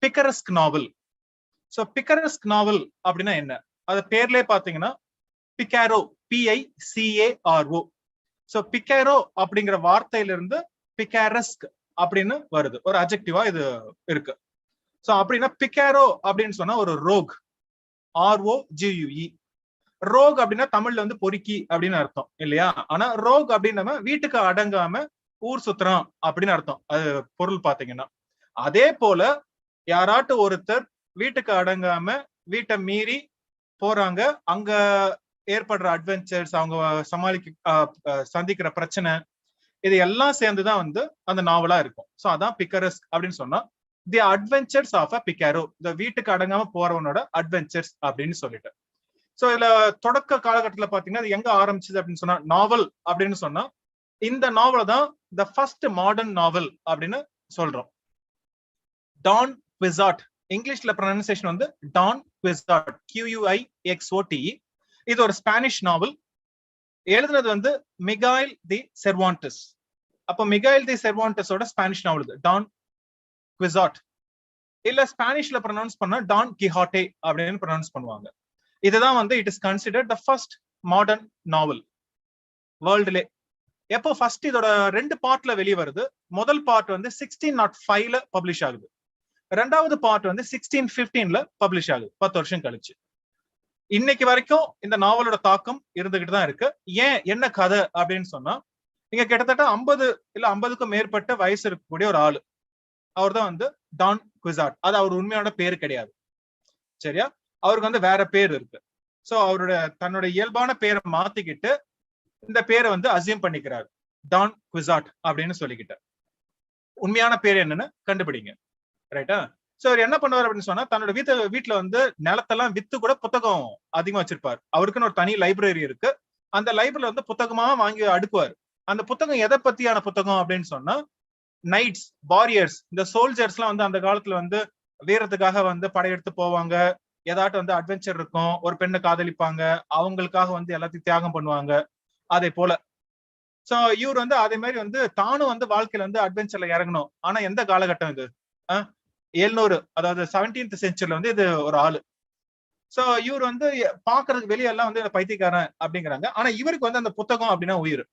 பிக்கரஸ்க் நாவல். So பிக்கரஸ்க் நாவல் அப்படின்னா என்ன? அது பேர்லயே பாத்தீங்கன்னா பிகாரோ, PICARO. சோ பிகாரோ அப்படிங்கிற வார்த்தையிலிருந்து பிகாரஸ்க் அப்படின்னு வருது, ஒரு அட்ஜெக்டிவா இது இருக்கு. சோ அப்படின்னா பிகாரோ அப்படின்னு சொன்னா ஒரு ரோக், ROGUE. ரோக் அப்படின்னா தமிழ்ல வந்து பொறுக்கி அப்படின்னு அர்த்தம் இல்லையா? ஆனா ரோக் அப்படின்னு வீட்டுக்கு அடங்காம ஊர் சுத்துறான் அப்படின்னு அர்த்தம் அது பொருள் பாத்தீங்கன்னா. அதே போல யாராட்டு ஒருத்தர் வீட்டுக்கு அடங்காம வீட்டை மீறி போறாங்க, அங்க ஏற்படுற அட்வென்ச்சர்ஸ், அவங்க சந்திக்கிற பிரச்சனை, இது எல்லாம் சேர்ந்துதான் வந்து அந்த நாவலா இருக்கும். சோ அதான் பிக்கரஸ்க் அப்படின்னு சொன்னா தி அட்வென்ச்சர்ஸ் ஆஃப் அ பிகாரோ, இந்த வீட்டுக்கு அடங்காம போறவனோட அட்வென்ச்சர்ஸ் அப்படின்னு சொல்லிட்டு. சோ இதுல தொடக்க காலகட்டத்துல பாத்தீங்கன்னா அது எங்க ஆரம்பிச்சது அப்படின்னு சொன்னா நாவல் அப்படின்னு சொன்னா இந்த நாவல தான் த ஃபர்ஸ்ட் மாடர்ன் நாவல் அப்படின்னு சொல்றோம். டான் குவிசாட், இங்கிலீஷ்ல ப்ரொனன்சியேஷன் வந்து டான் குவிசாட், QUIXOTE. இது ஒரு ஸ்பானிஷ் நாவல். எழுதுனது வந்து மிகாயில் தி செர்வான்டஸ். அப்ப மிகாயில் தி செர்வான்டஸோட ஸ்பானிஷ் நாவல் இது டான் குவிசாட். இல்ல ஸ்பானிஷ்ல ப்ரொனவுன்ஸ் பண்ணா டான் கிஹாட்டே அப்படின்னு ப்ரொனவுன்ஸ் பண்ணுவாங்க. இதுதான் வந்து it is considered the first modern novel வேர்ல்டுலே. எப்போ ஃபர்ஸ்ட் இதோட 2 பார்ட்ல வெளியே வருது. முதல் பார்ட் வந்து 1605ல பப்ளிஷ் ஆகுது. ரெண்டாவது பார்ட் வந்து 1615ல பப்ளிஷ் ஆகுது, 10 வருஷம் கழிச்சு. இன்னைக்கு வரைக்கும் இந்த நாவலோட தாக்கம் இருந்துகிட்டு தான் இருக்கு. ஏன், என்ன கதை அப்படின்னு சொன்னா, இங்க கிட்டத்தட்ட 50 இல்ல 50க்கும் மேற்பட்ட வயசு இருக்கக்கூடிய ஒரு ஆளு, அவர் தான் வந்து டான் குவிசாட். அது அவர் உண்மையான பேரு கிடையாது, சரியா? அவருக்கு வந்து வேற பேர் இருக்கு. சோ தன்னோட இயல்பான பேரை மாத்திக்கிட்டு இந்த பேரை வந்து அசியூம் பண்ணிக்கிறாரு, டான் குவிசாட் அப்படின்னு சொல்லிக்கிட்டு. உண்மையான பேர் என்னன்னு கண்டுபிடிங்க, ரைட்டா? சோ அவர் என்ன பண்ணுவார் அப்படின்னு சொன்னா, தன்னோட வீட்டுல வந்து நிலத்தெல்லாம் வித்து கூட புத்தகம் அதிகமா வச்சிருப்பாரு. அவருக்குன்னு ஒரு தனி லைப்ரரி இருக்கு. அந்த லைப்ரரியில வந்து புத்தகமா வாங்கி அடுக்குவார். அந்த புத்தகம் எதை பத்தியான புத்தகம் அப்படின்னு சொன்னா, நைட்ஸ், வாரியர்ஸ், இந்த சோல்ஜர்ஸ் எல்லாம் வந்து அந்த காலத்துல வந்து வீரத்துக்காக வந்து படையெடுத்து போவாங்க. ஏதாட்டும் வந்து அட்வென்ச்சர் இருக்கும், ஒரு பெண்ணை காதலிப்பாங்க, அவங்களுக்காக வந்து எல்லாத்தையும் தியாகம் பண்ணுவாங்க, அதே போல. சோ இவர் வந்து அதே மாதிரி வந்து தானும் வந்து வாழ்க்கையில வந்து அட்வென்ச்சர்ல இறங்கணும். ஆனா எந்த காலகட்டம் இது? 700, அதாவது 17th செஞ்சுரியில வந்து இது ஒரு ஆளு. சோ இவர் வந்து பாக்குறதுக்கு வெளியெல்லாம் வந்து பைத்தியக்காரன் அப்படிங்கிறாங்க. ஆனா இவருக்கு வந்து அந்த புத்தகம் அப்படின்னா உயிர்.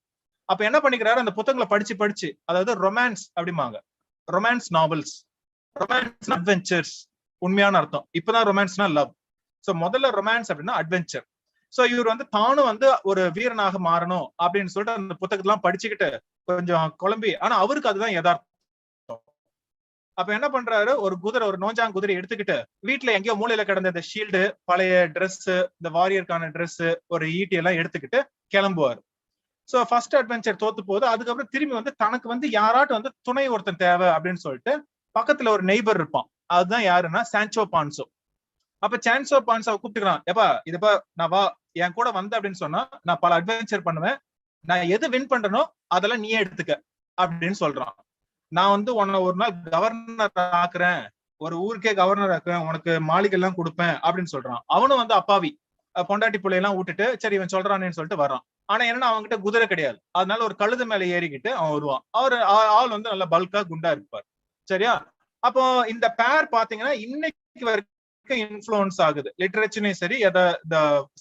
அப்ப என்ன பண்ணிக்கிறாரு, அந்த புத்தகங்களை படிச்சு படிச்சு, அதாவது ரொமான்ஸ் அப்படிம்பாங்க, ரொமான்ஸ் நாவல்ஸ், ரொமான்ஸ் அட்வென்ச்சர்ஸ் உண்மையான அர்த்தம். இப்பதான் ரொமான்ஸ்னா லவ். சோ முதல்ல ரொமான்ஸ் அப்படின்னா அட்வென்ச்சர். சோ இவர் வந்து தானும் வந்து ஒரு வீரனாக மாறணும் அப்படின்னு சொல்லிட்டு அந்த புத்தகத்தெல்லாம் படிச்சுக்கிட்டு கொஞ்சம் குழம்பி, ஆனா அவருக்கு அதுதான் யதார்த்தம். அப்ப என்ன பண்றாரு, ஒரு குதிரை, ஒரு நோஞ்சாங் குதிரை எடுத்துக்கிட்டு வீட்டுல எங்கேயோ மூலையில கிடந்த இந்த ஷீல்டு, பழைய ட்ரெஸ், இந்த வாரியருக்கான ட்ரெஸ், ஒரு ஈட்டி எல்லாம் எடுத்துக்கிட்டு கிளம்புவார். சோ ஃபர்ஸ்ட் அட்வென்ச்சர் தோத்து போகுது. அதுக்கப்புறம் திரும்பி வந்து தனக்கு வந்து யாராட்டும் வந்து துணை ஒருத்தன் தேவை அப்படின்னு சொல்லிட்டு பக்கத்துல ஒரு நெய்பர் இருப்பான். அதுதான் யாருன்னா சான்சோ பான்சோ. அப்ப சான்சோ பான்சோ கூப்பிட்டுக்கிறான், எப்பா இதுப்பா நான் வா, என் கூட வந்த அப்படின்னு சொன்னா நான் பல அட்வென்ச்சர் பண்ணுவேன், நான் எது வின் பண்றனோ அதெல்லாம் நீயே எடுத்துக்க அப்படின்னு சொல்றான். நான் வந்து உன்னை ஒரு நாள் கவர்னர் ஆக்குறேன், ஒரு ஊருக்கே கவர்னர் ஆக்குறேன், உனக்கு மாளிகை எல்லாம் கொடுப்பேன் அப்படின்னு சொல்றான். அவனும் வந்து அப்பாவி, பொண்டாட்டி பிள்ளையெல்லாம் விட்டுட்டு சரி இவன் சொல்றானேன்னு சொல்லிட்டு வர்றான். ஆனா என்னன்னா அவன்கிட்ட குதிரை கிடையாது. அதனால ஒரு கழுது மேல ஏறிக்கிட்டு அவன் வருவான். ஆள் வந்து நல்ல பல்கா குண்டா இருப்பார், சரியா? அப்போ இந்த பேர் பாத்தீங்கன்னா இன்னைக்கு வரைக்கும் இன்ஃப்ளூயன்ஸ் ஆகுது, லிட்டரேச்சர்லயும் சரி,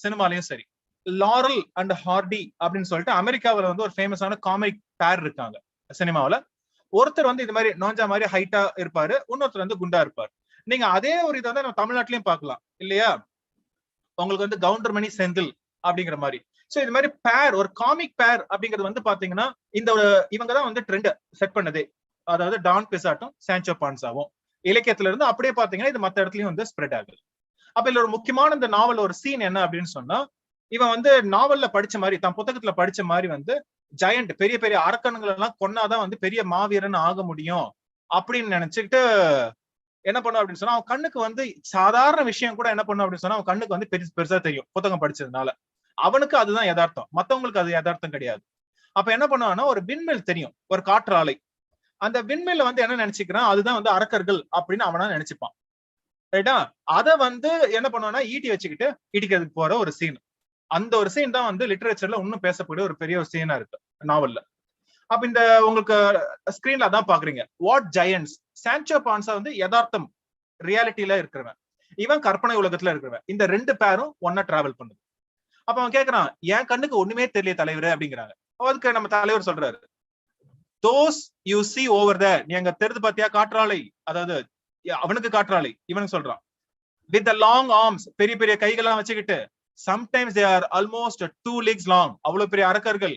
சினிமாலையும் சரி. லாரல் அண்ட் ஹார்டி அப்படின்னு சொல்லிட்டு அமெரிக்காவில வந்து ஒரு ஃபேமஸான காமிக் பேர் இருக்காங்க சினிமாவில. ஒருத்தர் வந்து இது மாதிரி நோஞ்சா மாதிரி ஹைட்டா இருப்பாரு, இன்னொருத்தர் வந்து குண்டா இருப்பாரு. நீங்க அதே ஒரு இதை வந்து நம்ம தமிழ்நாட்டிலயும் பார்க்கலாம் இல்லையா? உங்களுக்கு வந்து கவுண்டர்மணி செந்தில் அப்படிங்கிற மாதிரி. சோ இது மாதிரி பேர், ஒரு காமிக் பேர் அப்படிங்கிறது வந்து பாத்தீங்கன்னா இந்த இவங்கதான் வந்து ட்ரெண்ட் செட் பண்ணதே. அதாவது டான் குவிசாட்டும் சான்சோ பான்சாவும் இலக்கியத்துல இருந்து அப்படியே பாத்தீங்கன்னா இது மத்த இடத்துலயும் வந்து ஸ்ப்ரெட் ஆகுது. அப்ப இதுல ஒரு முக்கியமான இந்த நாவல் ஒரு சீன் என்ன அப்படின்னு சொன்னா, இவன் வந்து நாவல்ல படிச்ச மாதிரி, தான் புத்தகத்துல படிச்ச மாதிரி வந்து ஜெயண்ட், பெரிய பெரிய அரக்கன்கள் எல்லாம் கொன்னாதான் வந்து பெரிய மாவீரன் ஆக முடியும் அப்படின்னு நினைச்சுக்கிட்டு என்ன பண்ணும் அப்படின்னு சொன்னா, அவன் கண்ணுக்கு வந்து சாதாரண விஷயம் கூட என்ன பண்ணும் அப்படின்னு சொன்னா அவன் கண்ணுக்கு வந்து பெருசா தெரியும் புத்தகம் படிச்சதுனால. அவனுக்கு அதுதான் யதார்த்தம், மத்தவங்களுக்கு அது யதார்த்தம் கிடையாது. அப்ப என்ன பண்ணுவான்னா, ஒரு விண்மில் தெரியும், ஒரு காற்று ஆலை. அந்த விண்மில்ல வந்து என்ன நினைச்சுக்கிறான், அதுதான் வந்து அரக்கர்கள் அப்படின்னு அவனா நினைச்சுப்பான், ரைட்டா? அத வந்து என்ன பண்ணுவான்னா ஈட்டி வச்சுக்கிட்டு இடிக்கிறதுக்கு போற ஒரு சீன். அந்த ஒரு சீன் தான் வந்து லிட்டரேச்சர்ல இன்னும் பேசக்கூடிய ஒரு பெரிய ஒரு சீனா இருக்கு நாவல்ல. அப்ப இந்த உங்களுக்கு ஸ்கிரீன்ல அதான் பாக்குறீங்க, வாட் ஜெயண்ட்ஸ். சான்சோ பான்சா வந்து யதார்த்தம், ரியாலிட்டியில இருக்கிறவன், இவன் கற்பனை உலகத்துல இருக்கிறவன். இந்த 2 பேரும் ஒன்னா டிராவல் பண்ணுது. அப்ப அவன் கேக்குறான், என் கண்ணுக்கு ஒண்ணுமே தெரியல தலைவரு அப்படிங்கிறாங்க. அதுக்கு நம்ம தலைவர் சொல்றாரு, those you see over there, நீ அங்க தெரிந்து பாத்தியா காற்றாலை, அதாவது அவனுக்கு காற்றாலை, இவனுக்கு சொல்றான், with the long arms, பெரிய பெரிய கைகள்லாம் வச்சுக்கிட்டு, sometimes they are almost 2 legs long, அவ்வளவு பெரிய அரக்கர்கள்,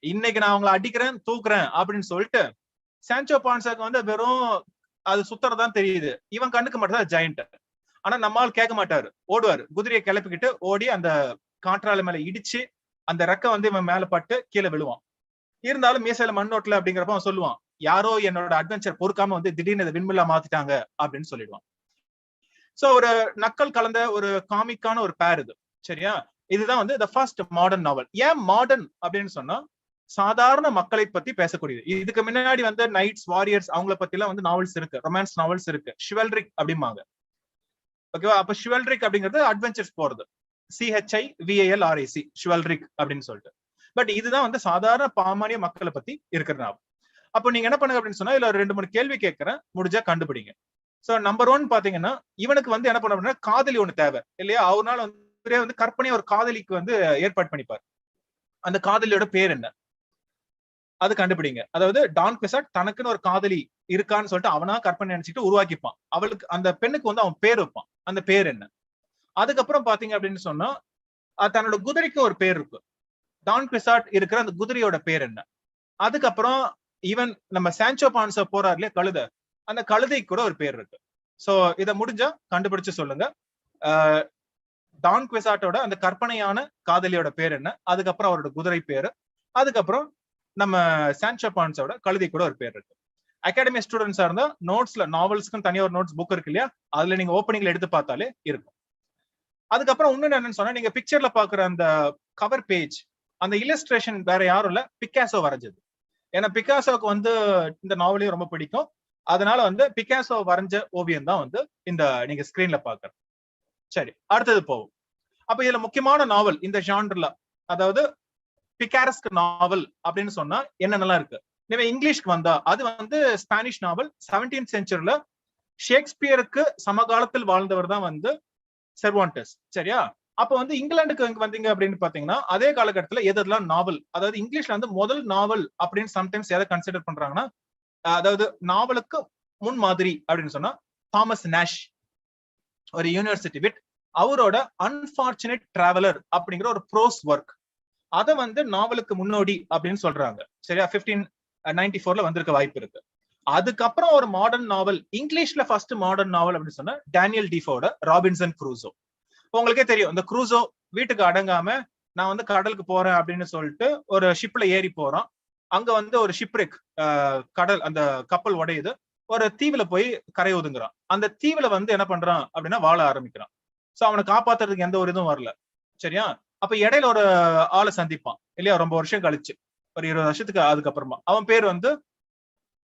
இன்னைக்கு நான் அவங்களை அடிக்கிறேன் தூக்குறேன் அப்படின்னு சொல்லிட்டு சான்சோ பான்சாக்கு வந்து வெறும் அது சுத்தறதான் தெரியுது. இவன் கண்ணுக்கு மட்டும் தான் ஜெயண்ட். ஆனா நம்மால் கேட்க மாட்டாரு, ஓடுவாரு, குதிரையை கிளப்பிக்கிட்டு ஓடி அந்த காற்றாலை மேல இடிச்சு அந்த ரெக்கை வந்து இவன் மேல பட்டு கீழே விழுவான். இருந்தாலும் மீசையில மண்ணோட்டல அப்படிங்கிறப்ப அவன் சொல்லுவான், யாரோ என்னோட அட்வென்ச்சர் பொறுக்காம வந்து திடீர்னு விண்மில்லா மாத்திட்டாங்க அப்படின்னு சொல்லிடுவான். சோ ஒரு நக்கல் கலந்த ஒரு காமிக்கான ஒரு பேர் இது. சரியா? இதுதான் வந்து த ஃபர்ஸ்ட் மாடர்ன் நாவல். ஏன் மாடர்ன் அப்படின்னு சொன்னா சாதாரண மக்களை பத்தி பேசக்கூடியது. இதுக்கு முன்னாடி வந்து நைட்ஸ், வாரியர்ஸ் அவங்கள பத்தி எல்லாம் வந்து நாவல்ஸ் இருக்கு, ரொமான்ஸ் நாவல்ஸ் இருக்கு, ஷிவல்ரிக் அப்படிம்பாங்க. ஓகேவா? அப்ப ஷிவல்ரிக் அப்படிங்கிறது அட்வென்ச்சர்ஸ் போறது, CHIVALRIC, ஷிவல்ரிக் அப்படின்னு சொல்லிட்டு. பட் இதுதான் வந்து சாதாரண பாமானிய மக்களை பத்தி இருக்கிற நாவல். அப்போ நீங்க என்ன பண்ணுங்க அப்படின்னு சொன்னா, இதுல ஒரு 2-3 கேள்வி கேட்கிறேன், முடிஞ்சா கண்டுபிடிங்க. சோ நம்பர் 1 பாத்தீங்கன்னா, இவனுக்கு வந்து என்ன பண்ண அப்படின்னா காதலி ஒண்ணு தேவை இல்லையா? அவனால வந்து கற்பனை ஒரு காதலிக்கு வந்து ஏற்பாடு பண்ணிப்பார். அந்த காதலியோட பேர் என்ன அது கண்டுபிடிங்க. அதாவது டான் குவிசாட் தனக்குன்னு ஒரு காதலி இருக்கான்னு சொல்லிட்டு அவனா கற்பனை நினைச்சிட்டு உருவாக்கிப்பான். அவளுக்கு அந்த பெண்ணுக்கு வந்து அவன் பேர் வைப்பான். அந்த பேர் என்ன? அதுக்கப்புறம் பாத்தீங்க அப்படின்னு சொன்னா தன்னோட குதிரைக்கு ஒரு பேர் இருக்கு. டான் குவிசாட் இருக்கிற அந்த குதிரையோட பேர் என்ன? அதுக்கப்புறம் ஈவன் நம்ம சான்சோ பான்சா போறாரு இல்லையா கழுதை, அந்த கழுதைக்கு கூட ஒரு பேர் இருக்கு. சோ இதை முடிஞ்சா கண்டுபிடிச்சு சொல்லுங்க. டான் குவிசாட்டோட அந்த கற்பனையான காதலியோட பேர் என்ன? அதுக்கப்புறம் அவரோட குதிரை பேரு, அதுக்கப்புறம் நம்ம சான்சோ பான்சாவோட கழுதை கூட ஒரு பேர் இருக்கு. அகாடமி ஸ்டூடெண்ட்ஸா இருந்தா நோட்ஸ்ல நாவல்ஸ்க்கு தனியா ஒரு நோட்ஸ் புக் இருக்கு இல்லையா, அதுல நீங்க ஓப்பனிங்ல எடுத்து பார்த்தாலே இருக்கும். அதுக்கப்புறம் இன்னொன்னு என்னன்னு சொன்னா, நீங்க பிக்சர்ல பாக்குற அந்த கவர் பேஜ், அந்த இல்லஸ்ட்ரேஷன் வேற யாரும் இல்ல, பிக்காசோ வரைஞ்சது. ஏன்னா பிக்காசோக்கு வந்து இந்த நாவலையும் ரொம்ப பிடிக்கும். அதனால வந்து பிக்காசோ வரைஞ்ச ஓவியம் தான் வந்து இந்த நீங்க ஸ்கிரீன்ல பாக்குற. சரி, அடுத்தது போவோம். அப்ப இதுல முக்கியமான நாவல் இந்த ஜான்ர்ல, அதாவது பிகாரஸ்க் நாவல் அப்படின்னு சொன்னா என்னென்னலாம் இருக்கு? இங்கிலீஷ்க்கு வந்தா அது வந்து ஸ்பானிஷ் நாவல். 17th செஞ்சுரியில ஷேக்ஸ்பியருக்கு சமகாலத்தில் வாழ்ந்தவர் தான் வந்து செர்வான்டஸ். சரியா? அப்ப வந்து இங்கிலாந்துக்கு வந்தீங்க அப்படின்னு பாத்தீங்கன்னா அதே காலகட்டத்துல எதெல்லாம் நாவல், அதாவது இங்கிலீஷ்ல வந்து முதல் நாவல் அப்படின்னு சம்டைம்ஸ் எதை கன்சிடர் பண்றாங்கன்னா, அதாவது நாவலுக்கு முன் மாதிரி அப்படின்னு சொன்னா தாமஸ் நாஷ், ஒரு யூனிவர்சிட்டி விட், அவரோட அன்பார்ச்சுனேட் டிராவலர் அப்படிங்கிற ஒரு ப்ரோஸ் ஒர்க், அத வந்து நாவலுக்கு முன்னோடி அப்படின்னு சொல்றாங்க. சரியா? 1594ல வந்திருக்க வாய்ப்பு இருக்கு. அதுக்கப்புறம் ஒரு மாடர்ன் நாவல், இங்கிலீஷ்ல ஃபர்ஸ்ட் மாடர்ன் நாவல் அப்படின்னு சொன்னா டேனியல் டீஃபோட ராபின்சன் க்ரூசோ. உங்களுக்கே தெரியும், இந்த க்ரூசோ வீட்டுக்கு அடங்காம நான் வந்து கடலுக்கு போறேன் அப்படின்னு சொல்லிட்டு ஒரு ஷிப்ல ஏறி போறான். அங்க வந்து ஒரு ஷிப்ரிக், கடல் அந்த கப்பல் உடையுது, ஒரு தீவுல போய் கரை ஒதுங்குறான். அந்த தீவுல வந்து என்ன பண்றான் அப்படின்னா வாழ ஆரம்பிக்கிறான். சோ அவனை காப்பாத்துறதுக்கு எந்த ஒரு இதுவும் வரல. சரியா? அப்ப இடையில ஒரு ஆளை சந்திப்பான் இல்லையா, ரொம்ப வருஷம் கழிச்சு, ஒரு 20 வருஷத்துக்கு அதுக்கப்புறமா. அவன் பேர் வந்து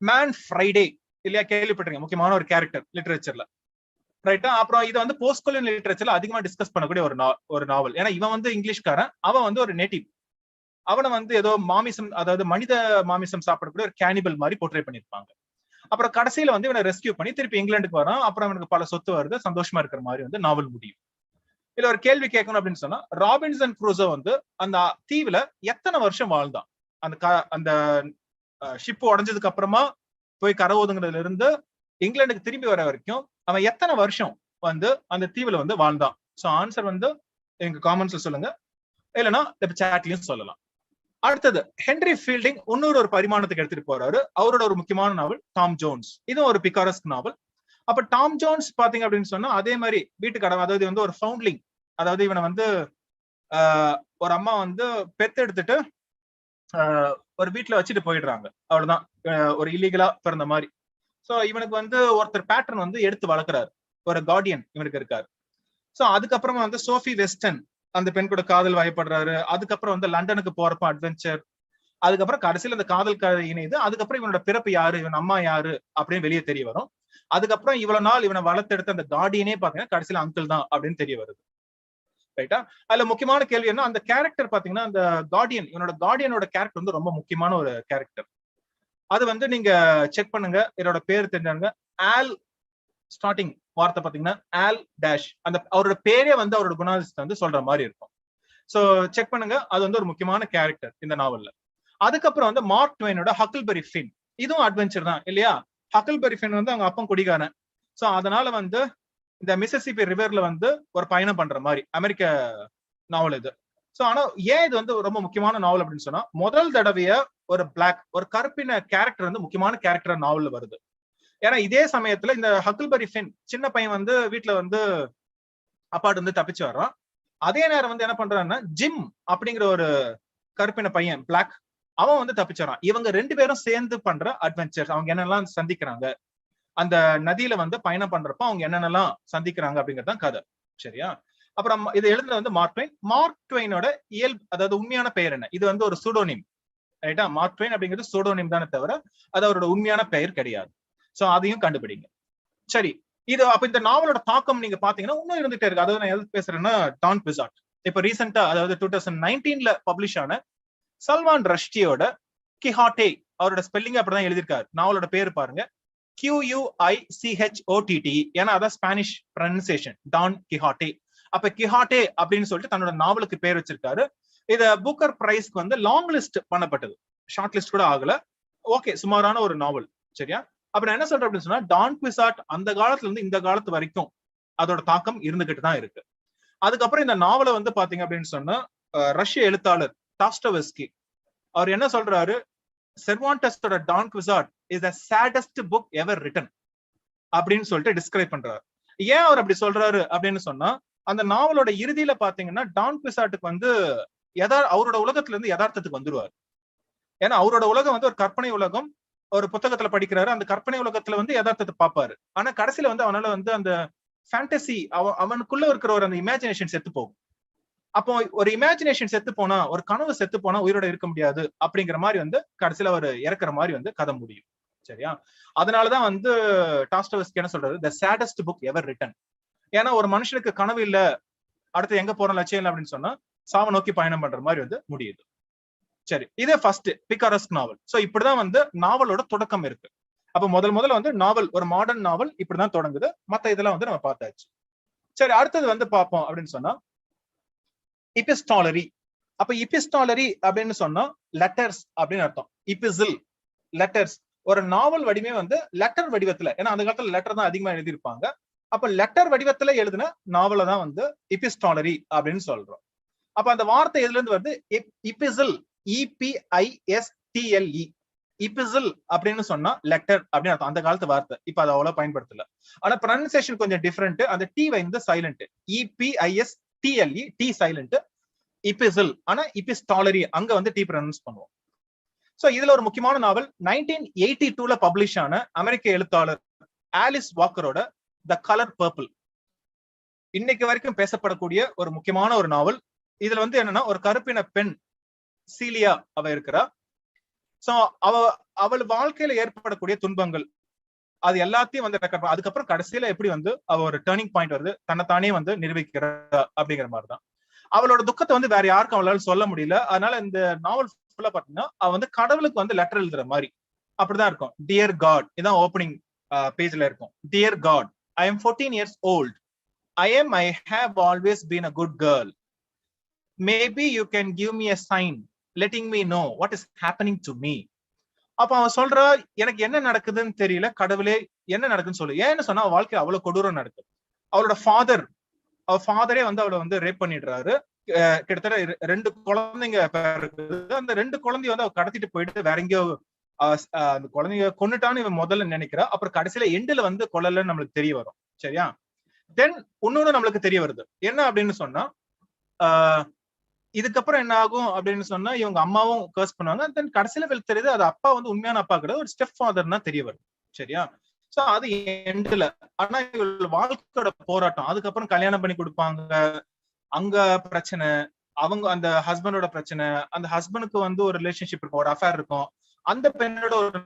மேன் ஃப்ரைடே இல்லையா, கேள்விப்பட்டிருக்கீங்க, முக்கியமான ஒரு கேரக்டர் லிட்டரேச்சர்ல. ரைட்டா? அப்புறம் இதை வந்து போஸ்ட் கொலோனியல் லிட்டரேச்சர்ல அதிகமா டிஸ்கஸ் பண்ணக்கூடிய ஒரு நாவல். ஏன்னா இவன் வந்து இங்கிலீஷ்காரன், அவன் வந்து ஒரு நேட்டிவ். அவனை வந்து ஏதோ மாமிசம், அதாவது மனித மாமிசம் சாப்பிடக்கூடிய ஒரு கேனிபல் மாதிரி போர்ட்ரே பண்ணிருப்பாங்க. அப்புறம் கடைசியில வந்து இவனை ரெஸ்கியூ பண்ணி திருப்பி இங்கிலாந்துக்கு வரான். அப்புறம் அவனுக்கு பல சொத்து வருது, சந்தோஷமா இருக்கிற மாதிரி வந்து நாவல் முடியும். இதுல ஒரு கேள்வி கேட்கணும் அப்படின்னு சொன்னா, ராபின்சன் க்ரூசோ வந்து அந்த தீவுல எத்தனை வருஷம் வாழ்ந்தான்? அந்த ஷிப் உடைஞ்சதுக்கு அப்புறமா போய் கரை ஒதுங்குறதுல இருந்து இங்கிலாந்துக்கு திரும்பி வர வரைக்கும் அவன் எத்தனை வருஷம் வந்து அந்த தீவுல வந்து வாழ்ந்தான்? சோ ஆன்சர் வந்து எங்க காமெண்ட்ஸ்ல சொல்லுங்க, இல்லைன்னா சாட்லயும் சொல்லலாம். அடுத்தது ஹென்ரி ஃபீல்டிங் இன்னொரு ஒரு பரிமாணத்துக்கு எடுத்துட்டு போறாரு. அவரோட ஒரு முக்கியமான நாவல் டாம் ஜோன்ஸ். இதுவும் ஒரு பிகாரஸ்க் நாவல். அப்ப டாம் ஜோன்ஸ் பாத்தீங்க அப்படின்னு சொன்னா அதே மாதிரி வீட்டுக்கடை, அதாவது வந்து ஒரு ஃபவுண்ட்லிங், அதாவது இவனை வந்து ஒரு அம்மா வந்து பெத்து எடுத்துட்டு ஒரு வீட்டுல வச்சுட்டு போயிடுறாங்க, அவ்வளவுதான், ஒரு இல்லீகலா பிறந்த மாதிரி. சோ இவனுக்கு வந்து ஒருத்தர் பேட்டர்ன் வந்து எடுத்து வளர்க்குறாரு, ஒரு கார்டியன் இவனுக்கு இருக்காரு. சோ அதுக்கப்புறமா வந்து சோஃபி வெஸ்டன் அந்த பெண் கூட காதல் வயப்படுறாரு. அதுக்கப்புறம் வந்து லண்டனுக்கு போறப்ப அட்வென்ச்சர். அதுக்கப்புறம் கடைசியில் அந்த காதல் கதை இணையுது. அதுக்கப்புறம் இவனோட பிறப்பு யாரு, இவன் அம்மா யாரு அப்படின்னு வெளியே தெரிய வரும். அதுக்கப்புறம் இவ்வளவு நாள் இவனை வளர்த்தெடுத்த அந்த கார்டியனே பாத்தீங்கன்னா கடைசியில அங்கிள் தான் அப்படின்னு தெரிய வருது. ரைட்டா? அதுல முக்கியமான கேள்வி என்ன, அந்த கேரக்டர் பாத்தீங்கன்னா அந்த கார்டியன், இவனோட கார்டியனோட கேரக்டர் வந்து ரொம்ப முக்கியமான ஒரு கேரக்டர். அது வந்து நீங்க செக் பண்ணுங்க, இதோட பேர் தெரிஞ்சாங்க, ஆல் ஸ்டார்டிங் வார்த்தை பாத்தீங்கன்னா ஆல் டேஷ், அந்த அவரோட பேரே வந்து அவரோட குணாதிசத்தை வந்து சொல்ற மாதிரி இருக்கும். சோ செக் பண்ணுங்க, அது வந்து ஒரு முக்கியமான கேரக்டர் இந்த நாவல்ல. அதுக்கப்புறம் வந்து மார்க் ட்வைனோட ஹக்கிள்பெரி ஃபின், இதுவும் அட்வென்ச்சர் தான் இல்லையா? ஹக்கிள்பெரி ஃபின் வந்து அவங்க அப்பன் குடிகாரன். சோ அதனால வந்து இந்த மிசிசிபி ரிவர்ல வந்து ஒரு பயணம் பண்ற மாதிரி அமெரிக்க நாவல் இது. சோ ஆனா ஏன் இது வந்து ரொம்ப முக்கியமான நாவல் அப்படின்னு சொன்னா, முதல் தடவையா ஒரு பிளாக், ஒரு கருப்பின கேரக்டர் வந்து முக்கியமான கேரக்டர் நாவல்ல வருது. ஏன்னா இதே சமயத்துல இந்த ஹக்கிள்பெரி ஃபின் சின்ன பையன் வந்து வீட்டுல வந்து அப்பாட்டு வந்து தப்பிச்சு வர்றான். அதே நேரம் வந்து என்ன பண்றான்னா ஜிம் அப்படிங்கிற ஒரு கருப்பின பையன் பிளாக், அவன் வந்து தப்பிச்சான். இவங்க 2 பேரும் சேர்ந்து பண்ற அட்வென்ச்சர்ஸ், அவங்க என்னெல்லாம் சந்திக்கிறாங்க, அந்த நதியில வந்து பயணம் பண்றப்ப அவங்க என்னென்னலாம் சந்திக்கிறாங்க அப்படிங்கறதுதான் கதை. சரியா? அப்புறம் இதை எழுதுனது வந்து மார்க் ட்வைன். மார்க் ட்வைனோட இயல்பு, அதாவது உண்மையான பெயர் என்ன? இது வந்து ஒரு சூடோனிம், ரைட்டா? மார்க் ட்வைன் அப்படிங்கிறது சூடோனிம் தானே தவிர அது அவரோட உண்மையான பெயர் கிடையாது. சோ அதையும் கண்டுபிடிங்க. சரி, இது அப்ப இந்த நாவலோட தாக்கம் நீங்க பாத்தீங்கன்னா இன்னும் இருந்துட்டே இருக்கு. அதாவது நான் எது பேசுறேன்னா டான் குவிசாட். இப்ப ரீசெண்டா, அதாவது 2019ல பப்ளிஷ் ஆன சல்மான் ரஷ்டியோட கிஹாட்டே, அவரோட ஸ்பெல்லிங் அப்படிதான் எழுதியிருக்காரு. நாவலோட பேர் பாருங்க, QUICHOTT, ஏன்னா அதான் ஸ்பானிஷ் ப்ரொனன்சியேஷன், டான் கிஹாட்டே. அப்ப கிஹாட்டே அப்படின்னு சொல்லிட்டு தன்னோட நாவலுக்கு பேர் வச்சிருக்காரு. இத புக்கர் பிரைஸ்க்கு வந்து லாங் லிஸ்ட் பண்ணப்பட்டது, ஷார்ட் லிஸ்ட் கூட ஆகல. ஓகே, சுமாரான ஒரு நாவல். சரியா? அப்ப நான் என்ன சொல்றேன் அப்படின்னு சொன்னா, டான் குவிசாட் அந்த காலத்துல இருந்து இந்த காலத்து வரைக்கும் அதோட தாக்கம் இருந்துகிட்டு தான் இருக்கு. அதுக்கப்புறம் இந்த நாவலை வந்து பாத்தீங்க அப்படின்னு சொன்னா, ரஷ்ய எழுத்தாளர் டாஸ்டோவஸ்கி அவர் என்ன சொல்றாரு, செர்வான்டஸோட Don Quixote is the saddest book ever written அப்படின்னு சொல்லிட்டு டிஸ்கிரைப் பண்றாரு. ஏன் அவர் அப்படி சொல்றாரு அப்படின்னு சொன்னா, அந்த நாவலோட இறுதியில பாத்தீங்கன்னா டான் குவிசாட்டுக்கு வந்து அவரோட உலகத்துல இருந்து யதார்த்தத்துக்கு வந்துருவாரு. ஏன்னா அவரோட உலகம் வந்து ஒரு கற்பனை உலகம், ஒரு புத்தகத்துல படிக்கிறாரு, அந்த கற்பனை உலகத்துல வந்து யதார்த்தத்தை பார்ப்பாரு. ஆனா கடைசியில வந்து அவனால வந்து அந்த ஃபேண்டசி, அவனுக்குள்ள இருக்கிற ஒரு அந்த இமேஜினேஷன் செத்து போகும். அப்போ ஒரு இமேஜினேஷன் செத்து போனா, ஒரு கனவு செத்து போனா உயிரோட இருக்க முடியாது அப்படிங்கிற மாதிரி வந்து கடைசியில அவர் இறக்குற மாதிரி வந்து கதை முடியும். சரியா? அதனாலதான் வந்து டாஸ்டோவஸ்கி என்ன சொல்றாரு, தி சேடஸ்ட் புக் எவர் ரிட்டன். ஏன்னா ஒரு மனுஷனுக்கு கனவு இல்ல, அடுத்து எங்க போற லட்சியம் இல்லை அப்படின்னு சொன்னா சாவ நோக்கி பயணம் பண்ற மாதிரி வந்து முடியுது. சரி, இதே ஃபர்ஸ்ட் பிகாரஸ்க் நாவல். சோ இப்படிதான் வந்து நாவலோட தொடக்கம் இருக்கு. அப்ப முதல்ல வந்து நாவல், ஒரு மாடர்ன் நாவல் இப்படிதான் தொடங்குது. மத்த இதெல்லாம் வந்து நம்ம பார்த்தாச்சு. சரி, அடுத்தது வந்து பார்ப்போம் அப்படின்னு சொன்னா இபிஸ்டாலரி. அப்ப இபிஸ்டாலரி அப்படின்னு சொன்னா லெட்டர்ஸ் அப்படின்னு அர்த்தம். இபிசில், லெட்டர்ஸ். ஒரு நாவல் வடிவமே வந்து லெட்டர் வடிவத்துல, ஏன்னா அந்த காலத்துல லெட்டர் தான் அதிகமா எழுதியிருப்பாங்க. அப்ப லெட்டர் வடிவத்துல எழுதின நாவலை தான் வந்து இபிஸ்டாலரி அப்படின்னு சொல்றோம். அப்ப அந்த வார்த்தை எதுல இருந்து வருது? இபிசில், EPISTLE. இபிசில் அப்படின்னு சொன்னா லெட்டர் அப்படின்னு அர்த்தம். அந்த காலத்து வார்த்தை, இப்ப அதை அவ்வளவு பயன்படுத்தல. ஆனா ப்ரொனன்சியேஷன் கொஞ்சம் டிஃபரெண்ட். அந்த டி வந்து சைலண்ட், EPISTLE, டி சைலண்ட். இபிசில், ஆனா இபிஸ்டாலரி அங்க வந்து டி ப்ரொனன்ஸ் பண்ணுவோம். சோ இதுல ஒரு முக்கியமான நாவல் 1982ல பப்ளிஷ் ஆன அமெரிக்க எழுத்தாளர் ஆலிஸ் வாக்கரோட த கலர் பர்பிள். இன்னைக்கு வரைக்கும் பேசப்படக்கூடிய ஒரு முக்கியமான ஒரு நாவல். இதுல வந்து என்னன்னா, ஒரு கருப்பின பெண் சீலியா அவ இருக்கிறா. சோ அவள் வாழ்க்கையில ஏற்படக்கூடிய துன்பங்கள் அது எல்லாத்தையும் வந்து அதுக்கப்புறம் கடைசியில எப்படி வந்து அவ ஒரு டர்னிங் பாயிண்ட் வருது, தன்னைத்தானே வந்து நிரூபிக்கிற அப்படிங்கிற மாதிரிதான். அவளோட துக்கத்தை வந்து வேற யாருக்கும் அவளால சொல்ல முடியல. அதனால இந்த நாவல் ஃபுல்லா பாத்தீங்கன்னா அவ வந்து கடவுளுக்கு வந்து லெட்டர் எழுதுற மாதிரி அப்படிதான் இருக்கும். டியர் காட், இதான் ஓப்பனிங் பேஜ்ல இருக்கும். Dear God, I am 14 years old. I have always been a good girl. Maybe you can give me a sign letting me know what is happening to me. அப்ப அவன் சொல்றா, எனக்கு என்ன நடக்குதுன்னு தெரியல, கடவுளே என்ன நடக்குதுன்னு சொல்லு. ஏன்னு சொன்னா அவ வாழ்க்கை அவ்வளவு கொடூரம் நடக்குது. அவளோட ஃபாதரே வந்து அவளை வந்து ரேப் பண்ணிடுறாரு. கிட்டத்தட்ட 2 குழந்தைங்க இருக்குது. அந்த 2 குழந்தைய வந்து அவ கடத்திட்டு போயிட்டு வேற எங்கேயோ அந்த குழந்தைங்க கொன்னுட்டான்னு இவன் முதல்ல நினைக்கிறா. அப்புறம் கடைசியில எண்டுல வந்து கொல்லலன்னு நம்மளுக்கு தெரிய வரும். சரியா? தென் இன்னொன்னு நம்மளுக்கு தெரிய வருது என்ன அப்படின்னு சொன்னா, இதுக்கப்புறம் என்ன ஆகும் அப்படின்னு சொன்னா இவங்க அம்மாவும் கர்ஸ் பண்ணுவாங்க. தென் கடைசியில தெரியுது அது அப்பா வந்து உண்மையான அப்பா கிடையாது, ஒரு ஸ்டெப் ஃபாதர் தான் தெரிய வருது. சரியா? சோ அது எண்டுல. ஆனா இவங்க வாழ்க்கையோட போராட்டம், அதுக்கப்புறம் கல்யாணம் பண்ணி கொடுப்பாங்க, அங்க பிரச்சனை, அவங்க அந்த ஹஸ்பண்டோட பிரச்சனை, அந்த ஹஸ்பண்டுக்கு வந்து ஒரு ரிலேஷன்ஷிப் இருக்கும், ஒரு அஃபேர் இருக்கும், அந்த பெண்ணோட ஒரு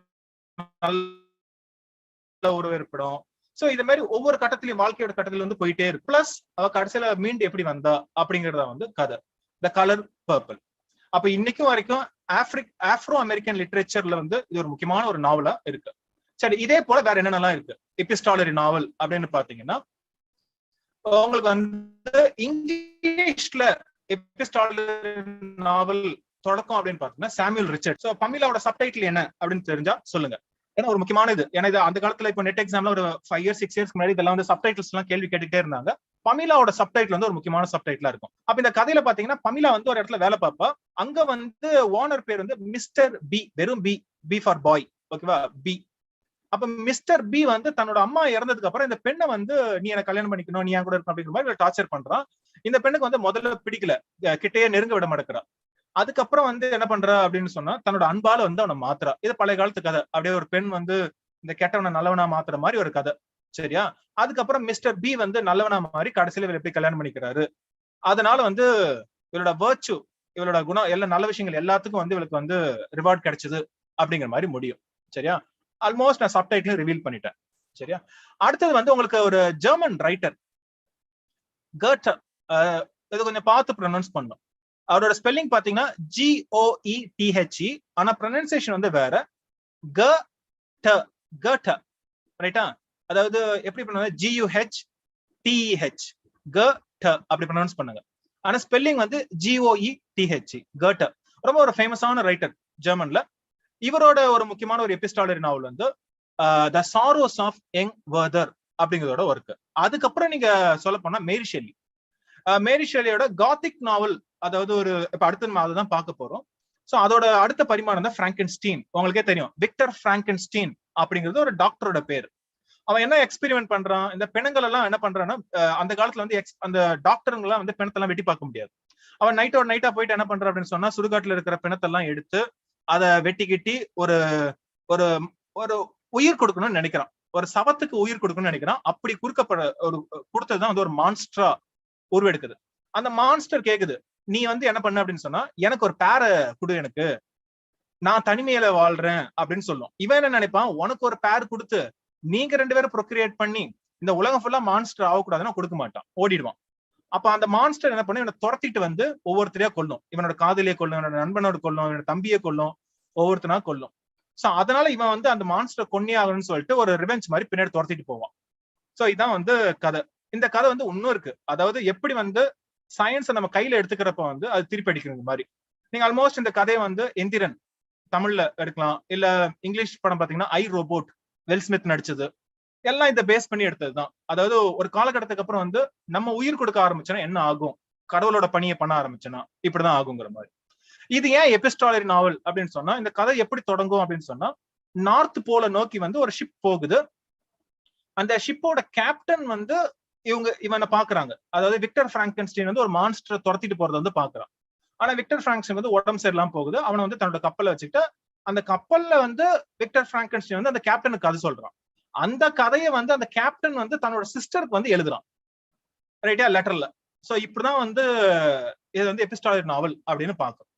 நல்ல உறவு ஏற்படும். சோ இது மாதிரி ஒவ்வொரு கட்டத்திலையும் வாழ்க்கையோட கட்டத்துல வந்து போயிட்டே இருக்கு. பிளஸ் அவ கடைசியில மீண்டு எப்படி வந்தா அப்படிங்கறத வந்து கதை, த கலர் பர்பிள். அப்ப இன்னைக்கும் வரைக்கும் ஆப்ரோ அமெரிக்கன் லிட்டரேச்சர்ல வந்து இது ஒரு முக்கியமான ஒரு நாவலா இருக்கு. சரி, இதே போல வேற என்னென்னலாம் இருக்கு எபிஸ்டாலரி நாவல் அப்படின்னு பாத்தீங்கன்னா, உங்களுக்கு வந்து இங்கிலீஷ்ல எபிஸ்டாலரி நாவல் தொடக்கம் அப்படின்னு பாத்தீங்கன்னா சாமுவேல் ரிச்சர்ட். சோ பமிலாவோட சப்டைட்டில் என்ன அப்படின்னு தெரிஞ்சா சொல்லுங்க. ஏன்னா ஒரு முக்கியமான ஏன்னா இது அந்த காலத்துல இப்போ நெட் எக்ஸாம்ல ஒரு 5 இயர்ஸ் 6 இயர்ஸ் முன்னாடி இதெல்லாம் வந்து சப்டைட்டில்ஸ் எல்லாம் கேள்வி கேட்டுட்டே இருந்தாங்க. பமிலாவோட சப்டைட்டில் வந்து ஒரு முக்கியமான சப்டைட்டிலா இருக்கும். அப்ப இந்த கதையில பாத்தீங்கன்னா பமிலா வந்து ஒரு இடத்துல வேலை பார்ப்பா. அங்க வந்து ஓனர் பேர் வந்து மிஸ்டர் பி, வெறும் பி, பி ஃபார் பாய், ஓகேவா, பி. அப்ப மிஸ்டர் பி வந்து தன்னோட அம்மா இறந்ததுக்கு அப்புறம் இந்த பெண்ணை வந்து நீ எனக்கு கல்யாணம் பண்ணிக்கணும், நீ என் கூட இருக்கணும் அப்படிங்கிற மாதிரி டார்ச்சர் பண்றான். இந்த பெண்ணுக்கு வந்து முதல்ல பிடிக்கல, கிட்டேயே நெருங்க விட மாட்டேங்கிறா. அதுக்கப்புறம் வந்து என்ன பண்றா அப்படின்னு சொன்னா தன்னோட அன்பால வந்து அவனை மாத்துறா. இது பழைய காலத்து கதை. அப்படியே ஒரு பெண் வந்து இந்த கெட்டவனை நல்லவனா மாத்துற மாதிரி ஒரு கதை. சரியா? அதுக்கப்புறம் மிஸ்டர் பி வந்து நல்லவனா மாதிரி கடைசியில இவர் எப்படி கல்யாணம் பண்ணிக்கிறாரு. அதனால வந்து இவளோட வேர்ச்சு, இவளோட குணம், எல்லா நல்ல விஷயங்கள் எல்லாத்துக்கும் வந்து இவளுக்கு வந்து ரிவார்ட் கிடைச்சது அப்படிங்கிற மாதிரி முடியும். சரியா? ஆல்மோஸ்ட் நான் சப்டைட்டில் ரிவீல் பண்ணிட்டேன். சரியா? அடுத்தது வந்து உங்களுக்கு ஒரு ஜெர்மன் ரைட்டர் கர்ட்டர், இது கொஞ்சம் பார்த்து ப்ரொனவுன்ஸ் பண்ணும். அவரோட ஸ்பெல்லிங் பாத்தீங்கன்னா GOETHE, ஆனா ப்ரொனன்சியேஷன் வந்து வேற. கர்ட்ட, ரைட்டா? அதாவது எப்படி பண்ணுவாங்க, GUHTEH, கர்ட்ட அப்படி ப்ரொனவுன்ஸ் பண்ணுங்க. ஆனா ஸ்பெல்லிங் வந்து GOETHE, கர்ட்ட. ரொம்ப ஒரு ஃபேமஸான ரைட்டர் ஜெர்மன்ல. இவரோட ஒரு முக்கியமான ஒரு எபிஸ்டாலரி நாவல் வந்து த சாரோஸ் ஆஃப் யங் வெர்தர் அப்படிங்கிறதோட ஒர்க். அதுக்கப்புறம் நீங்க சொல்ல போனா மேரி ஷெல்லி. மேரி ஷெல்லியோட காத்திக் நாவல், அதாவது ஒரு இப்ப அடுத்த நம்ம தான் பார்க்க போறோம். சோ அதோட அடுத்த பரிமாணம் தான் பிராங்கன்ஸ்டீன். உங்களுக்கே தெரியும், விக்டர் பிராங்கன்ஸ்டீன் அப்படிங்கிறது ஒரு டாக்டரோட பேர். அவன் என்ன எக்ஸ்பெரிமெண்ட் பண்றான், இந்த பிணங்கள் எல்லாம் என்ன பண்றான்னா, அந்த காலத்துல வந்து அந்த டாக்டருங்க எல்லாம் வந்து பிணத்தெல்லாம் வெட்டி பார்க்க முடியாது. அவன் நைட்டோட நைட்டா போயிட்டு என்ன பண்றான் அப்படின்னு சொன்னா, சுடுகாட்டுல இருக்கிற பிணத்தெல்லாம் எடுத்து அதை வெட்டி கிட்டி ஒரு ஒரு ஒரு உயிர் கொடுக்கணும்னு நினைக்கிறான். ஒரு சவத்துக்கு உயிர் கொடுக்கணும்னு நினைக்கிறான். அப்படி ஒரு கொடுத்ததுதான் வந்து ஒரு மான்ஸ்டரா உருவெடுக்குது. அந்த மான்ஸ்டர் கேக்குது, நீ வந்து என்ன பண்ண அப்படின்னு சொன்னா, எனக்கு ஒரு பேரை கொடு, எனக்கு நான் தனிமையில வாழ்றேன் அப்படின்னு சொல்லும். இவன் என்ன நினைப்பான், உனக்கு ஒரு பேர் கொடுத்து நீங்க 2 பேரும் ப்ரொக்ரியேட் பண்ணி இந்த உலகம் ஃபுல்லா மான்ஸ்டர் ஆகக்கூடாதுன்னு கொடுக்க மாட்டான், ஓடிடுவான். அப்ப அந்த மான்ஸ்டர் என்ன பண்ண, இவனை துரத்திட்டு வந்து ஒவ்வொருத்தரையா கொல்லும். இவனோட காதலியை கொல்லும், இவனோட நண்பனோட கொல்லும், இவனோட தம்பியை கொல்லும், ஒவ்வொருத்தனா கொல்லும். சோ அதனால இவன் வந்து அந்த மான்ஸ்டர் கொன்னே ஆகணும்னு சொல்லிட்டு ஒரு ரிவெஞ்ச் மாதிரி பின்னாடி துரத்திட்டு போவான். சோ இதான் வந்து கதை. இந்த கதை வந்து இன்னும் இருக்கு. அதாவது எப்படி வந்து சயின்ஸை நம்ம கையில எடுத்துக்கிறப்ப வந்து அது திருப்பி அடிக்கிறது மாதிரி. நீங்க ஆல்மோஸ்ட் இந்த கதையை வந்து எந்திரன் தமிழ்ல எடுக்கலாம், இல்ல இங்கிலீஷ் படம் பாத்தீங்கன்னா ஐ ரோபோட், வெல் ஸ்மித் நடிச்சது, எல்லாம் இதை பேஸ் பண்ணி எடுத்ததுதான். அதாவது ஒரு காலகட்டத்துக்கு அப்புறம் வந்து நம்ம உயிர் கொடுக்க ஆரம்பிச்சோன்னா என்ன ஆகும், கடவுளோட பணியை பண்ண ஆரம்பிச்சோன்னா இப்படிதான் ஆகுங்கிற மாதிரி. இது ஏன் எபிஸ்டாலரி நாவல் அப்படின்னு சொன்னா, இந்த கதை எப்படி தொடங்கும் அப்படின்னு சொன்னா, நார்த் போல நோக்கி வந்து ஒரு ஷிப் போகுது. அந்த ஷிப்போட கேப்டன் வந்து இவனை பாக்குறாங்க. அதாவது விக்டர் பிராங்கன்ஸ்டீன் வந்து ஒரு மான்ஸ்டரை துரத்திட்டு போறதை வந்து பாக்குறான். ஆனா விக்டர் பிராங்கன்ஸ்டீன் வந்து உடம்பு சரியில்லாம போகுது. அவனை வந்து தன்னோட கப்பலை வச்சுக்கிட்டு அந்த கப்பல்ல வந்து விக்டர் பிராங்கன்ஸ்டீன் வந்து அந்த கேப்டனுக்கு கதை சொல்றான். அந்த கதையை வந்து அந்த கேப்டன் வந்து தன்னோட சிஸ்டருக்கு வந்து எழுதுறான், ரைட்டா, லெட்டர்ல. சோ இப்படிதான் வந்து இது வந்து எபிஸ்டாலரி நாவல் அப்படின்னு பார்க்கும்.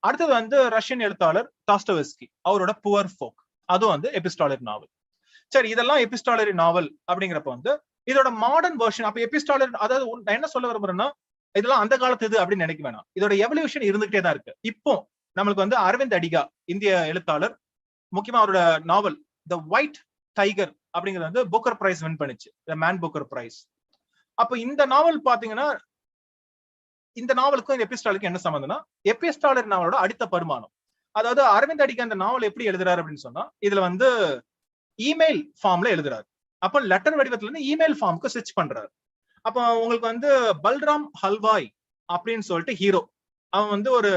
அடுத்தது வந்து ரஷ்யன் எழுத்தாளர் டாஸ்டோவெஸ்கி, அவரோட புவர் ஃபோக், அதுவும் வந்து எபிஸ்டாலரி நாவல். சரி, இதெல்லாம் எபிஸ்டாலரி நாவல் அப்படிங்கிறப்ப வந்து இதோட மாடர்ன் வெர்ஷன். அப்ப எபிஸ்டாலரி, அதாவது நான் என்ன சொல்ல விரும்புறேன்னா, இதெல்லாம் அந்த காலத்து இது அப்படின்னு நினைக்க வேணாம். இதோட எவல்யூஷன் இருந்துகிட்டே தான் இருக்கு. இப்போ நம்மளுக்கு வந்து அரவிந்த் அடிகா, இந்திய எழுத்தாளர், முக்கியமா அவரோட நாவல் த ஒயிட் டைகர் அப்படிங்கிறது வந்து புக்கர் பிரைஸ் வின் பண்ணுச்சு, த மேன் புக்கர் பிரைஸ். அப்ப இந்த நாவல் பாத்தீங்கன்னா, இந்த நாவலுக்கும் இந்த எபிஸ்டாலரிக்கும் என்ன சம்பந்தம்னா, எபிஸ்டாலரி நாவலோட அடுத்த பரிமாணம். அதாவது அரவிந்த் அடிகா இந்த நாவல் எப்படி எழுதுறாரு அப்படின்னு சொன்னா, இதுல வந்து இமெயில் ஃபார்ம்ல எழுதுறாரு. அப்ப லெட்டர் வடிவத்துல இருந்து இமெயில் ஃபார்முக்கு ஸ்விட்ச் பண்றாரு. அப்ப உங்களுக்கு வந்து பல்ராம் ஹல்வாய் அப்படின்னு சொல்லிட்டு ஹீரோ, அவன் வந்து ஒரு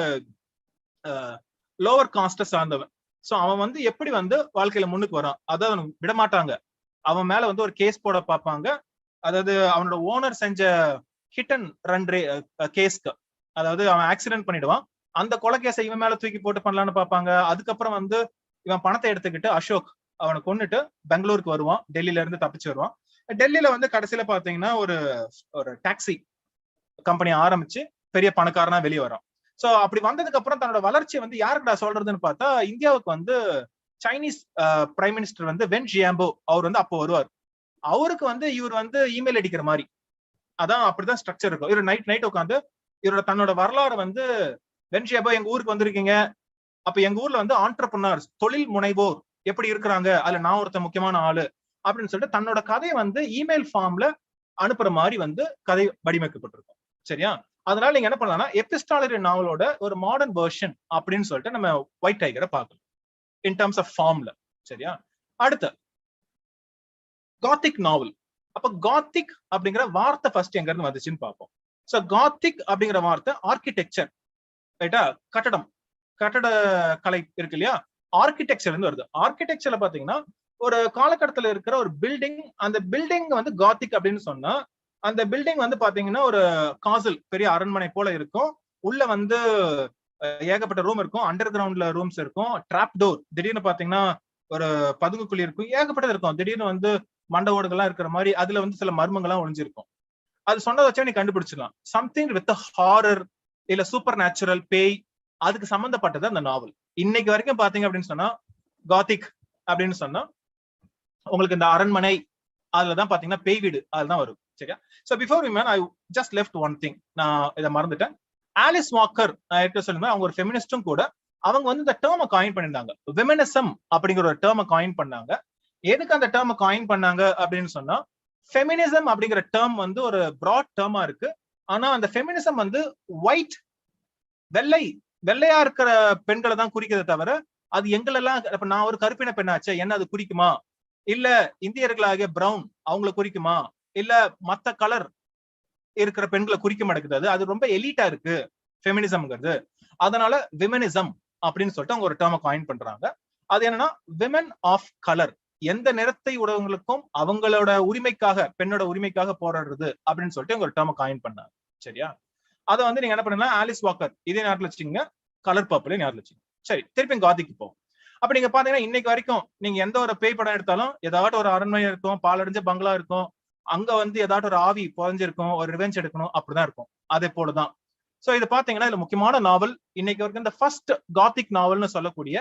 லோவர் காஸ்ட சார்ந்தவன். சோ அவன் வந்து எப்படி வந்து வாழ்க்கையில முன்னுக்கு வரான், அதாவது அவனுக்கு விட மாட்டாங்க. அவன் மேல வந்து ஒரு கேஸ் போட பார்ப்பாங்க. அதாவது அவனோட ஓனர் செஞ்ச ஹிட் அண்ட் ரன் கேஸ்க்கு, அதாவது அவன் ஆக்சிடென்ட் பண்ணிடுவான், அந்த கொலை கேஸை இவன் மேல தூக்கி போட்டு பண்ணலான்னு பார்ப்பாங்க. அதுக்கப்புறம் வந்து இவன் பணத்தை எடுத்துக்கிட்டு அசோக் அவனை கொண்டுட்டு பெங்களூருக்கு வருவான், டெல்லியில இருந்து தப்பிச்சு வருவான். டெல்லியில வந்து கடைசியில பாத்தீங்கன்னா ஒரு டாக்ஸி கம்பெனி ஆரம்பிச்சு பெரிய பணக்காரனா வெளியே வரான். சோ அப்படி வந்ததுக்கு அப்புறம் தன்னோட வளர்ச்சியை வந்து யாருக்குடா சொல்றதுன்னு பார்த்தா, இந்தியாவுக்கு வந்து சைனீஸ் பிரைம் மினிஸ்டர் வந்து வென் ஜியாம்போ, அவர் வந்து அப்போ வருவார். அவருக்கு வந்து இவர் வந்து இமெயில் அடிக்கிற மாதிரி, அதான் அப்படிதான் ஸ்ட்ரக்சர் இருக்கும். இவர் நைட் உட்காந்து இவரோட தன்னோட வரலாறு வந்து, வென் ஜியாம்போ எங்க ஊருக்கு வந்திருக்கீங்க, அப்ப எங்க ஊர்ல வந்து ஆண்டர்பிரனர்ஸ், தொழில் முனைவோர் எப்படி இருக்கிறாங்க, அதுல நான் ஒருத்த முக்கியமான ஆளு அப்படின்னு சொல்லிட்டு தன்னோட கதையை வந்து இமெயில் ஃபார்ம்ல அனுப்புற மாதிரி வந்து கதை வடிவமைக்கப்பட்டிருக்கும். சரியா? அதனால நீங்க என்ன பண்ணலாம்னா எபிஸ்டாலரி நாவலோட ஒரு மாடர்ன் வெர்ஷன் அப்படின்னு சொல்லிட்டு நம்ம ஒயிட் டைகரை பார்க்கலாம் இன் டர்ம்ஸ் ஆஃப் ஃபார்ம்ல. சரியா? அடுத்து காத்திக் நாவல். அப்ப காத்திக் அப்படிங்கிற வார்த்தை ஃபர்ஸ்ட் எங்க இருந்து வந்துச்சுன்னு பார்ப்போம். சோ காத்திக் அப்படிங்கிற வார்த்தை ஆர்கிடெக்சர், ரைட்டா, கட்டடம், கட்டட கலை இருக்கு இல்லையா, ஆர்கிடெக்சர் இருந்து வருது. ஆர்கிடெக்சர்ல பாத்தீங்கன்னா ஒரு காலகட்டத்தில் இருக்கிற ஒரு பில்டிங், அந்த பில்டிங் வந்து காத்திக் அப்படின்னு சொன்னா அந்த பில்டிங் வந்து பாத்தீங்கன்னா ஒரு காசல் பெரிய அரண்மனை போல இருக்கும். உள்ள வந்து ஏகப்பட்ட ரூம் இருக்கும், அண்டர் கிரவுண்ட்ல ரூம்ஸ் இருக்கும், டிராப் டோர், திடீர்னு பாத்தீங்கன்னா ஒரு பதுங்குக்குழி இருக்கும், ஏகப்பட்டது இருக்கும். திடீர்னு வந்து மண்ட ஓடுகள்லாம் இருக்கிற மாதிரி அதுல வந்து சில மர்மங்கள்லாம் ஒளிஞ்சிருக்கும். அது சொன்னதை வச்சா நீ கண்டுபிடிச்சிடலாம் சம்திங் வித் ஹாரர் இல்ல சூப்பர் நேச்சுரல், பேய், அதுக்கு சம்பந்தப்பட்டது அந்த நாவல். இன்னைக்கு வரைக்கும் பாத்தீங்க அப்படின்னு சொன்னா காத்திக் அப்படின்னு சொன்னா உங்களுக்கு இந்த அரண்மனை அதுலதான் பாத்தீங்கன்னா பேய் வீடு அதுதான் வரும். சரியா? So before we man I just left one thing, நான் இதை மறந்துட்டேன். ஆலிஸ் வாக்கர் சொல்லுங்க, அவங்க ஒரு ஃபெமினிஸ்டும் கூட. அவங்க வந்து இந்த டேர்மை காயின் பண்ணிருந்தாங்க, ஃபெமினிசம் அப்படிங்கிற ஒரு டேர்மை காயின் பண்ணாங்க. எதுக்கு அந்த டேர்மை காயின் பண்ணாங்க அப்படின்னு சொன்னா ஃபெமினிசம் அப்படிங்கிற டேர்ம் வந்து ஒரு பிராட் டேர்மா இருக்கு. ஆனா அந்த ஃபெமினிசம் வந்து ஒயிட், வெள்ளையா இருக்கிற பெண்களை தான் குறிக்கிறத தவிர அது எங்களெல்லாம், இப்ப நான் ஒரு கருப்பின பெண்ணாச்சே என்ன அது குறிக்குமா, இல்ல இந்தியர்களாகிய பிரவுன் அவங்களை குறிக்குமா, இல்ல மத்த கலர் இருக்கிற பெண்களை குறிக்க மாட்டேங்குது. அது ரொம்ப எலிட்டா இருக்கு ஃபெமினிசம்ங்கிறது. அதனால விமனிசம் அப்படின்னு சொல்லிட்டு அவங்க ஒரு டேர்மை காயின் பண்றாங்க. அது என்னன்னா விமன் ஆஃப் கலர், எந்த நிறத்தை உடையவங்களுக்கும் அவங்களோட உரிமைக்காக, பெண்ணோட உரிமைக்காக போராடுறது அப்படின்னு சொல்லிட்டு ஒரு டேர்மை காயின் பண்ணாங்க. சரியா? அதை வந்து நீங்க என்ன பண்ணலாம், ஆலிஸ் வாக்கர் இதே நேரத்தில் வச்சுக்கீங்க, கலர் பர்பிள் நேரத்தில் வச்சுக்கோங்க. சரி, திருப்பி காத்திக்கு போவோம். அப்ப நீங்க பாத்தீங்கன்னா இன்னைக்கு வரைக்கும் நீங்க எந்த ஒரு பேய் படம் எடுத்தாலும் ஏதாட்டும் ஒரு அரண்மனை இருக்கும், பாலடைஞ்ச பங்களா இருக்கும், அங்க வந்து ஏதாட்டும் ஒரு ஆவி புதஞ்சிருக்கும், ஒரு ரிவெஞ்ச் எடுக்கணும், அப்படிதான் இருக்கும். அதே போலதான். சோ இது பாத்தீங்கன்னா இதுல முக்கியமான நாவல் இன்னைக்கு வரைக்கும் இந்த ஃபர்ஸ்ட் காத்திக் நாவல்னு சொல்லக்கூடிய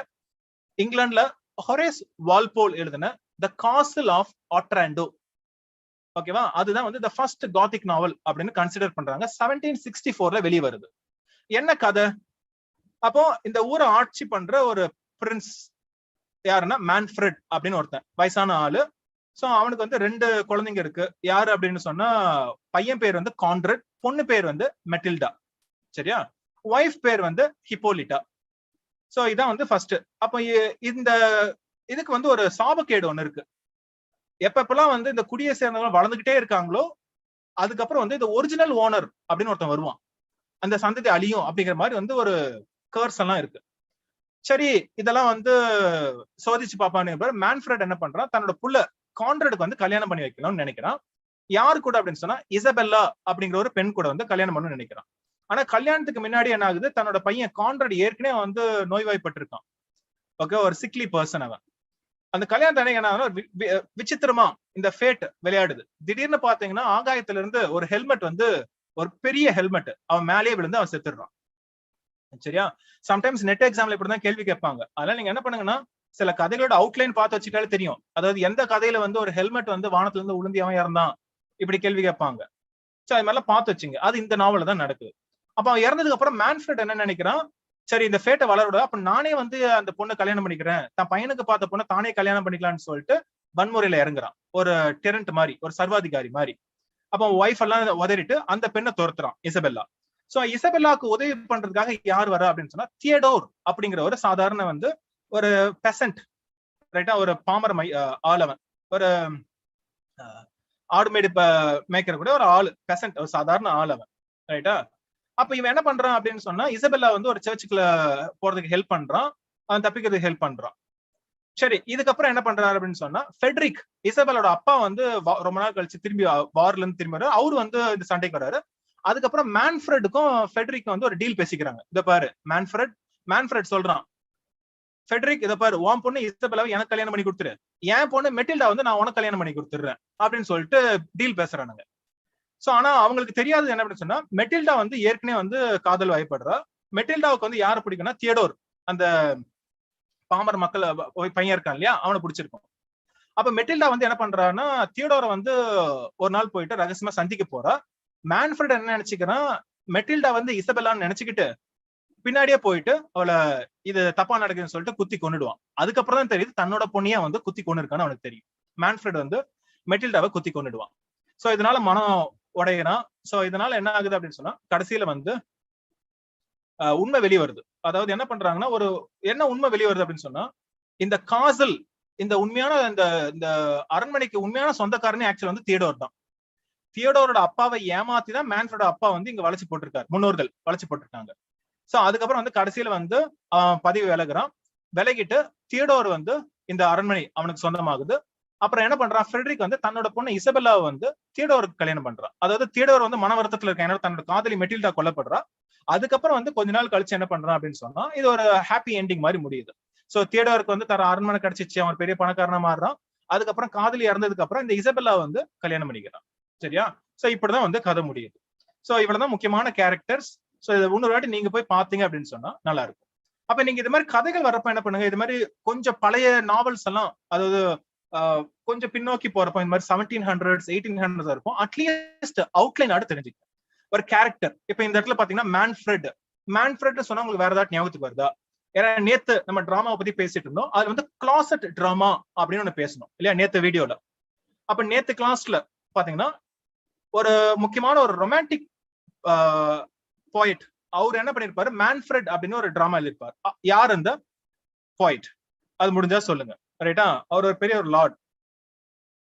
இங்கிலாந்துல ஹொரேஸ் வால்போல் எழுதின த காசில் ஆஃப் ஆட்ராண்டோ. ஓகேவா? அதுதான் வந்து த ஃபர்ஸ்ட் காத்திக் நாவல் அப்படின்னு கன்சிடர் பண்றாங்க. 1764ல வெளியே வருது. என்ன கதை? அப்போ இந்த ஊரை ஆட்சி பண்ற ஒரு பிரின்ஸ் யாருன்னா மேன்ஃப்ரெட் அப்படின்னு ஒருத்தன், வயசான ஆளு. சோ அவனுக்கு வந்து 2 குழந்தைங்க இருக்கு. யாரு அப்படின்னு சொன்னா பையன் பேர் வந்து கான்ட்ரட், பொண்ணு பேர் வந்து மெட்டில்டா. சரியா? ஒய்ஃப் பேர் வந்து ஹிப்போலிட்டா. சோ இதான் வந்து ஃபர்ஸ்ட். அப்ப இந்த இதுக்கு வந்து ஒரு சாபக்கேடு ஒண்ணு இருக்கு. எப்பப்பெல்லாம் வந்து இந்த குடியை சேர்ந்தவங்க வளர்ந்துகிட்டே இருக்காங்களோ அதுக்கப்புறம் வந்து இந்த ஒரிஜினல் ஓனர் அப்படின்னு ஒருத்தன் வருவான், அந்த சந்ததி அழியும் அப்படிங்கிற மாதிரி வந்து ஒரு கர்ஸ் எல்லாம் இருக்கு. சரி, இதெல்லாம் வந்து சோதிச்சு பாப்பான்னு மேன்ஃப்ரெட் என்ன பண்றான், தன்னோட புள்ள கான்ட்ரடுக்கு வந்து கல்யாணம் பண்ணி வைக்கணும்னு நினைக்கிறான். யாரு கூட அப்படின்னு சொன்னா இசபெல்லா அப்படிங்கிற ஒரு பெண் கூட வந்து கல்யாணம் பண்ணணும்னு நினைக்கிறான். ஆனா கல்யாணத்துக்கு முன்னாடி என்ன ஆகுது, தன்னோட பையன் கான்ட்ரட் ஏற்கனவே வந்து நோய்வாய்ப்பட்டிருக்கான். ஓகே, ஒரு சிக்லி பர்சன் அவன். அந்த கல்யாணத்தை என்ன விசித்திரமா இந்த ஃபேட் விளையாடுது. திடீர்னு பாத்தீங்கன்னா ஆகாயத்துல இருந்து ஒரு ஹெல்மெட் வந்து, ஒரு பெரிய ஹெல்மெட் அவன் மேலேயே விழுந்து அவன் செத்துடுறான். சரியா? சம்டைம்ஸ் நெட் எக்ஸாம்ல இப்படிதான் கேள்வி கேட்பாங்க. அதனால நீங்க என்ன பண்ணுங்கன்னா சில கதைகளோட அவுட்லைன் பார்த்து வச்சுட்டாலே தெரியும். அதாவது எந்த கதையில வந்து ஒரு ஹெல்மெட் வந்து வானத்துல இருந்து உளுந்தி அவன் இறந்தான், இப்படி கேள்வி கேட்பாங்க. சோ அது மாதிரிலாம் பார்த்து வச்சுங்க. அது இந்த நாவல தான் நடக்குது. அப்ப அவன் இறந்ததுக்கு அப்புறம் மேன்ஃப்ரெட் என்ன நினைக்கிறான், சரி இந்த ஃபேட்டை வளரோட அப்ப நானே வந்து அந்த பொண்ணை கல்யாணம் பண்ணிக்கிறேன், தன் பையனுக்கு பார்த்த பொண்ணை தானே கல்யாணம் பண்ணிக்கலாம்னு சொல்லிட்டு வன்முறையில இறங்குறான். ஒரு டெரண்ட் மாதிரி, ஒரு சர்வாதிகாரி மாதிரி. அப்ப ஒய்ஃப் எல்லாம் உதறிட்டு அந்த பெண்ணை துரத்துறான், இசபெல்லா. சோ இசபெல்லாவுக்கு உதவி பண்றதுக்காக யார் வரா அப்படின்னு சொன்னா தியடோர் அப்படிங்கிற ஒரு சாதாரண வந்து ஒரு பெசன்ட், ரைட்டா, ஒரு பாமர ஆளவன், ஒரு ஆடுமேடு மேய்க்கிற கூட ஒரு ஆளு, பெசன்ட், ஒரு சாதாரண ஆளவன், ரைட்டா. அப்ப இவன் என்ன பண்றான் அப்படின்னு சொன்னா இசபெல்லா வந்து ஒரு சர்ச்சுக்குள்ள போறதுக்கு ஹெல்ப் பண்றான், அவன் தப்பிக்கிறதுக்கு ஹெல்ப் பண்றான். சரி, இதுக்கப்புறம் என்ன பண்றாரு அப்படின்னு சொன்னா ஃபெட்ரிக், இசபெல்லோட அப்பா வந்து ரொம்ப நாள் கழிச்சு திரும்பி வார்ல இருந்து திரும்பி வர்றாரு. அவரு வந்து இந்த சண்டைக்கு வர்றாரு. அதுக்கப்புறம் மேன்ஃப்ரெடுக்கும் ஃபெட்ரிக் வந்து ஒரு டீல் பேசிக்கிறாங்க. இத பாரு, மேன்ஃப்ரெட் சொல்றான், ஃபெட்ரிக் இத பாரு, உன் பொண்ணு இசபெல்லாவை எனக்கு கல்யாணம் பண்ணி கொடுத்துரு, என் பொண்ணு மெட்டில்டா வந்து நான் உனக்கு கல்யாணம் பண்ணி கொடுத்துறேன் அப்படின்னு சொல்லிட்டு டீல் பேசுறானுங்க. சோ ஆனா அவங்களுக்கு தெரியாது என்ன அப்படின்னு சொன்னா மெட்டில்டா வந்து ஏற்கனவே வந்து காதல் வயப்படுறா. மெட்டில்டாவுக்கு வந்து யாரை பிடிக்கும்னா தியடோர், அந்த பாமர மக்கள் பையன் இருக்கான் இல்லையா, அவனை பிடிச்சிருக்கும். அப்ப மெட்டில்டா வந்து என்ன பண்றான்னா தியடோரை வந்து ஒரு நாள் போயிட்டு ரகசியமா சந்திக்க போறா. மேன்ஃப்ரெட் என்ன நினைச்சுக்கிறான், மெட்டில்டா வந்து இசபெல்லான்னு நினைச்சுக்கிட்டு பின்னாடியே போயிட்டு அவளை இது தப்பா நடக்குதுன்னு சொல்லிட்டு குத்தி கொண்டுடுவான். அதுக்கப்புறம் தான் தெரியுது தன்னோட பொண்ணியா வந்து குத்தி கொண்டு இருக்கான்னு அவனுக்கு தெரியும். மேன்ஃப்ரெட் வந்து மெட்டில்டாவை குத்தி கொண்டுடுவான். சோ இதனால மனம் உடையறான். சோ இதனால என்ன ஆகுது அப்படின்னு சொன்னா கடைசியில வந்து உண்மை வெளியே வருது. அதாவது என்ன பண்றாங்கன்னா என்ன உண்மை வெளியே வருது அப்படின்னு சொன்னா இந்த காசல் இந்த உண்மையான இந்த அரண்மனைக்கு உண்மையான சொந்தக்காரனே ஆக்சுவல் வந்து தியோடோர் தான். தியோடோரோட அப்பாவை ஏமாத்தி தான் மேன்ஃப்ரெடோட அப்பா வந்து இங்க வளைச்சு போட்டிருக்காரு, முன்னோர்கள் வளைச்சு போட்டிருக்காங்க. சோ அதுக்கப்புறம் வந்து கடைசியில வந்து பதவி விலகிட்டு தியோடோர் வந்து இந்த அரண்மனை அவனுக்கு சொந்தமாகுது. அப்புறம் என்ன பண்றான், ஃப்ரெட்ரிக் வந்து தன்னோட பொண்ணு இசபெல்லாவை வந்து தியோடோருக்கு கல்யாணம் பண்றான். அதாவது தியோடோர் வந்து மன வருத்தத்துல இருக்க, ஏன்னா தன்னோட காதலி மெட்டில்டா கொல்லப்படுறா. அதுக்கப்புறம் வந்து கொஞ்ச நாள் கழிச்சு என்ன பண்றான் அப்படின்னு சொன்னா இது ஒரு ஹாப்பி எண்டிங் மாதிரி முடியுது. சோ தியோடோருக்கு வந்து தர அரண்மனை கிடைச்சிச்சு, அவன் பெரிய பணக்காரனா மாறுறான். அதுக்கப்புறம் காதலி இறந்ததுக்கு அப்புறம் இந்த இசபெல்லா வந்து கல்யாணம் பண்ணிக்கிறான். சரியா? சோ இப்படிதான் வந்து கதை முடியுது. சோ இவ்வளவுதான் முக்கியமான கேரக்டர்ஸ். சோ இதை இன்னொரு வாட்டி நீங்க போய் பாத்தீங்க அப்படின்னு சொன்னா நல்லா இருக்கும். அப்ப நீங்க இது மாதிரி கதைகள் வரப்ப என்ன பண்ணுங்க, இது மாதிரி கொஞ்சம் பழைய நாவல்ஸ் எல்லாம், அதாவது கொஞ்சம் பின்னோக்கி போறப்போ இந்த மாதிரி 1700s 1800s இருக்கும், அட்லீஸ்ட் அவுட்லைன் ஆடு தெரிஞ்சுக்க ஒரு கேரக்டர். இப்ப இந்த இடத்துல பாத்தீங்கன்னா மேன்ஃப்ரெட் சொன்னா உங்களுக்கு வேற ஏதாவது ஞாபகத்துக்கு வருதா? ஏன்னா நேத்து நம்ம டிராமாவை பத்தி பேசிட்டு இருந்தோம். அது வந்து கிளாசட் டிராமா அப்படின்னு ஒண்ணு பேசணும் இல்லையா நேத்து வீடியோல. அப்ப நேத்து கிளாஸ்ல பாத்தீங்கன்னா ஒரு முக்கியமான ஒரு ரொமான்டிக் போயிட் அவர் என்ன பண்ணிருப்பாரு, மேன்ஃப்ரெட் அப்படின்னு ஒரு டிராமா எழுதிருப்பாரு. யார் அந்த போயிட்? அது முடிஞ்சா சொல்லுங்க. ரைட்டா? அவர் ஒரு பெரிய ஒரு லார்ட்.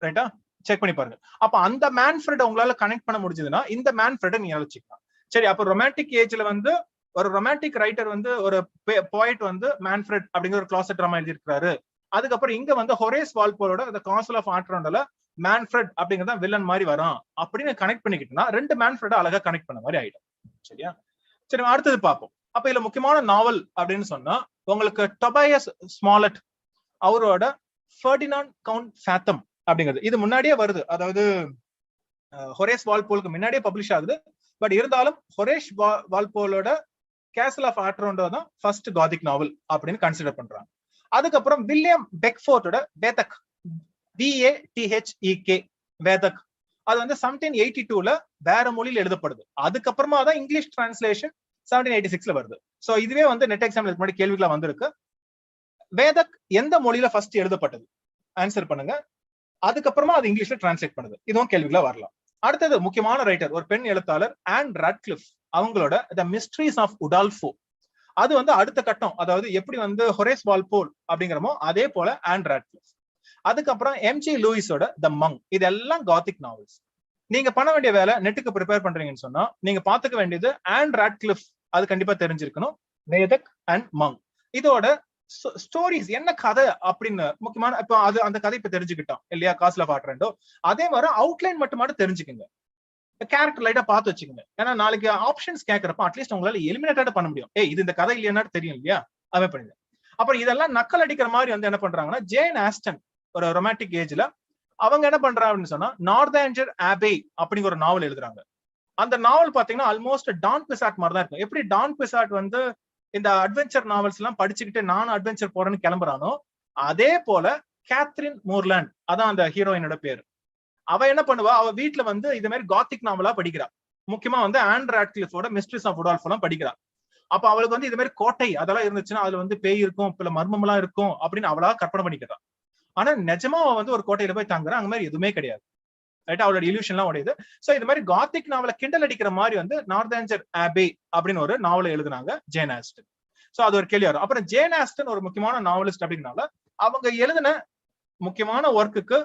ரைட்டா? செக் பண்ணி பாருங்க. அப்ப அந்த மேன்ஃப்ரெட் உங்களால கனெக்ட் பண்ண முடிஞ்சதுன்னா இந்த மேன்ஃப்ரெட் நீங்க யோசிச்சுக்கலாம். சரி, அப்ப ரொமான்டிக் ஏஜ்ல வந்து ஒரு ரொமான்டிக் ரைட்டர் வந்து ஒரு போயிட் வந்து மேன்ஃப்ரெட் அப்படிங்கிற ஒரு கிளாசட் டிராமா எழுதியிருக்காரு. அதுக்கப்புறம் இங்க வந்து ஹொரேஸ் வால்போலோட அந்த காசல் ஆஃப் ஆட்ராண்டோல மேன்ஃப்ரெட் அப்படிங்கிறத வில்லன் மாதிரி வரும் அப்படின்னு கனெக்ட் பண்ணிக்கிட்டோம்னா ரெண்டு மேன்ஃப்ரெட் அழகா கனெக்ட் பண்ண மாதிரி ஆயிடும். சரியா? சரி, அடுத்தது பார்ப்போம். அப்ப இதுல முக்கியமான நாவல் அப்படின்னு சொன்னா உங்களுக்கு டொபையஸ் ஸ்மாலட் அவரோட ஃபெர்டினாண்ட் கவுண்ட் ஃபேத்தம் அப்படிங்கிறது. இது முன்னாடியே வருது, அதாவது ஹொரேஸ் வால்போலுக்கு முன்னாடியே பப்ளிஷ் ஆகுது. பட் இருந்தாலும் ஹொரேஸ் வால்போலோட கேசல் ஆஃப் ஆட்ராண்டோ தான் ஃபர்ஸ்ட் காதிக் நாவல் அப்படின்னு கன்சிடர் பண்றாங்க. அதுக்கப்புறம் வில்லியம் பெக்ஃபோர்ட்டோட வேதக், BATHEK வேதக், அது வந்து 1782ல வேற மொழியில் எழுதப்படுது. அதுக்கப்புறமா தான் இங்கிலீஷ் டிரான்ஸ்லேஷன் 1786ல வருது. சோ இதுவே வந்து நெட் எக்ஸாம்ல முன்னாடி கேள்விகளா வந்திருக்கு. வேதக் எந்த மொழியில ஃபர்ஸ்ட் எழுதப்பட்டது ஆன்சர் பண்ணுங்க. அதுக்கப்புறமா அது இங்கிலீஷ்ல டிரான்ஸ்லேட் பண்ணுது. இதுவும் கேள்விகளா வரலாம். அடுத்தது முக்கியமான ரைட்டர் ஒரு பெண் எழுத்தாளர் ஆன் ராட்க்ளிஃப், அவங்களோட த மிஸ்ட்ரீஸ் ஆஃப் உடால்ஃபோ. அது வந்து அடுத்த கட்டம், அதாவது எப்படி வந்து ஹொரேஸ் வால்போல் அப்படிங்கிறமோ அதே போல ஆன் ராட்க்ளிஃப். அதுக்கப்புறம் MG லூயிஸோட த மங். இதெல்லாம் காத்திக் நாவல்ஸ். நீங்க பண்ண வேண்டிய வேலை, நெட்டுக்கு ப்ரிப்பேர் பண்றீங்கன்னு சொன்னா நீங்க பாத்துக்க வேண்டியது ஆன் ராட்க்ளிஃப், அது கண்டிப்பா தெரிஞ்சிருக்கணும். வேதக் அண்ட் மங், இதோட ஸ்டோரிஸ் என்ன கதை அப்படின்னு முக்கியமான, இப்ப அது அந்த கதை இப்ப தெரிஞ்சுக்கிட்டோம் இல்லையா காஸ்ல் ஆஃப் ஆட்ராண்டோ. அதே மாதிரி அவுட்லைன் மட்டும் தெரிஞ்சுக்கங்க, கேரக்டர் லைட்டா பார்த்து வச்சுக்கோங்க. ஏன்னா நாளைக்கு ஆப்ஷன்ஸ் கேட்கறப்ப அட்லீஸ்ட் உங்களால எலிமினேட்டட் பண்ண முடியும். இது இந்த கதை இல்லையா தெரியும் இல்லையா, அதை பண்ணுங்க. அப்புறம் இதெல்லாம் நக்கல் அடிக்கிற மாதிரி வந்து என்ன பண்றாங்கன்னா ஜேன் ஆஸ்டன் ஒரு ரொமான்டிக் ஏஜ்ல அவங்க என்ன பண்றாங்க அப்படின்னு சொன்னா நார்தாஞ்சர் ஆபே அப்படிங்கிற ஒரு நாவல் எழுதுறாங்க. அந்த நாவல் பாத்தீங்கன்னா ஆல்மோஸ்ட் டான் பிசாட் மாதிரி தான் இருக்கும். எப்படி டான் பிசாட் வந்து இந்த அட்வென்ச்சர் நாவல்ஸ் எல்லாம் படிச்சுக்கிட்டு நானும் அட்வென்ச்சர் போறேன்னு கிளம்புறானோ அதே போல கேத்ரின் மூர்லாண்ட், அதான் அந்த ஹீரோயினோட பேரு, அவ என்ன பண்ணுவா, அவ வீட்டுல வந்து இது மாதிரி காத்திக் நாவலா படிக்கிறா. முக்கியமா வந்து ஆன் ராட்க்ளிஃபோட மிஸ்ட்ரிஸ் ஆஃப் உடால்ஃபோ எல்லாம் படிக்கிறா. அப்ப அவளுக்கு வந்து இது மாதிரி கோட்டை அதெல்லாம் இருந்துச்சுன்னா அதுல வந்து பேய் இருக்கும், பல மர்மம் எல்லாம் இருக்கும் அப்படின்னு அவளா கற்பனை பண்ணிக்கிறா. ஆனா நிஜமா அவ வந்து ஒரு கோட்டையில போய் தங்குறா, அங்க மாதிரி எதுவுமே கிடையாது. ரைட்? அவளோட இல்யூஷன் எல்லாம் உடையுது. சோ இது மாதிரி காத்திக் நாவலை கிண்டல் அடிக்கிற மாதிரி வந்து நார்தாஞ்சர் ஆபே அப்படின்னு ஒரு நாவலை எழுதுனாங்க ஜேன் ஆஸ்டன். சோ அது ஒரு கேள்வி வரும். அப்புறம் ஜேன் ஆஸ்டன் ஒரு முக்கியமான நாவலிஸ்ட் அப்படின்னால அவங்க எழுதின முக்கியமான ஒர்க்குக்கு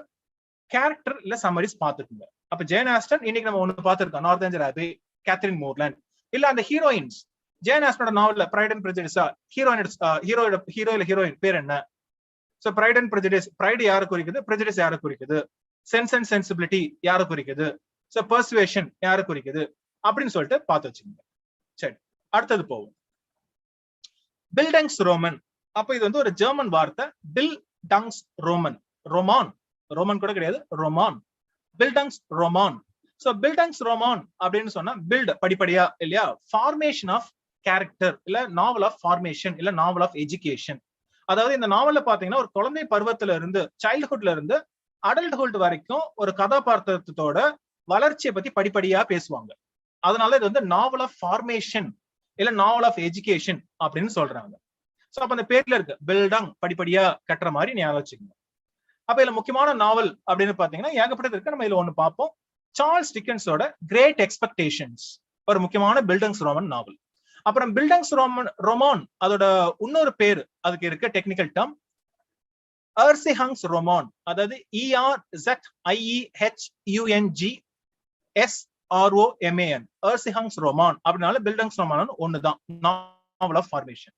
கேரக்டர் இல்ல சம்மரிஸ் பாத்துக்குங்க. அப்ப ஜேன் ஆஸ்டன் இன்னைக்கு நம்ம ஒண்ணு பாத்துருக்கோம், நார்தாஞ்சர் ஆபே, கேத்ரின் மூர்லாண்ட். இல்ல அந்த ஹீரோயின்ஸ், ஜேன் ஆஸ்டனோட நாவல்ல பிரைட் அண்ட் பிரெஜுடிஸா ஹீரோயின் பேர் என்ன? So Pride and Prejudice, pride யாரை குறிக்குது, பிரெஜுடிஸ் யாரை குறிக்குது, சென்ஸ் அண்ட் சென்சிபிலிட்டி யாரை குறிக்குது, சோ பர்சுவேஷன் யாரை குறிக்குது அப்படின்னு சொல்லிட்டு பார்த்து வச்சுக்கோங்க. சரி, அடுத்தது போவோம். பில்டங்ஸ் ரோமன். அப்ப இது வந்து ஒரு ஜெர்மன் வார்த்தை, பில் டங்ஸ் ரோமன், ரோமான் கூட கிடையாது, ரொமான், பில்டங்ஸ் ரோமான். சோ பில்டங்ஸ் ரோமான் அப்படின்னு சொன்னா பில்ட் படிப்படியா இல்லையா, ஃபார்மேஷன் ஆஃப் கேரக்டர் இல்ல நாவல் ஆஃப் ஃபார்மேஷன் இல்ல நாவல் ஆஃப் எஜுகேஷன். அதாவது இந்த நாவல்ல பாத்தீங்கன்னா ஒரு குழந்தை பருவத்துல இருந்து சைல்ட்ஹுட்ல இருந்து அடல்ட்ஹுட் வரைக்கும் ஒரு கதாபாத்திரத்தோட வளர்ச்சியை பத்தி படிப்படியா பேசுவாங்க. அதனால இது வந்து நாவல் ஆஃப் ஃபார்மேஷன் இல்ல நாவல் ஆஃப் எஜுகேஷன் அப்படின்னு சொல்றாங்க. சோ அப்ப அந்த பேர்ல இருக்கு பில்டங், படிப்படியா கட்டுற மாதிரி ஞாபகம் வச்சுக்கணும். அப்ப இதுல முக்கியமான நாவல் அப்படின்னு பாத்தீங்கன்னா ஏகப்பட்டது இருக்கு. நம்ம இதுல ஒண்ணு பார்ப்போம். சார்ல்ஸ் டிக்கன்ஸோட கிரேட் எக்ஸ்பெக்டேஷன்ஸ் ஒரு முக்கியமான பில்டங்ஸ் ரோமன் நாவல். அப்புறம் பில்டங்ஸ் ரொமான் அதோட இன்னொரு பேரு அதுக்கு இருக்க டெக்னிக்கல் டேர்ம் எர்சிஹங்ஸ் ரொமான், அதாவது ERZIEHUNGSROMAN எர்சிஹங்ஸ் ரொமான் அப்படினால பில்டங்ஸ் ரொமான் ஒண்ணுதான், நாவல் ஆஃப் ஃபார்மேஷன்.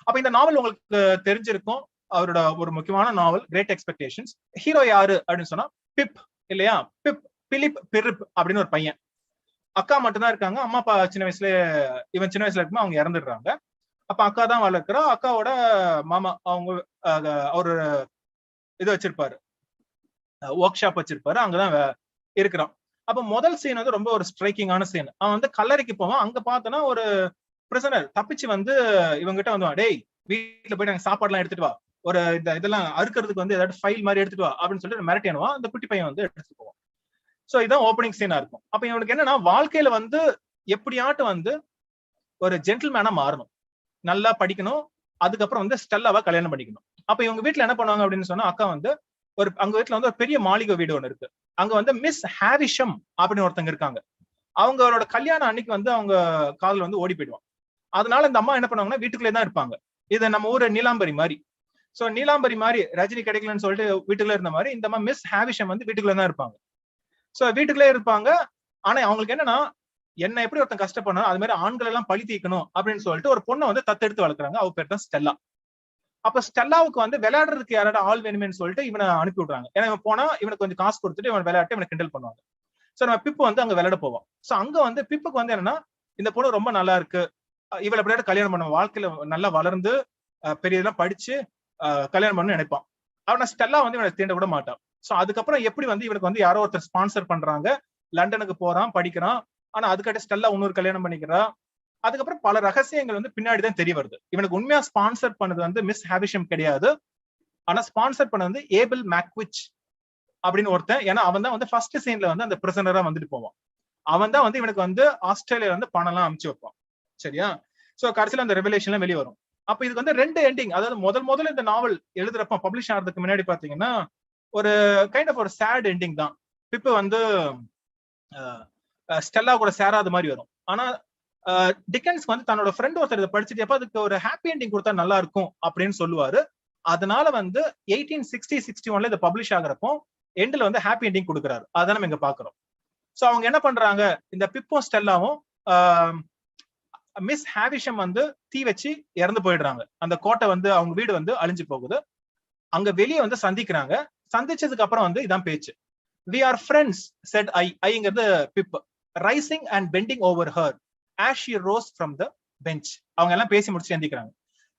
அப்ப இந்த நாவல் உங்களுக்கு தெரிஞ்சிருக்கும். அவரோட ஒரு முக்கியமான நாவல் கிரேட் எக்ஸ்பெக்டேஷன்ஸ். ஹீரோ யாரு அப்படின்னு சொன்னா பிப் இல்லையா? பிலிப் பிரிப் அப்படின்னு ஒரு பையன். அக்கா மட்டும்தான் இருக்காங்க. அம்மா அப்பா சின்ன வயசுல இருக்கும்போது அவங்க இறந்துடுறாங்க. அப்ப அக்கா தான் வளர்க்கிறா. அக்காவோட மாமா அவங்க அவரு இது வச்சிருப்பாரு, ஒர்க் ஷாப் வச்சிருப்பாரு. அங்கதான் இருக்கிறான். அப்ப முதல் சீன் வந்து ரொம்ப ஒரு ஸ்ட்ரைக்கிங்கான சீன். அவன் வந்து கல்லறைக்கு போவான். அங்க பார்த்தோன்னா ஒரு பிரிசனர் தப்பிச்சு வந்து இவங்கிட்ட வந்துவான். டேய், வீட்டுல போயிட்டு எனக்கு சாப்பாடு எல்லாம் எடுத்துட்டு வா, ஒரு இதெல்லாம் அறுக்கிறதுக்கு வந்து ஏதாவது ஃபைல் மாதிரி எடுத்துட்டு வா அப்படின்னு சொல்லிட்டு மிரட்டி அனுவான். அந்த குட்டி பையன் வந்து எடுத்துட்டு போவான். சோ இதான் ஓப்பனிங் சீனா இருக்கும். அப்ப இவனுக்கு என்னன்னா வாழ்க்கையில வந்து எப்படியாட்டும் வந்து ஒரு ஜென்டில்மேனா மாறணும், நல்லா படிக்கணும், அதுக்கப்புறம் வந்து ஸ்டெல்லாவா கல்யாணம் பண்ணிக்கணும். அப்ப இவங்க வீட்டுல என்ன பண்ணுவாங்க அப்படின்னு சொன்னா அக்கா வந்து அங்க வீட்டுல வந்து ஒரு பெரிய மாளிகை வீடு ஒண்ணு இருக்கு. அங்க வந்து மிஸ் ஹாவிஷம் அப்படின்னு ஒருத்தங்க இருக்காங்க. அவங்களோட கல்யாணம் அன்னைக்கு வந்து அவங்க காதல் வந்து ஓடி போயிடுவான். அதனால இந்த அம்மா என்ன பண்ணுவாங்கன்னா வீட்டுக்குள்ளே தான் இருப்பாங்க. இது நம்ம ஊரு நீலாம்பரி மாதிரி. சோ நீலாம்பரி மாதிரி ரஜினி கிடைக்கலன்னு சொல்லிட்டு வீட்டுக்குள்ள இருந்த மாதிரி இந்த அம்மா மிஸ் ஹாவிஷம் வந்து வீட்டுக்குள்ள தான் இருப்பாங்க. சோ வீட்டுக்குள்ளே இருப்பாங்க. ஆனா அவங்களுக்கு என்னன்னா என்ன எப்படி ஒருத்தன் கஷ்டப்படணும் அது மாதிரி ஆண்கள் எல்லாம் பழி தீக்கணும் அப்படின்னு சொல்லிட்டு ஒரு பொண்ணை வந்து தத்தெடுத்து வளர்க்குறாங்க. அவ பேர் தான் ஸ்டெல்லா. அப்ப ஸ்டெல்லாவுக்கு வந்து விளையாடுறதுக்கு யாராவது ஆள் வேணுமேன்னு சொல்லிட்டு இவனை அனுப்பி விடுறாங்க. ஏன்னா இவன் போனா இவனுக்கு கொஞ்சம் காசு கொடுத்துட்டு இவன் விளையாட்டு இவனை கிண்டல் பண்ணுவாங்க. சோ நம்ம பிப்பு வந்து அங்க விளையாட போவோம். சோ அங்க வந்து பிப்புக்கு வந்து என்னன்னா இந்த பொண்ணு ரொம்ப நல்லா இருக்கு, இவளை எப்படியாவது கல்யாணம் பண்ணுவான், வாழ்க்கையில நல்லா வளர்ந்து பெரிய இதெல்லாம் படிச்சு கல்யாணம் பண்ணு நினைப்பான். அவனை ஸ்டெல்லா வந்து இவனை தீண்ட விட மாட்டான். சோ அதுக்கப்புறம் எப்படி வந்து இவனுக்கு வந்து யாரோ ஒருத்தர் ஸ்பான்சர் பண்றாங்க, லண்டனுக்கு போறான், படிக்கிறான். ஆனா அதுக்காட்டி ஸ்டெல்லா இன்னொரு கல்யாணம் பண்ணிக்கிறா. அதுக்கப்புறம் பல ரகசியங்கள் வந்து பின்னாடிதான் தெரிய வருது. இவனுக்கு உண்மையா ஸ்பான்சர் பண்ணது வந்து மிஸ் ஹாவிஷம் கிடையாது. ஆனா ஸ்பான்சர் பண்ணது வந்து ஏபிள் மேக்விச் அப்படின்னு ஒருத்தன். ஏன்னா அவன் தான் வந்து ஃபர்ஸ்ட் சீன்ல வந்து அந்த பிரிசனரா வந்துட்டு போவான். அவன் தான் வந்து இவனுக்கு வந்து ஆஸ்திரேலியால வந்து பணம் எல்லாம் அனுப்பிச்சு வைப்பான். சரியா? சோ கடைசியில அந்த ரெவலேஷன் எல்லாம் வெளியே வரும். அப்ப இதுக்கு வந்து ரெண்டு எண்டிங். அதாவது முதல்ல இந்த நாவல் எழுதுறப்ப பப்ளிஷ் ஆகிறதுக்கு முன்னாடி பாத்தீங்கன்னா ஒரு கைண்ட் ஆஃப் ஒரு சேட் எண்டிங் தான். பிப்பு வந்து ஸ்டெல்லா கூட சேராத மாதிரி வரும். ஆனா டிக்கன்ஸ் வந்து தன்னோட ஃப்ரெண்ட் ஒருத்தர் இதை படிச்சுட்டு அதுக்கு ஒரு ஹாப்பி எண்டிங் கொடுத்தா நல்லா இருக்கும் அப்படின்னு சொல்லுவாரு. அதனால வந்து 1860-61 இதை பப்ளிஷ் ஆகிறப்போ எண்ட்ல வந்து ஹாப்பி எண்டிங் கொடுக்குறாரு. அதான் நம்ம இங்க பாக்குறோம். சோ அவங்க என்ன பண்றாங்க, இந்த பிப்போ ஸ்டெல்லாவும் மிஸ் ஹாவிஷம் வந்து தீ வச்சு இறந்து போயிடுறாங்க. அந்த கோட்டை வந்து அவங்க வீடு வந்து அழிஞ்சு போகுது. அங்க வெளியே வந்து சந்திக்கிறாங்க. சந்திச்சதுக்கு அப்புறம் வந்து இதான் பேச்சு. We are friends, said ஐங்கிறது பிப், rising and bending over her as she rose from the bench. அவங்க எல்லாம் பேசி முடிச்சு சந்திக்கிறாங்க.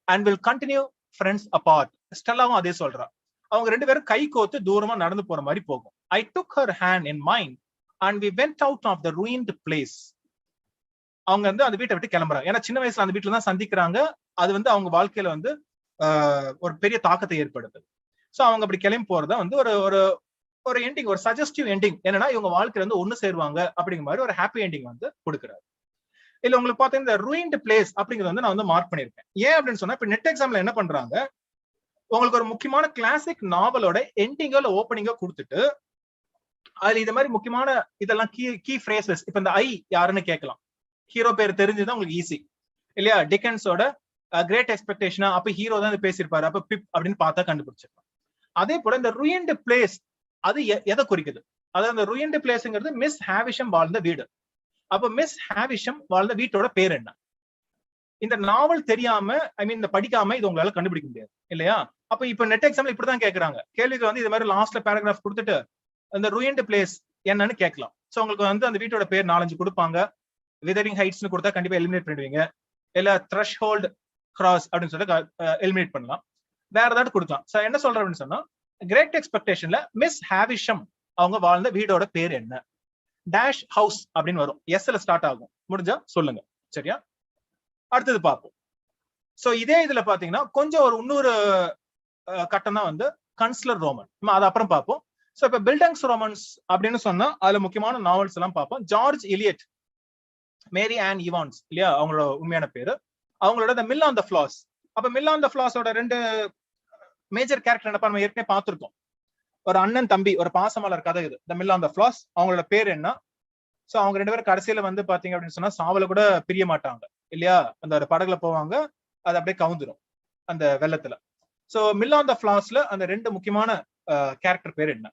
And will continue friends apart. ஸ்டெல்லாவும் அதே சொல்றா. அவங்க ரெண்டு பேரும் கை கோத்து தூரமா நடந்து போற மாதிரி போகும். I took her hand in mine and we went out of the ruined place. அவங்க வந்து அந்த வீட்டை விட்டு கிளம்புறாங்க. ஏன்னா சின்ன வயசுல அந்த வீட்டுல தான் சந்திக்கிறாங்க. அது வந்து அவங்க வாழ்க்கையில வந்து ஒரு பெரிய தாக்கத்தை ஏற்படுத்துது. சோ அவங்க அப்படி கிளம்பி போறதா வந்து ஒரு எண்டிங், ஒரு சஜஸ்டிவ் எண்டிங். என்னன்னா இவங்க வாழ்க்கையில வந்து ஒண்ணு சேருவாங்க அப்படிங்கிற மாதிரி ஒரு ஹாப்பி எண்டிங் வந்து கொடுக்குறாரு. இல்ல உங்களுக்கு பாத்தீங்கன்னா இந்த ரூயின்ட் பிளேஸ் அப்படிங்கறது வந்து நான் வந்து மார்க் பண்ணிருக்கேன். ஏன் அப்படின்னு சொன்னா இப்ப நெட் எக்ஸாம்ல என்ன பண்றாங்க, உங்களுக்கு ஒரு முக்கியமான கிளாசிக் நாவலோட எண்டிங்கோ இல்ல ஓப்பனிங்கோ கொடுத்துட்டு அதுல இது மாதிரி முக்கியமான இதெல்லாம் கீ ஃப்ரேசஸ், இப்ப இந்த ஐ யாருன்னு கேட்கலாம். ஹீரோ பேர் தெரிஞ்சுதான் உங்களுக்கு ஈஸி இல்லையா? டிக்கன்ஸோட கிரேட் எக்ஸ்பெக்டேஷனா அப்ப ஹீரோ தான் பேசியிருப்பாரு, அப்ப பிப் அப்படின்னு பார்த்தா கண்டுபிடிச்சிருப்பான். அதே போல இந்த ரூயின்ட் பிளேஸ் அது எதை குறிக்குது? அதாவது அந்த ரூயின்ட் பிளேஸ்ங்கிறது மிஸ் ஹாவிஷம் வாழ்ந்த வீடு. அப்ப மிஸ் ஹாவிஷம் வாழ்ந்த வீட்டோட பேர் என்ன? இந்த நாவல் தெரியாம இந்த படிக்காம இது உங்களால கண்டுபிடிக்க முடியாது இல்லையா? அப்ப இப்ப நெட் எக்ஸாம்ல இப்படிதான் கேக்குறாங்க. கேள்விக்கு வந்து இது மாதிரி லாஸ்ட்ல பேராகிராஃப் கொடுத்துட்டு அந்த ரூயின்ட் பிளேஸ் என்னன்னு கேட்கலாம். சோ உங்களுக்கு வந்து அந்த வீட்டோட பேர் 4-5 கொடுப்பாங்க. விதரிங் ஹைட்ஸ்னு கொடுத்தா கண்டிப்பா எலிமினேட் பண்ணிடுவீங்க. இல்ல த்ரெஷ்ஹோல்ட் கிராஸ் அப்படின்னு சொல்லிட்டு எலிமினேட் பண்ணலாம். வேற ஏதாவது கொடுக்கலாம். சோ என்ன சொல்றேன் அப்படின்னு சொன்னா கிரேட் எக்ஸ்பெக்டேஷன்ல மிஸ் ஹாவிஷம் அவங்க வாழ்ந்த வீடோட பேர் என்ன? டேஷ் ஹவுஸ் அப்படின்னு வரும், எஸ்ல ஸ்டார்ட் ஆகும். முடிஞ்சா சொல்லுங்க. சரியா? அடுத்தது பார்ப்போம். சோ இதே இதுல பாத்தீங்கன்னா கொஞ்சம் ஒரு இன்னொரு கட்டம் தான் வந்து கன்ஸ்லர் ரோமன். அதை அப்புறம் பார்ப்போம். சோ இப்ப பில்டங்ஸ் ரோமன்ஸ் அப்படின்னு சொன்னா அதுல முக்கியமான நாவல்ஸ் எல்லாம் பார்ப்போம். George Eliot Mary Ann Evans இல்லையா அவங்களோட உண்மையான பேரு. அவங்களோட The mill on the Floss. அப்ப மில் ஆன் த ஃபிளாஸோட 2 மேஜர் கேரக்டர் என்னப்பா நம்ம ஏற்கனவே பார்த்திருக்கோம். ஒரு அண்ணன் தம்பி ஒரு பாசமலர் கதை இது the mill on the Floss. அவங்களோட பேர் என்ன? சோ அவங்க 2 பேரும் கடைசியில வந்து பாத்தீங்க அப்படின்னு சொன்னா சாவல கூட பிரிய மாட்டாங்க இல்லையா. அந்த படகுல போவாங்க, அது அப்படியே கவுந்துரும் அந்த வெள்ளத்துல. சோ மில் ஆன் த ஃபிளாஸ்ல அந்த 2 முக்கியமான கேரக்டர் பேர் என்ன?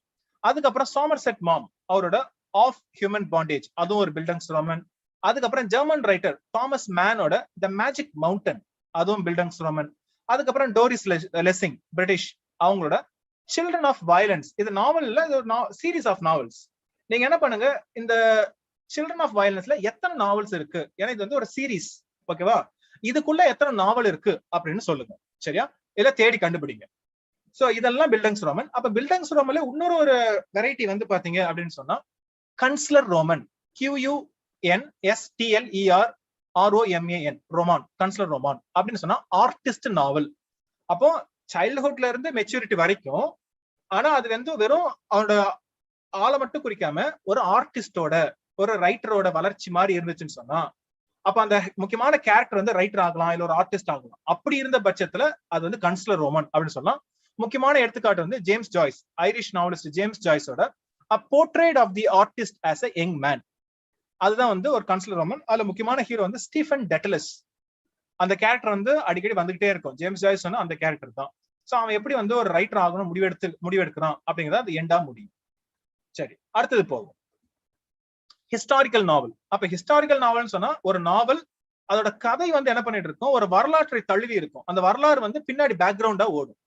அதுக்கப்புறம் சாமர்செட் மாம் அவரோட ஆஃப் ஹியூமன் பாண்டேஜ், அதுவும் ஒரு பில்டங்ஸ் ரோமன். அதுக்கப்புறம் ஜெர்மன் ரைட்டர் தாமஸ் மேனோட த மேஜிக் மவுண்டன், அதுவும் பில்டங்ஸ் ரோமன். அதுக்கப்புறம் டோரிஸ் லெசிங் பிரிட்டிஷ், அவங்களோட சில்ட்ரன் ஆஃப் வயலன்ஸ். இது நாவல் இல்ல, இது ஒரு சீரீஸ் ஆஃப் நாவல்ஸ். நீங்க என்ன பண்ணுங்க, இந்த சில்ட்ரன் ஆஃப் வயலன்ஸ்ல எத்தனை நாவல்ஸ் இருக்கு, ஏன்னா இது வந்து ஒரு சீரீஸ் ஓகேவா, இதுக்குள்ள எத்தனை நாவல் இருக்கு அப்படின்னு சொல்லுங்க. சரியா, இதை தேடி கண்டுபிடிங்க. சோ இதெல்லாம் பில்டங்ஸ் ரோமன். அப்ப பில்டங்ஸ் ரோமன்ல இன்னொரு ஒரு வெரைட்டி வந்து பாத்தீங்க அப்படின்னு சொன்னா கன்ஸ்லர் ரோமன், QUNSTLERROMAN ரோமான், கன்ஸ்லர் ரோமான் அப்படின்னு சொன்னா ஆர்டிஸ்ட் நாவல். அப்போ சைல்ட்ஹுட்ல இருந்து மெச்சூரிட்டி வரைக்கும், ஆனா அது வந்து வெறும் அவனோட ஆளை மட்டும் குறிக்காம ஒரு ஆர்டிஸ்டோட ஒரு ரைட்டரோட வளர்ச்சி மாதிரி இருந்துச்சுன்னு சொன்னா, அப்ப அந்த முக்கியமான கேரக்டர் வந்து ரைட்டர் ஆகலாம் இல்ல ஒரு ஆர்டிஸ்ட் ஆகலாம். அப்படி இருந்த பட்சத்துல அது வந்து கன்ஸ்லர் ரோமன் அப்படின்னு சொல்லலாம். முக்கியமான எடுத்துக்காட்டு வந்து James Joyce, Irish novelist James ஜாய்ஸோட A Portrait of the Artist as a Young Man. அதுதான் வந்து ஒரு கன்ஸ்லர் ரோமன். அதுல முக்கியமான ஹீரோ வந்து ஸ்டீஃபன் டெட்டலஸ். அந்த கேரக்டர் வந்து அடிக்கடி வந்துகிட்டே இருக்கும். ஜேம்ஸ் ஜாய்ஸ் சொன்னா அந்த கேரக்டர் தான். சோ அவன் எப்படி வந்து ஒரு ரைட்டர் ஆகணும் முடிவெடுக்கிறான் அப்படிங்கறத அது எண்டா முடியும். சரி, அடுத்தது போகும் ஹிஸ்டாரிக்கல் நாவல். அப்ப ஹிஸ்டாரிக்கல் நாவல்னு சொன்னா ஒரு நாவல் அதோட கதை வந்து என்ன பண்ணிட்டு இருக்கும், ஒரு வரலாற்றை தழுவி இருக்கும். அந்த வரலாறு வந்து பின்னாடி பேக்ரவுண்டா ஓடும்.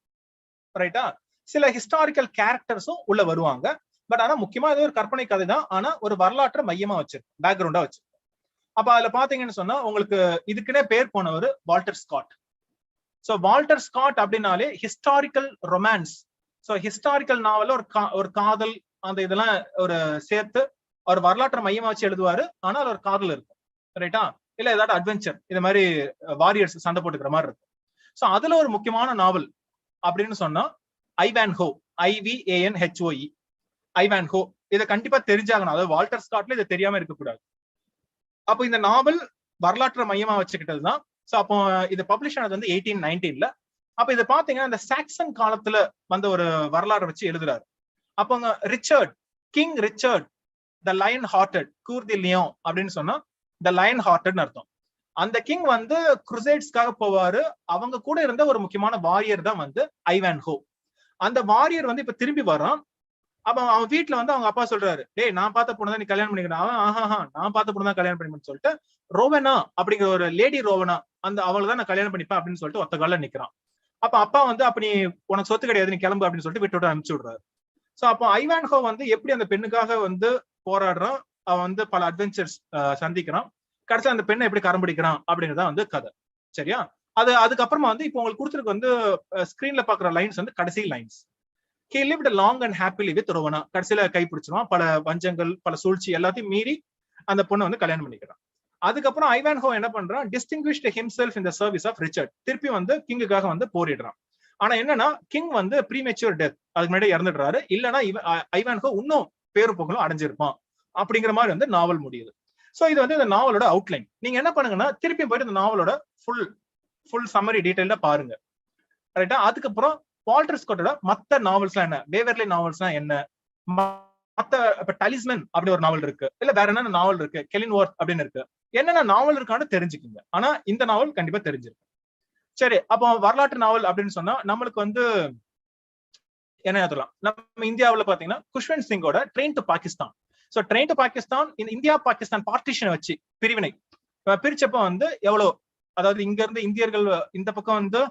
ரைட்டா, சில ஹிஸ்டாரிக்கல் கேரக்டர்ஸும் உள்ள வருவாங்க. பட் ஆனா முக்கியமா இது ஒரு கற்பனை கதை தான், ஆனா ஒரு வரலாற்றை மையமா வச்சிருக்கும், பேக்ரவுண்டா வச்சிருக்கும். அப்ப அதுல பாத்தீங்கன்னு சொன்னா உங்களுக்கு இதுக்குன்னே பேர் போனவர் Walter Scott. So Walter Scott அப்படின்னாலே ஹிஸ்டாரிக்கல் ரொமான்ஸ். சோ ஹிஸ்டாரிக்கல் நாவல்ல ஒரு காதல் அந்த இதெல்லாம் ஒரு சேர்த்து அவர் வரலாற்றை மையமா வச்சு எழுதுவாரு. ஆனா அது ஒரு காதல் இருக்கும். ரைட்டா, இல்ல ஏதாவது அட்வென்ச்சர், இது மாதிரி வாரியர்ஸ் சண்டை போட்டுக்கிற மாதிரி இருக்கும். சோ அதுல ஒரு முக்கியமான நாவல் அப்படின்னு சொன்னா ஐவான்ஹோ, IVANHOE, ஐவான்ஹோ. இதை கண்டிப்பா தெரிஞ்சாகணும். அதாவது வால்டர் ஸ்காட்ல இதை தெரியாம இருக்கக்கூடாது. அப்போ இந்த நாவல் வரலாற்றை மையமா வச்சுக்கிட்டதுதான். சோ அப்போ இது பப்ளிஷ் ஆனது வந்து 1819ல. அப்ப இதை பாத்தீங்கன்னா இந்த சாக்சன் காலத்துல வந்த ஒரு வரலாறு வச்சு எழுதுறாரு. அப்போ ரிச்சர்ட், கிங் ரிச்சர்ட் த லயன் ஹார்ட்டட், கூர் தி லியோன் அப்படின்னு சொன்னா த லயன் ஹார்ட்டட்னு அர்த்தம். அந்த கிங் வந்து குருசைட்ஸ்க்காக போவாரு. அவங்க கூட இருந்த ஒரு முக்கியமான வாரியர் தான் வந்து ஐவான்ஹோ. அந்த வாரியர் வந்து இப்ப திரும்பி வரான். அப்ப அவன் வீட்டுல வந்து அவங்க அப்பா சொல்றாரு, டேய் நான் பார்த்த பொண்ணு நீ கல்யாணம் பண்ணிக்கணும். அவன் ஆஹா நான் பார்த்த பொண்ணு தான் கல்யாணம் பண்ணிக்கணும்னு சொல்லிட்டு ரோவனா அப்படிங்கிற ஒரு லேடி ரோவனா, அந்த அவளை தான் நான் கல்யாணம் பண்ணிப்பேன் அப்படின்னு சொல்லிட்டு ஒத்த கால நிக்கிறான். அப்ப அப்பா வந்து அப்ப நீ உனக்கு சொத்து கிடையாது, நீ கிளம்பு அப்படின்னு சொல்லிட்டு விட்டு அனுப்பிச்சு விடுறாரு. சோ அப்போ ஐவான்ஹோ வந்து எப்படி அந்த பெண்ணுக்காக வந்து போராடுறான், அவன் வந்து பல அட்வென்ச்சர்ஸ் சந்திக்கிறான், கடைசியா அந்த பெண்ணை எப்படி கரம்பிடிக்கிறான் அப்படிங்கறத வந்து கதை. சரியா, அதுக்கப்புறமா வந்து இப்போ உங்களுக்கு கொடுத்துருக்கு வந்து ஸ்கிரீன்ல பாக்குற லைன்ஸ் வந்து கடைசி lines. He lived long and happily with Rovana. கடைசியில கைப்பிடிச்சிருவான். பல வஞ்சங்கள் பல சூழ்ச்சி எல்லாத்தையும் மீறி அந்த பொண்ணை வந்து கல்யாணம் பண்ணிக்கிறான். அதுக்கப்புறம் ஐவான்ஹோ என்ன பண்றான், distinguished himself in the service of Richard. திருப்பி வந்து கிங்குக்காக வந்து போரிடுறான். ஆனா என்னன்னா கிங் வந்து ப்ரீமெச்சூர் டெத், அதுக்கு முன்னாடி இறந்துடுறாரு. இல்லைன்னா ஐவான்ஹோ இன்னும் பேரு புகழும் அடைஞ்சிருப்பான் அப்படிங்கிற மாதிரி வந்து நாவல் முடியுது. சோ இது வந்து இந்த நாவலோட அவுட்லைன். நீங்க என்ன பண்ணுங்கன்னா திருப்பி போயிட்டு இந்த நாவலோட ஃபுல் சம்மரி டீடைல்ல பாருங்க. ரைட்டா, அதுக்கப்புறம் வால்டர் ஸ்காட்டோட மத்த நாவல்ஸ்லாம் என்ன, வேவர்லி நாவல்ஸ்லாம் என்ன, மத்த இப்ப டலிஸ்மன் அப்படி ஒரு நாவல் இருக்கு, இல்ல வேற என்ன நாவல் இருக்கு, கெலின்வொர்த் அப்படின்னு இருக்கு, என்னென்ன நாவல் இருக்கான்னு தெரிஞ்சுக்குங்க. ஆனா இந்த நாவல் கண்டிப்பா தெரிஞ்சிருக்கு. சரி, அப்போ வரலாற்று நாவல் அப்படின்னு சொன்னா நம்மளுக்கு வந்து என்ன எழுதலாம். நம்ம இந்தியாவில் பாத்தீங்கன்னா குஷ்வந்த் சிங்கோட Train to Pakistan. So Train to Pakistan இந்த இந்தியா பாகிஸ்தான் பார்ட்டிஷனை வச்சு பிரிவினை பிரிச்சப்ப வந்து எவ்வளவு, அதாவது இங்க இருந்து இந்தியர்கள் இந்த பக்கம் வந்து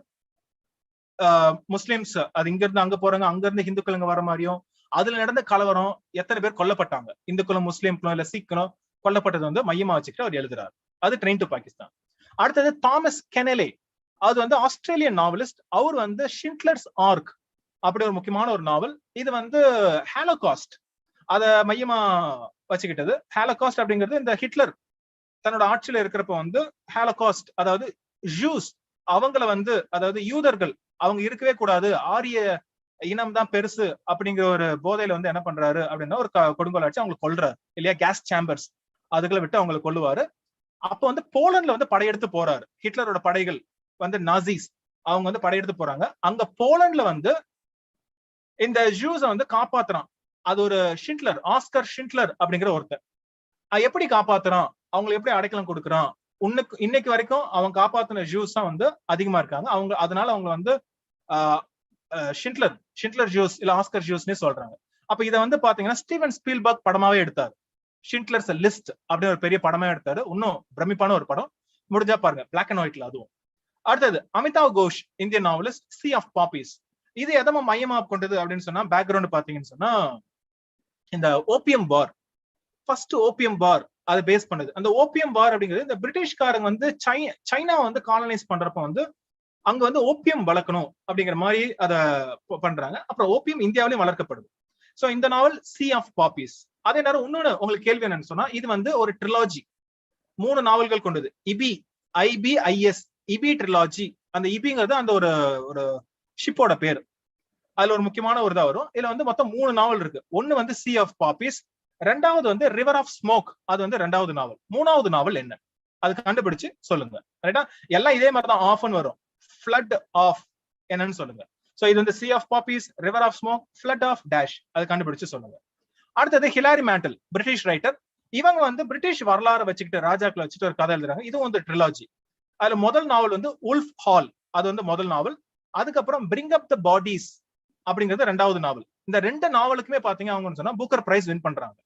முஸ்லிம்ஸ் அது இங்க இருந்து அங்க போறாங்க, அங்க இருந்து ஹிந்துக்கள் இங்க வர மாதிரியும், அதுல நடந்த கலவரம் எத்தனை பேர் கொல்லப்பட்டாங்க, இந்துக்களும் முஸ்லிம்களும் இல்ல சீக்கிரம் கொல்லப்பட்டது வந்து மையமா வச்சுக்கிட்டு அவர் எழுதுறாரு. அது ட்ரெயின் டு பாகிஸ்தான். அடுத்தது தாமஸ் கெனலே, அது வந்து ஆஸ்திரேலியன் நாவலிஸ்ட். அவர் வந்து ஷிண்ட்லர்ஸ் ஆர்க் அப்படி ஒரு முக்கியமான ஒரு நாவல். இது வந்து ஹாலோகாஸ்ட் அத மையமா வச்சுக்கிட்டது. ஹாலோகாஸ்ட் அப்படிங்கிறது இந்த ஹிட்லர் தன்னோட ஆட்சியில இருக்கிறப்ப வந்து ஹாலோகாஸ்ட், அதாவது ஜூஸ் அவங்கள வந்து, அதாவது யூதர்கள் அவங்க இருக்கவே கூடாது, ஆரிய இனம் தான் பெருசு அப்படிங்கிற ஒரு போதையில வந்து என்ன பண்றாரு அப்படின்னா ஒரு கொடுங்கோல் ஆட்சி அவங்களை கொல்றாரு இல்லையா, கேஸ் சேம்பர்ஸ் அதுக்குள்ள விட்டு அவங்களை கொல்லுவாரு. அப்ப வந்து போலண்ட்ல வந்து படையெடுத்து போறாரு. ஹிட்லரோட படைகள் வந்து நாசிஸ் அவங்க வந்து படையெடுத்து போறாங்க. அங்க போலண்ட்ல வந்து இந்த ஜூஸ வந்து காப்பாத்துறான். அது ஒரு ஷிண்ட்லர், ஆஸ்கர் ஷிண்ட்லர் அப்படிங்கிற ஒருத்தர். எப்படி காப்பாத்துறான், அவங்களை எப்படி அடைக்கலம் கொடுக்குறான், இன்னைக்கு வரைக்கும் அவங்க காப்பாத்தின ஜூஸ் தான் வந்து அதிகமா இருக்காங்க. அவங்க அதனால அவங்க வந்து ஷிண்ட்லர் ஜூஸ் இல்ல ஆஸ்கர் ஜூஸ்னே சொல்றாங்க. அப்ப இதை வந்து பாத்தீங்கன்னா ஸ்டீவன் ஸ்பீல்பர்க் படமாவே எடுத்தாரு. ஷிண்ட்லர்ஸ் லிஸ்ட் அப்படின்னு ஒரு பெரிய படமே எடுத்தாரு. இன்னும் பிரமிப்பான ஒரு படம். முடிஞ்சா பாருங்க, பிளாக் அண்ட் ஒயிட்ல அதுவும். அடுத்தது Amitav Ghosh, Indian novelist, sea of poppies. இது எதமா மையமா கொண்டது அப்படின்னு சொன்னா, பேக்ரவுண்ட் பாத்தீங்கன்னு சொன்னா இந்த ஓபியம் வார், ஃபர்ஸ்ட் ஓபியம் வார் அதை பேஸ் பண்ணுது. அந்த ஓபியம் வார் அப்படிங்கிறது இந்த பிரிட்டிஷ்காரங்க வந்து சைனா வந்து காலனைஸ் பண்றப்ப வந்து அங்க வந்து ஓபியம் வளர்க்கணும் அப்படிங்கிற மாதிரி அதை பண்றாங்க. அப்புறம் ஓபியம் இந்தியாவிலையும் வளர்க்கப்படுது. சோ இந்த நாவல் சி ஆஃப் பாப்பீஸ். அதே நேரம் இன்னொன்னு உங்களுக்கு கேள்வி என்னன்னு சொன்னா, இது வந்து ஒரு ட்ரிலாஜி, 3 நாவல்கள் கொண்டது. IBIS EB trilogy. அந்த இபிங்கிறது அந்த ஒரு ஷிப்போட பேர். அதுல ஒரு முக்கியமான ஒரு இதா வரும். இதுல வந்து மொத்தம் 3 நாவல் இருக்கு. ஒன்னு வந்து சி ஆஃப் பாப்பீஸ், ரெண்டாவது வந்து ரிவர் ஆஃப் ஸ்மோக், அது வந்து 2வது நாவல். 3வது நாவல் என்ன, அது கண்டுபிடிச்சு சொல்லுங்க. ரைட்டா? எல்லாம் இதே மாதிரி தான் ஆஃப்னு வரும். ஃப்ளட் ஆஃப் என்னன்னு சொல்லுங்க. சோ இது வந்து sea of poppies, river of smoke, flood of dash, அது கண்டுபிடிச்சு சொல்லுங்க. அடுத்தது ஹிலாரி மேண்டல், பிரிட்டிஷ் ரைட்டர். இவங்க வந்து பிரிட்டிஷ் வரலாறு வச்சுக்கிட்டு, ராஜாக்களை வச்சுட்டு ஒரு கதை எழுதுறாங்க. இதுவும் வந்து ட்ரிலாஜி. அதுல முதல் நாவல் வந்து உல்ஃப் ஹால், அது வந்து முதல் நாவல். அதுக்கப்புறம் பிரிங் அப் த பாடிஸ் அப்படிங்கிறது 2வது நாவல். இந்த 2 நாவலுக்குமே பாத்தீங்க அவங்க சொன்னா பூக்கர் பிரைஸ் வின் பண்றாங்க.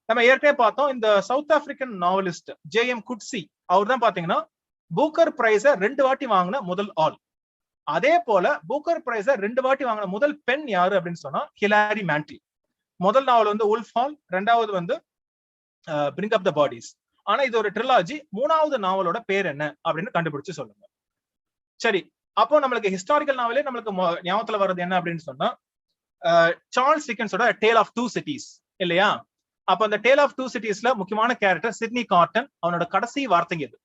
நம்ம ஏற்கனவே பார்த்தோம், இந்த south African novelist JM Kutchi, அவர் தான் பாத்தீங்கன்னா பூக்கர் பிரைஸ 2 வாட்டி வாங்கின முதல் ஆள். அதே போல பூக்கர் பிரைஸ 2 வாட்டி வாங்கின முதல் பெண் யாரு அப்படின்னு சொன்னா ஹிலாரி மேண்டில். முதல் நாவல் வந்து உல்ஃப் ஹால், 2வது வந்து பிரிங் அப் த பாடிஸ். ஆனா இது ஒரு ட்ரிலாஜி. 3வது நாவலோட பேர் என்ன அப்படின்னு கண்டுபிடிச்சு சொல்லுங்க. சரி, அப்போ நம்மளுக்கு ஹிஸ்டாரிக்கல் நாவலே நம்மளுக்கு ஞாபகத்துல வர்றது என்ன அப்படின்னு சொன்னா சார்ல்ஸ் டிக்கன்ஸோட டேல் ஆஃப் 2 சிட்டிஸ் இல்லையா? அப்ப அந்த டேல் ஆஃப் 2 சிட்டிஸ்ல முக்கியமான கேரக்டர் சிட்னி கார்டன். அவனோட கடைசி வார்த்தைங்க இது.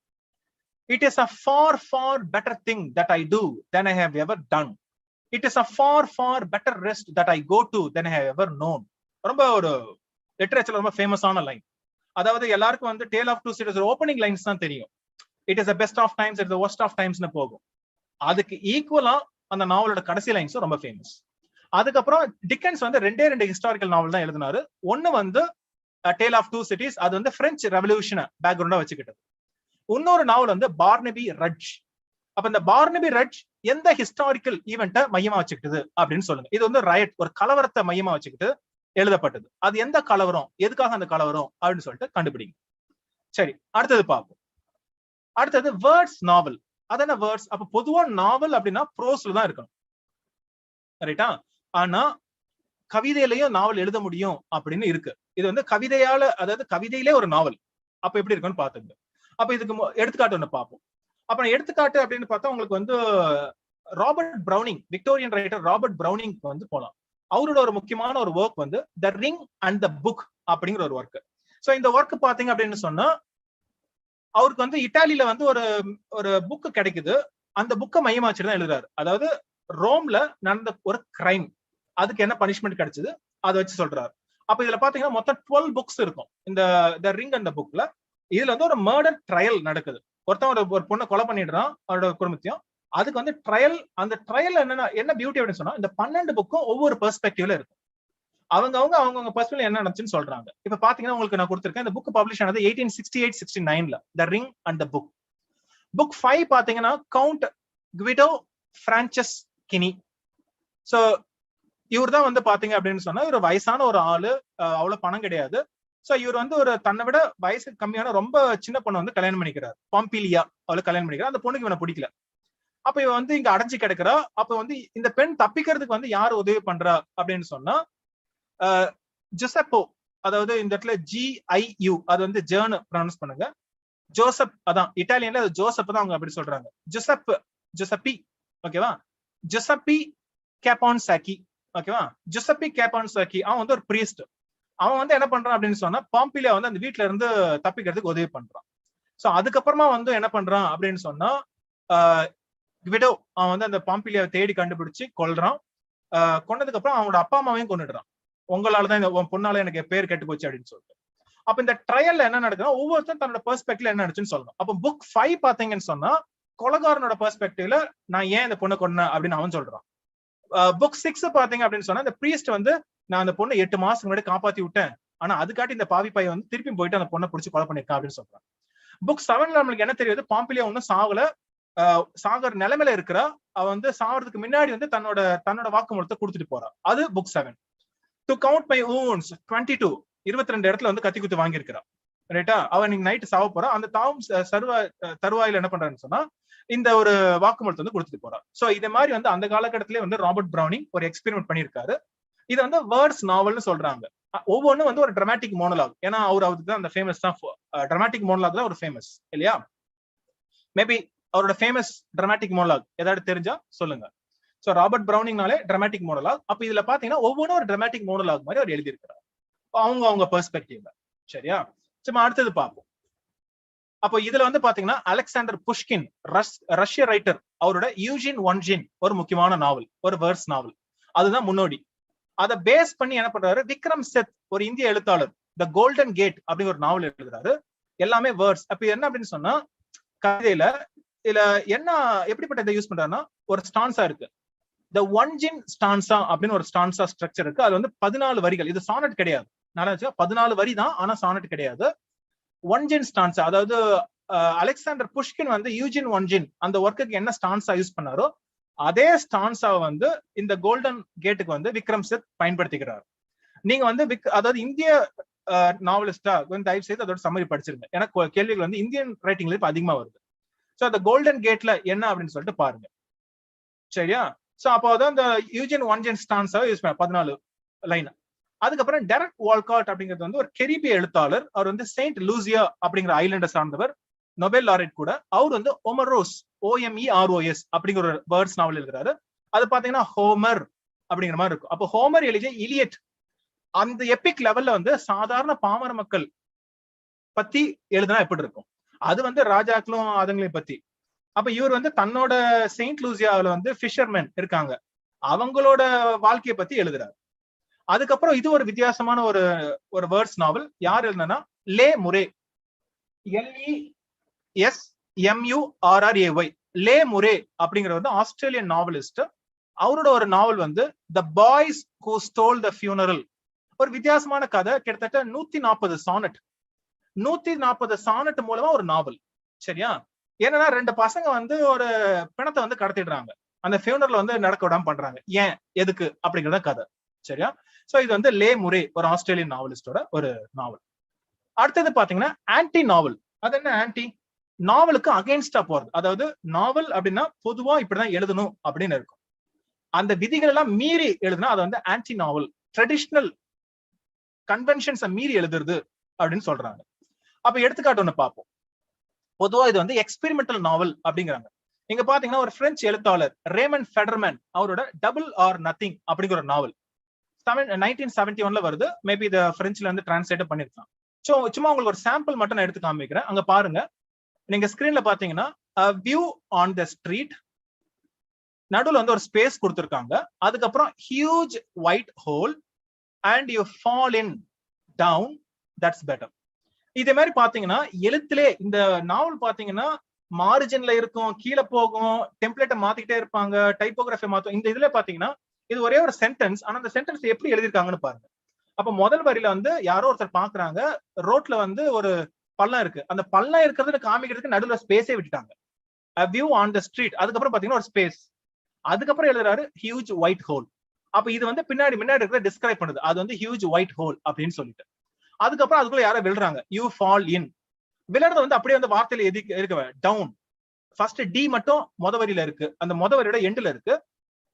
It is a far, far better thing that I do than I have ever done. It is a far, far better rest that I go to than I have ever known. ரொம்ப ஒரு லிட்டரேச்சர்ல ரொம்ப ஃபேமஸான line. அதாவது எல்லாருக்கும் வந்து Tale of 2 Cities opening lines தான் தெரியும். It is the best of times, it the worst of டைம்ஸ்னு போகும். அதுக்கு ஈக்குவலா அந்த நாவலோட கடைசி லைன்ஸும் ரொம்ப ஃபேமஸ். அதுக்கப்புறம் டிக்கன்ஸ் வந்து 2 ஹிஸ்டாரிக்கல் நாவல் தான் எழுதினாரு. ஒன்னு வந்து டேல் ஆஃப் 2 சிட்டிஸ், அது வந்து பிரெஞ்சு ரெவல்யூஷனை பேக்ரவுண்டா வச்சுக்கிட்டது. இன்னொரு நாவல் வந்து பார்னபி ரட்ஜ். அப்ப இந்த பார்னபி ரட்ஜ் எந்த ஹிஸ்டாரிக்கல் ஈவெண்ட்டை மையமா வச்சுக்கிட்டது அப்படின்னு சொல்லுங்க. இது வந்து ரயட், ஒரு கலவரத்தை மையமா வச்சுக்கிட்டு எழுதப்பட்டது. அது எந்த கலவரம், எதுக்காக அந்த கலவரம் அப்படின்னு சொல்லிட்டு கண்டுபிடிங்க. சரி, அடுத்தது பார்ப்போம். அடுத்தது வேர்ட்ஸ் நாவல். அதான வேர்ட்ஸ். அப்ப பொதுவா நாவல் அப்படின்னா ப்ரோஸ்ல தான் இருக்கணும், ரைட்டா? ஆனா கவிதையிலையும் நாவல் எழுத முடியும் அப்படின்னு இருக்கு. இது வந்து கவிதையால, அதாவது கவிதையிலே ஒரு நாவல். அப்ப எப்படி இருக்குன்னு பாத்துங்க. அப்ப இதுக்கு எடுத்துக்காட்டு ஒண்ணு பார்ப்போம். அப்ப எடுத்துக்காட்டு அப்படின்னு பார்த்தா உங்களுக்கு வந்து ராபர்ட் பிரவுனிங், விக்டோரியன் ரைட்டர் ராபர்ட் பிரவுனிங் வந்து போலாம். அவரோட ஒரு முக்கியமான ஒரு ஒர்க் வந்து த ரிங் அண்ட் த புக் அப்படிங்கிற ஒரு ஒர்க். சோ இந்த ஒர்க் பாத்தீங்க அப்படின்னு சொன்னா, அவருக்கு வந்து இட்டாலியில வந்து ஒரு புக் கிடைக்குது. அந்த புக்கை மையமா வச்சுதான் எழுதுறாரு. அதாவது ரோம்ல நடந்த ஒரு கிரைம், அதுக்கு என்ன பனிஷ்மெண்ட் கிடைச்சது அதை வச்சு சொல்றாரு. அப்ப இதுல பாத்தீங்கன்னா மொத்தம் 12 புக்ஸ் இருக்கும் இந்த த ரிங் அண்ட் த புக்ல. இதுல வந்து ஒரு மர்டர் ட்ரையல் நடக்குது. ஒருத்தன் ஒரு பொண்ணை கொலை பண்ணிடுறான், அவரோட குடும்பத்தையும். அதுக்கு வந்து ட்ரையல். அந்த ட்ரையல் என்ன பியூட்டி அப்படின்னு சொன்னா, இந்த 12 புக்கும் ஒவ்வொரு பெர்ஸ்பெக்டிவ்ல இருக்கும். அவங்க பெர்ஸ்பெக்டிவ்ல என்ன நடந்துச்சுன்னு சொல்றாங்க. இப்ப பாத்தீங்கன்னா உங்களுக்கு நான் கொடுத்திருக்கேன். இந்த புக் பப்ளிஷ் ஆனது 1868-69ல, The Ring and the Book. Book 5 பாத்தீங்கன்னா கவுண்ட் குவிடோ பிரான்செஸ்கினி. சோ இவர் தான் வந்து பாத்தீங்க அப்படின்னு சொன்னா ஒரு வயசான ஒரு ஆளு, அவ்வளவு பணம் கிடையாது. சோ இவர் வந்து ஒரு தன்னை விட வயசு கம்மியான ரொம்ப சின்ன பொண்ணு வந்து கல்யாணம் பண்ணிக்கிறார். பாம்பிலியா அவளை கல்யாணம் பண்ணிக்கிறார். அந்த பொண்ணுக்கு இவனை பிடிக்கல. அப்ப இவன் வந்து இங்க அடைஞ்சு கிடக்குறா. அப்ப வந்து இந்த பெண் தப்பிக்கிறதுக்கு வந்து யாரு உதவி பண்றா அப்படின்னு சொன்னா ஜோசப்போ, அதாவது இந்த இடத்துல GIU, அது வந்து ஜேர்னு ப்ரொனவுன்ஸ் பண்ணுங்க. ஜோசப், அதான் இட்டாலியன்ல ஜோசப் தான் அவங்க அப்படி சொல்றாங்க. ஜோசப்பி, ஓகேவா? ஜோசப்பி கேபான்சாக்கி, ஓகேவா? ஜோசப்பி கேபான்சாக்கி அவன் வந்து ஒரு பிரீஸ்ட். அவன் வந்து என்ன பண்றான் அப்படின்னு சொன்னா, பாம்பிலியா வந்து அந்த வீட்டுல இருந்து தப்பிக்கிறதுக்கு உதவி பண்றான். சோ அதுக்கப்புறமா வந்து என்ன பண்றான் அப்படின்னு சொன்னா, குவிடோ அவன் வந்து அந்த பாம்பிலியாவை தேடி கண்டுபிடிச்சு கொல்றான். கொன்னதுக்கு அப்புறம் அவனோட அப்பா அம்மாவையும் கொண்டுடுறான். உங்களாலதான் இந்த பொண்ணால எனக்கு பேர் கெட்டு போச்சு அப்படின்னு சொல்லிட்டு. அப்ப இந்த ட்ரையல்ல என்ன நடக்குதுன்னா ஒவ்வொருத்தரும் தன்னோட பெர்ஸ்பெக்டிவ்ல என்ன நடந்துச்சுன்னு சொல்லணும். அப்ப புக் 5 பாத்தீங்கன்னு சொன்னா கொலகாரனோட பெர்ஸ்பெக்டிவ்ல நான் ஏன் இந்த பொண்ணை கொன்னேன் அப்படின்னு அவன் சொல்றான். புக் 6 பாத்தீங்க அப்படின்னு சொன்னா இந்த பிரீஸ்ட் வந்து நான் அந்த பொண்ணை 8 மாசத்துக்கு முன்னாடி காப்பாத்தி விட்டேன், ஆனா அதுக்காட்டி இந்த பாவி பையன் வந்து திருப்பி போயிட்டு அந்த பொண்ணை பிடிச்சி கொலை பண்ணிருக்கான் அப்படின்னு சொல்றான். புக் 7 நம்மளுக்கு என்ன தெரியுது, பாம்பிலியா ஒன்னும் சாகல, சாகர நிலைமையில இருக்கிறா, அவ வந்து சாகிறதுக்கு முன்னாடி வந்து தன்னோட வாக்குமூலத்தை கொடுத்துட்டு போறா. அது book 7. To count my wounds 22 இடத்துல வந்து கத்தி குத்து வாங்கியிருக்கிறா. ரைட்டா, அவன் நீங்க நைட்டு சாவ போறா. அந்த தாவும் தருவாயில என்ன பண்றான்னு சொன்னா இந்த ஒரு வாக்குமூலத்தை வந்து கொடுத்துட்டு போறா. சோ இதே மாதிரி வந்து அந்த காலகட்டத்திலே வந்து ராபர்ட் பிரௌனிங் ஒரு எக்ஸ்பெரிமெண்ட் பண்ணியிருக்காரு. இது வந்து வேர்ட்ஸ் நாவல்னு சொல்றாங்க. ஒவ்வொன்றும் வந்து ஒரு டிராமாட்டிக் மோனோலாக். ஏன்னா அவருக்கு தான் அந்த ஃபேமஸ் தான் டிராமாட்டிக் மோனோலாக் தான் ஒரு ஃபேமஸ் இல்லையா? மேபி அவரோட ஃபேமஸ் டிராமாட்டிக் மோனோலாக் ஏதாவது தெரிஞ்சா சொல்லுங்க. சோ ராபர்ட் பிரௌனிங்னாலே டிராமாட்டிக் மோனோலாக். அப்ப இதுல பாத்தீங்கன்னா ஒவ்வொன்றும் ஒரு டிராமாட்டிக் மோனோலாக் மாதிரி அவர் எழுதியிருக்கிறார் அவங்க பெர்ஸ்பெக்டிவ்ல. சரியா, சும்மா அடுத்தது பார்ப்போம். அப்போ இதுல வந்து பாத்தீங்கன்னா அலெக்சாண்டர் புஷ்கின் ரஷ்ய ரைட்டர், அவரோட யூஜின் ஒன்ஜின் ஒரு முக்கியமான நாவல், ஒரு வேர்ஸ் நாவல், அதுதான் முன்னோடி. அதை பேஸ் பண்ணி என்ன பண்றாரு விக்ரம் செத், ஒரு இந்திய எழுத்தாளர், த கோல்டன் கேட் அப்படிங்கிற ஒரு நாவல் எழுதுறாரு. எல்லாமே வேர்ட்ஸ். அப்ப என்ன அப்படின்னு சொன்னா கதையில இதுல என்ன எப்படிப்பட்ட இதை யூஸ் பண்றாருன்னா ஒரு ஸ்டான்ஸா இருக்கு, த ஒன்ஜின் ஸ்டான்ஸா அப்படின்னு ஒரு ஸ்டான்ஸா ஸ்ட்ரக்சர் இருக்கு. அது வந்து 14 வரிகள். இது சானட் கிடையாது, 14 வரி தான், ஆனா சானட் கிடையாது. ஒன்ஜின் ஸ்டான்ஸா, அதாவது அலெக்சாண்டர் புஷ்கின் வந்து யூஜின் ஒன்ஜின் அந்த ஒர்க்குக்கு என்ன ஸ்டான்ஸா யூஸ் பண்ணாரோ அதே ஸ்டான்ஸா வந்து இந்த கோல்டன் கேட்டுக்கு வந்து விக்ரம் செத் பயன்படுத்திக்கிறார். நீங்க வந்து அதாவது இந்திய நாவலிஸ்டா தயவு செய்து அதோட சம்மரி படிச்சிருங்க. எனக்கு கேள்விகள் வந்து இந்தியன் ரைட்டிங்ல இப்ப அதிகமா வருது. சோ அந்த கோல்டன் கேட்ல என்ன அப்படின்னு சொல்லிட்டு பாருங்க. சரியா, சோ அப்போ அதான் இந்த யூஜின் ஒன்ஜின் ஸ்டான்ஸா யூஸ் பண்ண 14 லைன். அதுக்கப்புறம் டெரக் வால்காட் அப்படிங்கிறது வந்து ஒரு கெரிபிய எழுத்தாளர். அவர் வந்து செயின்ட் லூசியா அப்படிங்கிற ஐலாண்டை சார்ந்தவர், நோபல் லாரெட் கூட. அவர் வந்து ஒமரோஸ், OMEROS அப்படிங்கிற ஒரு வேர்ட்ஸ் நாவல் எழுதுறாரு. அது பாத்தீங்கன்னா ஹோமர் அப்படிங்கிற மாதிரி இருக்கும். அப்போ ஹோமர் எழுதிய இலியட் அந்த எபிக் லெவல்ல வந்து சாதாரண பாமர மக்கள் பத்தி எழுதுனா எப்படி இருக்கும், அது வந்து ராஜாக்களும் அதுங்களையும் பத்தி. அப்ப இவர் வந்து தன்னோட செயின்ட் லூசியாவில வந்து ஃபிஷர்மேன் இருக்காங்க, அவங்களோட வாழ்க்கையை பத்தி எழுதுறாரு. அதுக்கப்புறம் இது ஒரு வித்தியாசமான ஒரு வேர்ட்ஸ் நாவல். யார் எழுதுனா லே முரே, LESMURRAY, லே முரே அப்படிங்கிற வந்து ஆஸ்திரேலியன் நாவலிஸ்ட். அவரோட ஒரு நாவல் வந்து த boys who stole the funeral. ஒரு வித்தியாசமான கதை, கிட்டத்தட்ட 140 சானட். 140 சானட் மூலமா ஒரு நாவல். சரியா, ஏன்னா 2 பசங்க வந்து ஒரு பிணத்தை வந்து கடத்திடுறாங்க, அந்த ஃபியூனரல் வந்து நடக்க விடாம பண்றாங்க. ஏன் எதுக்கு அப்படிங்கிறத கதை. சரியா, சோ இது வந்து லே முரே, ஒரு ஆஸ்திரேலியன் நாவலிஸ்டோட ஒரு நாவல். அடுத்தது பாத்தீங்கன்னா ஆன்டி நாவல். அது என்ன ஆன்டி? நாவலுக்கு அகைன்ஸ்டா போறது. அதாவது நாவல் அப்படின்னா பொதுவா இப்படிதான் எழுதணும் அப்படின்னு இருக்கும், அந்த விதிகள் எல்லாம் மீறி எழுதுனா அது வந்து ஆன்டி நாவல், ட்ரெடிஷனல் கன்வென்ஷன்ஸ் மீறி எழுதுறது அப்படின்னு சொல்றாங்க. அப்ப எடுத்துக்காட்டு ஒண்ணு பார்ப்போம். பொதுவா இது வந்து எக்ஸ்பெரிமெண்டல் நாவல் அப்படிங்கிறாங்க. இங்க பாத்தீங்கன்னா ஒரு பிரெஞ்சு எழுத்தாளர் ரேமன் ஃபெடர்மேன், அவரோட டபுள் ஆர் நத்திங் அப்படிங்கிற ஒரு நாவல் 1971 வருது. மேபி இத பிரெஞ்சுல இருந்து டிரான்ஸ்லேட் பண்ணிருக்கலாம். சோ சும்மா உங்களுக்கு ஒரு சாம்பிள் மட்டும் நான் எடுத்து காமிக்கிறேன். அங்க பாருங்க, நீங்க ஸ்கிரீன்ல பாத்தீங்கன்னா வியூ ஆன் த ஸ்ட்ரீட், நடுவுல வந்து ஒரு ஸ்பேஸ் கொடுத்திருக்காங்க, அதுக்கப்புறம் huge white whole and you fall in down, that's better. இதே மாதிரி பாத்தீங்கன்னா எழுத்திலே இந்த நாவல் பாத்தீங்கன்னா மார்ஜின்ல இருக்கும், கீழே போகும், டெம்ப்ளேட்டை மாத்திக்கிட்டே இருப்பாங்க, டைப்போகிராஃபி மாத்தும். இந்த இதுல பாத்தீங்கன்னா இது ஒரே ஒரு சென்டென்ஸ், ஆனா அந்த சென்டென்ஸ் எப்படி எழுதிருக்காங்கன்னு பாருங்க. அப்ப முதல் வரியில வந்து யாரோ ஒருத்தர் பாக்குறாங்க, ரோட்ல வந்து ஒரு பள்ளம் இருக்கு, அந்த பள்ளம் இருக்கிறது காமிக்கிறதுக்கு நடுவுல ஸ்பேஸே விட்டுட்டாங்க, வியூ ஆன் த ஸ்ட்ரீட். அதுக்கப்புறம் பாத்தீங்கன்னா ஒரு ஸ்பேஸ், அதுக்கப்புறம் எழுதுறாரு ஹியூஜ் ஒயிட் ஹோல். அப்ப இது வந்து பின்னாடி இருக்கிற டிஸ்கிரைப் பண்ணுது, அது வந்து ஹியூஜ் ஒயிட் ஹோல் அப்படின்னு சொல்லிட்டு. அதுக்கப்புறம் அதுக்குள்ள யாரோ விழுறாங்க, யூ ஃபால் இன். விழுறது வந்து அப்படியே வந்து வார்த்தையில இருக்க டவுன். ஃபர்ஸ்ட் டி மட்டும் முத வரியில இருக்கு, அந்த முத வரியோட எண்டுல இருக்கு.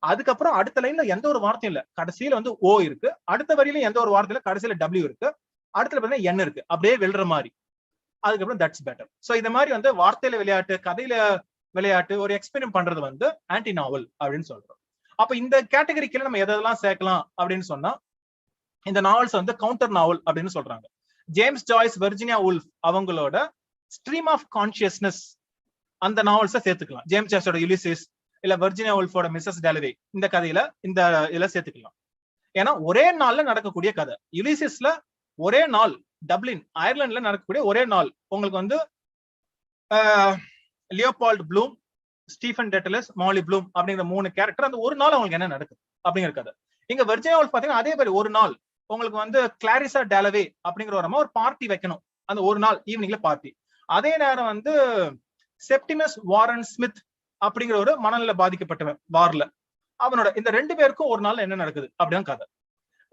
அதுக்கப்புறம் அடுத்த லைன்ல எந்த ஒரு வார்த்தையும் இல்ல, கடைசியில வந்து ஓ இருக்கு. அடுத்த வரியில எந்த ஒரு வார்த்தையில, கடைசியில டபிள்யூ இருக்கு. அடுத்த பாத்தீங்கன்னா என் இருக்கு, அப்படியே விழுற மாதிரி. அதுக்கப்புறம் தட்ஸ் பெட்டர். சோ இந்த மாதிரி வந்து வார்த்தையில விளையாட்டு, கதையில விளையாட்டு, ஒரு எக்ஸ்பெரிமெண்ட் பண்றது வந்து ஆன்டி நாவல் அப்படின்னு சொல்றோம். அப்ப இந்த கேட்டகரிக்குள்ள நம்ம எதெல்லாம் சேர்க்கலாம் அப்படின்னு சொன்னா இந்த நாவல்ஸ் வந்து கவுண்டர் நாவல் அப்படின்னு சொல்றாங்க. ஜேம்ஸ் ஜாய்ஸ், வெர்ஜினியா உல்ஃப் அவங்களோட ஸ்ட்ரீம் ஆஃப் கான்சியஸ்னஸ் அந்த நாவல்ஸை சேர்த்துக்கலாம். ஜேம்ஸ் ஜாய்ஸோட யுலிசிஸ், இல்ல வெர்ஜினியா உல்ஃபோட மிஸ்ஸஸ் டேலவே, இந்த கதையில இந்த இதுல சேர்த்துக்கலாம். ஏன்னா ஒரே நாள்ல நடக்கக்கூடிய கதை. யுலிசிஸ்ல ஒரே நாள் டப்ளின் அயர்லாந்துல நடக்கக்கூடிய ஒரே நாள் உங்களுக்கு வந்து லியோபால்ட் ப்ளூம், ஸ்டீஃபன் டெட்டலஸ், மாலி ப்ளூம் அப்படிங்கிற 3 கேரக்டர் அந்த ஒரு நாள் அவங்களுக்கு என்ன நடக்குது அப்படிங்கிற கதை. இங்க வெர்ஜினியா வூல்ஃப் பாத்தீங்கன்னா அதே மாதிரி ஒரு நாள் உங்களுக்கு வந்து கிளாரிசா டேலவே அப்படிங்கிற ஒரு பார்ட்டி வைக்கணும், அந்த ஒரு நாள் ஈவினிங்ல பார்ட்டி. அதே நேரம் வந்து செப்டிமஸ் வாரன் ஸ்மித் அப்படிங்கிற ஒரு மனநிலை பாதிக்கப்பட்டவன் வார்ல, அவனோட இந்த 2 பேருக்கும் ஒரு நாள் என்ன நடக்குது அப்படிதான் கதை.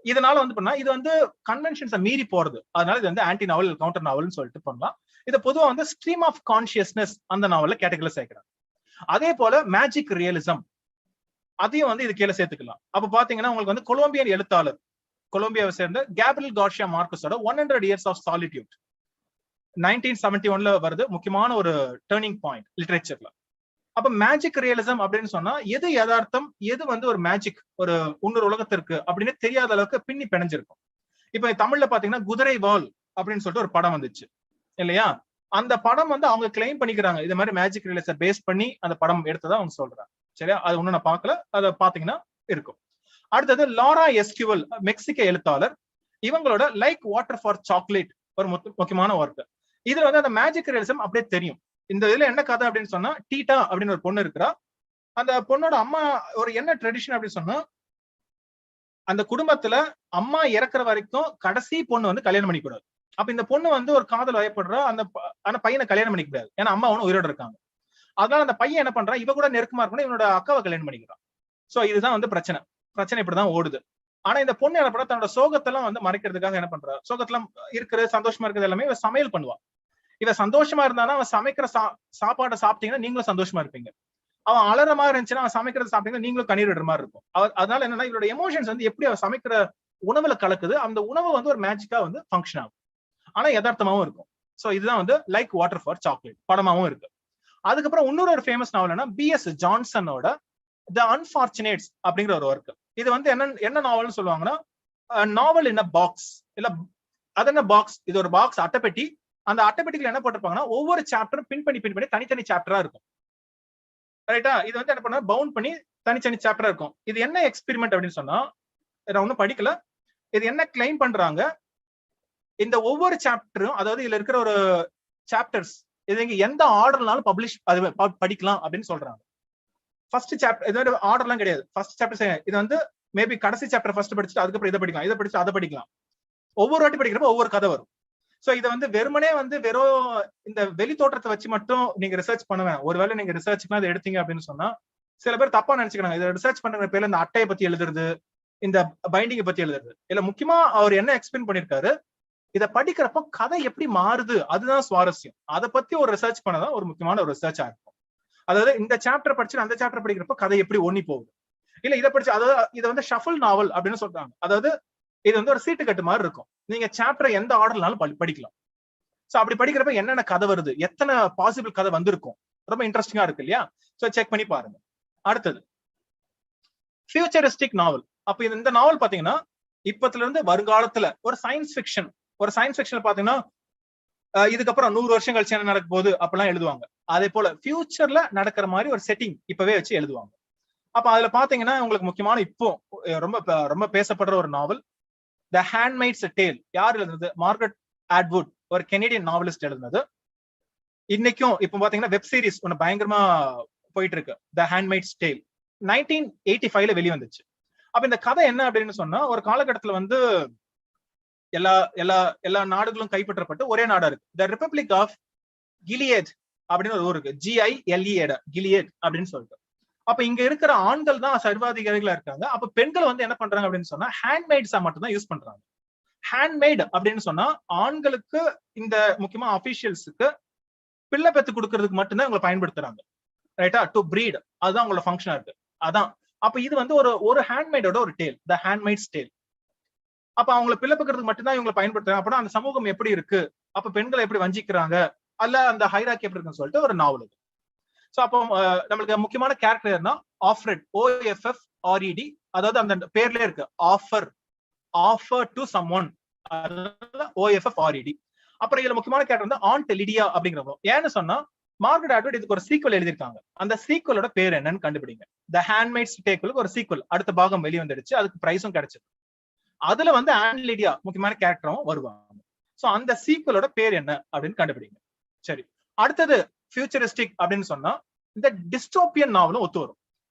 இதனால வந்து பண்ணா இது வந்து கன்வென்ஷன்ஸை மீறி போறது, அதனால இது வந்து ஆன்டி நாவல் கவுண்டர் நாவல்னு சொல்லிட்டு பண்ணலாம். இதை பொதுவா வந்து ஸ்ட்ரீம் ஆஃப் கான்சியஸ்னஸ் அந்த நாவல்ல கேட்டகரியில சேர்க்கிறாங்க. அதே போல மேஜிக் ரியலிசம் அதையும் வந்து இது கீழே சேர்த்துக்கலாம். அப்ப பாத்தீங்கன்னா உங்களுக்கு வந்து கொலம்பியன் எழுத்தாளர், கொலம்பியாவை சேர்ந்த கேப்ரியல் கார்சியா மார்கஸோட 100 Years of Solitude 1971ல வருது, முக்கியமான ஒரு டேர்னிங் பாயிண்ட் லிட்டரேச்சர்ல. அப்ப மேஜிக் ரியலிசம் அப்படின்னு சொன்னா எது யதார்த்தம், எது வந்து ஒரு மேஜிக், ஒரு இன்னொரு உலகத்திற்கு அப்படின்னு தெரியாத அளவுக்கு பின்னி பிணைஞ்சிருக்கும். இப்ப தமிழ்ல பாத்தீங்கன்னா குதிரை வால் அப்படின்னு சொல்லிட்டு ஒரு படம் வந்துச்சு இல்லையா? அந்த படம் வந்து அவங்க கிளைம் பண்ணிக்கிறாங்க, இது மாதிரி மேஜிக் ரியலிசம் பேஸ் பண்ணி அந்த படம் எடுத்ததா அவங்க சொல்றாங்க. சரியா? அது ஒண்ணு நான் பார்க்கல, அதை பாத்தீங்கன்னா இருக்கும். அடுத்தது லாரா எஸ்கியூவல், மெக்சிக எழுத்தாளர். இவங்களோட லைக் வாட்டர் ஃபார் சாக்லேட் ஒரு முக்கியமான ஒர்க். இதுல வந்து அந்த மேஜிக் ரியலிசம் அப்படியே தெரியும். இந்த இதுல என்ன கதை அப்படின்னு சொன்னா, டீட்டா அப்படின்னு ஒரு பொண்ணு இருக்கிறா. அந்த பொண்ணோட அம்மா ஒரு என்ன ட்ரெடிஷன் அப்படின்னு சொன்னா, அந்த குடும்பத்துல அம்மா இறக்குற வரைக்கும் கடைசி பொண்ணு வந்து கல்யாணம் பண்ணிக்கூடாது. அப்ப இந்த பொண்ணு வந்து ஒரு காதல் வயப்படுறா, அந்த பையனை கல்யாணம் பண்ணிக்க கூடாது, ஏன்னா அம்மா ஒண்ணு உயிரோட இருக்காங்க. அதனால அந்த பையன் என்ன பண்றான், இவ கூட நெருக்கமா இருக்கணும், இவனோட அக்காவை கல்யாணம் பண்ணிக்கிறான். சோ இதுதான் வந்து பிரச்சனை இப்படிதான் ஓடுது. ஆனா இந்த பொண்ணு என்ன பண்றா, தன்னோட சோகத்தெல்லாம் வந்து மறைக்கிறதுக்காக என்ன பண்றா, சோகத்துல இருக்கிற சந்தோஷமா இருக்கிறது எல்லாமே இவ சமையல் பண்ணுவா. இவ சந்தோஷமா இருந்தானா அவன் சமைக்கிற சாப்பாடை சாப்பிட்டீங்கன்னா நீங்களும் சந்தோஷமா இருப்பீங்க. அவன் அலற மாதிரி இருந்துச்சுன்னா அவன் சமைக்கிறத சாப்பிட்டீங்கன்னா நீங்களும் கண்ணீர் விடுற மாதிரி இருக்கும். அதனால என்னன்னா இவரோட எமோஷன்ஸ் வந்து எப்படி அவன் சமைக்கிற உணவுல கலக்குது, அந்த உணவு வந்து ஒரு மேஜிக்கா வந்து ஃபங்க்ஷன் ஆகும், ஆனா யதார்த்தமாவும் இருக்கும். சோ இதுதான் வந்து லைக் வாட்டர் ஃபார் சாக்லேட் படமாவும் இருக்கு. அதுக்கப்புறம் இன்னொரு ஒரு ஃபேமஸ் நாவல்னா B.S. ஜான்சனோட தி அன்பார்ச்சுனேட்ஸ் அப்படிங்கிற ஒரு ஒர்க். இது வந்து என்ன நாவல்னு சொல்லுவாங்கன்னா, நாவல் இன் அ பாக்ஸ். இல்ல அது என்ன பாக்ஸ், இது ஒரு பாக்ஸ் அட்டைப்பெட்டி. அந்த அட்டைப்பெட்டியில என்ன போட்டிருப்பாங்கன்னா ஒவ்வொரு சாப்டரும் பின் பண்ணி தனித்தனி சாப்டரா இருக்கும். ரைட்டா? இது வந்து என்ன பண்ணா பவுண்ட் பண்ணி தனித்தனி சாப்டரா இருக்கும். இது என்ன எக்ஸ்பெரிமெண்ட் அப்படின்னு சொன்னா, நான் ஒன்னும் படிக்கல, இது என்ன கிளைம் பண்றாங்க, இந்த ஒவ்வொரு சாப்டரும், அதாவது இதுல இருக்கிற ஒரு சாப்டர்ஸ் இது நீங்க எந்த ஆர்டர்னாலும் பப்ளிஷ் படிக்கலாம் அப்படின்னு சொல்றாங்க. ஃபர்ஸ்ட் சாப்டர் இதோட ஆர்டர்லாம் கிடையாது. ஃபர்ஸ்ட் சாப்டர் இது வந்து மேபி கடைசி சாப்டர் ஃபர்ஸ்ட் படிச்சுட்டு அதுக்கப்புறம் இதை படிக்கலாம், இதை படிச்சு அதை படிக்கலாம். ஒவ்வொரு வாட்டி படிக்கிறப்ப ஒவ்வொரு கதை வரும். சோ இதை வந்து வெறுமனே வந்து வெறும் இந்த வெளி தோற்றத்தை வச்சு மட்டும் நீங்க ரிசர்ச் பண்ணுவேன். ஒருவேளை நீங்க ரிசர்ச்க்கு அதை எடுத்தீங்க அப்படின்னு சொன்னா சில பேர் தப்பா நினைச்சுக்கிறாங்க, இதை ரிசர்ச் பண்ற பேர்ல இந்த அட்டையை பத்தி எழுதுறது, இந்த பைண்டிங்கை பத்தி எழுதுறது இல்ல. முக்கியமா அவர் என்ன எக்ஸ்பிளைன் பண்ணிருக்காரு, இதை படிக்கிறப்போ கதை எப்படி மாறுது அதுதான் சுவாரஸ்யம். அதை பத்தி ஒரு ரிசர்ச் பண்ணதான் ஒரு முக்கியமான ஒரு ரிசர்ச்சா இருக்கும். அதாவது இந்த சாப்டர் படிச்சு அந்த சாப்டர் படிக்கிறப்ப கதை எப்படி ஒண்ணி போகுது, இல்ல இதை படிச்சு, அதாவது இதை வந்து ஷஃபிள் நாவல் அப்படின்னு சொல்றாங்க. அதாவது இது வந்து ஒரு சீட்டு கட்டு மாதிரி இருக்கும், நீங்க சாப்டர் எந்த ஆர்டர்னாலும் படிக்கலாம். சோ அப்படி படிக்கிறப்ப என்னென்ன கதை வருது, எத்தனை பாசிபிள் கதை வந்திருக்கும், ரொம்ப இன்ட்ரெஸ்டிங்கா இருக்கு இல்லையா? சோ செக் பண்ணி பாருங்க. அடுத்தது ஃபியூச்சரிஸ்டிக் நாவல். அப்ப இந்த நாவல் பாத்தீங்கன்னா இப்பத்துல இருந்து வருங்காலத்துல ஒரு சயின்ஸ் பிக்ஷன், ஒரு சயின்ஸ் பிக்ஷன் பாத்தீங்கன்னா இதுக்கப்புறம் 100 வருஷம் கழிச்சு என்ன நடக்க போகுது அப்படிலாம் எழுதுவாங்க. அதே போல ஃபியூச்சர்ல நடக்கிற மாதிரி ஒரு செட்டிங் இப்பவே வச்சு எழுதுவாங்க. அப்ப அதுல பாத்தீங்கன்னா உங்களுக்கு முக்கியமான இப்போ ரொம்ப பேசப்படுற ஒரு நாவல் த ஹேண்ட்மெய்ட்ஸ் டேல். யார் எழுதுனது? மார்கரெட் ஆட்வுட், ஒரு கெனடியன் நாவலிஸ்ட் எழுதுனது. இன்னைக்கும் இப்ப பாத்தீங்கன்னா வெப் சீரிஸ் ஒன்னு பயங்கரமா போயிட்டு இருக்கு, த ஹேண்ட்மெய்ட்ஸ் டேல். 1985ல வெளிவந்துச்சு. அப்ப இந்த கதை என்ன அப்படின்னு சொன்னா, ஒரு காலகட்டத்துல வந்து எல்லா நாடுகளும் கைப்பற்றப்பட்டு ஒரே நாடா இருக்கு, த ரிபப்ளிக் ஆஃப் கிலியட் அப்படின்னு ஒரு ஊர் இருக்கு, GILEAD, கிலியட் அப்படின்னு சொல்லிட்டு. அப்ப இங்க இருக்கிற ஆண்கள் தான் சர்வாதிகாரிகளா இருக்காங்க. அப்ப பெண்கள் வந்து என்ன பண்றாங்க அப்படின்னு சொன்னா ஹேண்ட்மெய்ட்ஸா மட்டும் தான் யூஸ் பண்றாங்க. ஹேண்ட்மெய்ட் அப்படின்னு சொன்னா ஆண்களுக்கு, இந்த முக்கியமா அபிஷியல்ஸுக்கு பிள்ளை பெத்து கொடுக்கறதுக்கு மட்டும்தான் இவங்களை பயன்படுத்துறாங்க. ரைட்டா? டு பிரீட், அதுதான் உங்களோட ஃபங்க்ஷனா இருக்கு. அதான் அப்ப இது வந்து ஒரு ஹேண்ட்மெய்டோட ஒரு டேல், த ஹேண்ட்மெய்ட்ஸ் டேல். அப்ப அவங்களை பிள்ளை பெக்கிறதுக்கு மட்டும்தான் இவங்களை பயன்படுத்துறாங்க. அப்படின்னா அந்த சமூகம் எப்படி இருக்கு, அப்ப பெண்களை எப்படி வஞ்சிக்கிறாங்க, அல்ல அந்த ஹைராக்கி எப்படி இருக்குன்னு சொல்லிட்டு ஒரு நாவல் இது. சோ அப்போ நம்மளுக்கு முக்கியமான கேரக்டர்னா ஆஃப்ரெட், OFFRED, அதாவது அந்த பேர்லயே இருக்கு ஆஃபர் டு சம்ஒன், OFFRED. அப்புறம் இதுல முக்கியமான கேரக்டர் வந்து ஆண்ட் லிடியா அப்படிங்கிறவங்க. ஏன்னு சொன்னா மார்கரெட் ஆட்வுட் இதுக்கு ஒரு சீக்வல் எழுதியிருக்காங்க. அந்த சீக்வலோட பேர் என்னன்னு கண்டுபிடிங்க. த ஹேண்ட்மெய்ட்ஸ் டேலுக்கு ஒரு சீக்வல், அடுத்த பாகம் வெளிவந்துடுச்சு, அதுக்கு பிரைஸும் கிடைச்சது. அதுல வந்து ஆண்ட் லிடியா முக்கியமான கேரக்டரும் வருவாங்க. சோ அந்த சீக்வலோட பேர் என்ன அப்படின்னு கண்டுபிடிங்க. சரி, அடுத்தது ஃபியூச்சரிஸ்டிக் அப்படின்னு சொன்னா இந்த டிஸ்டோபியன் நாவலும் ஒத்து வரும்.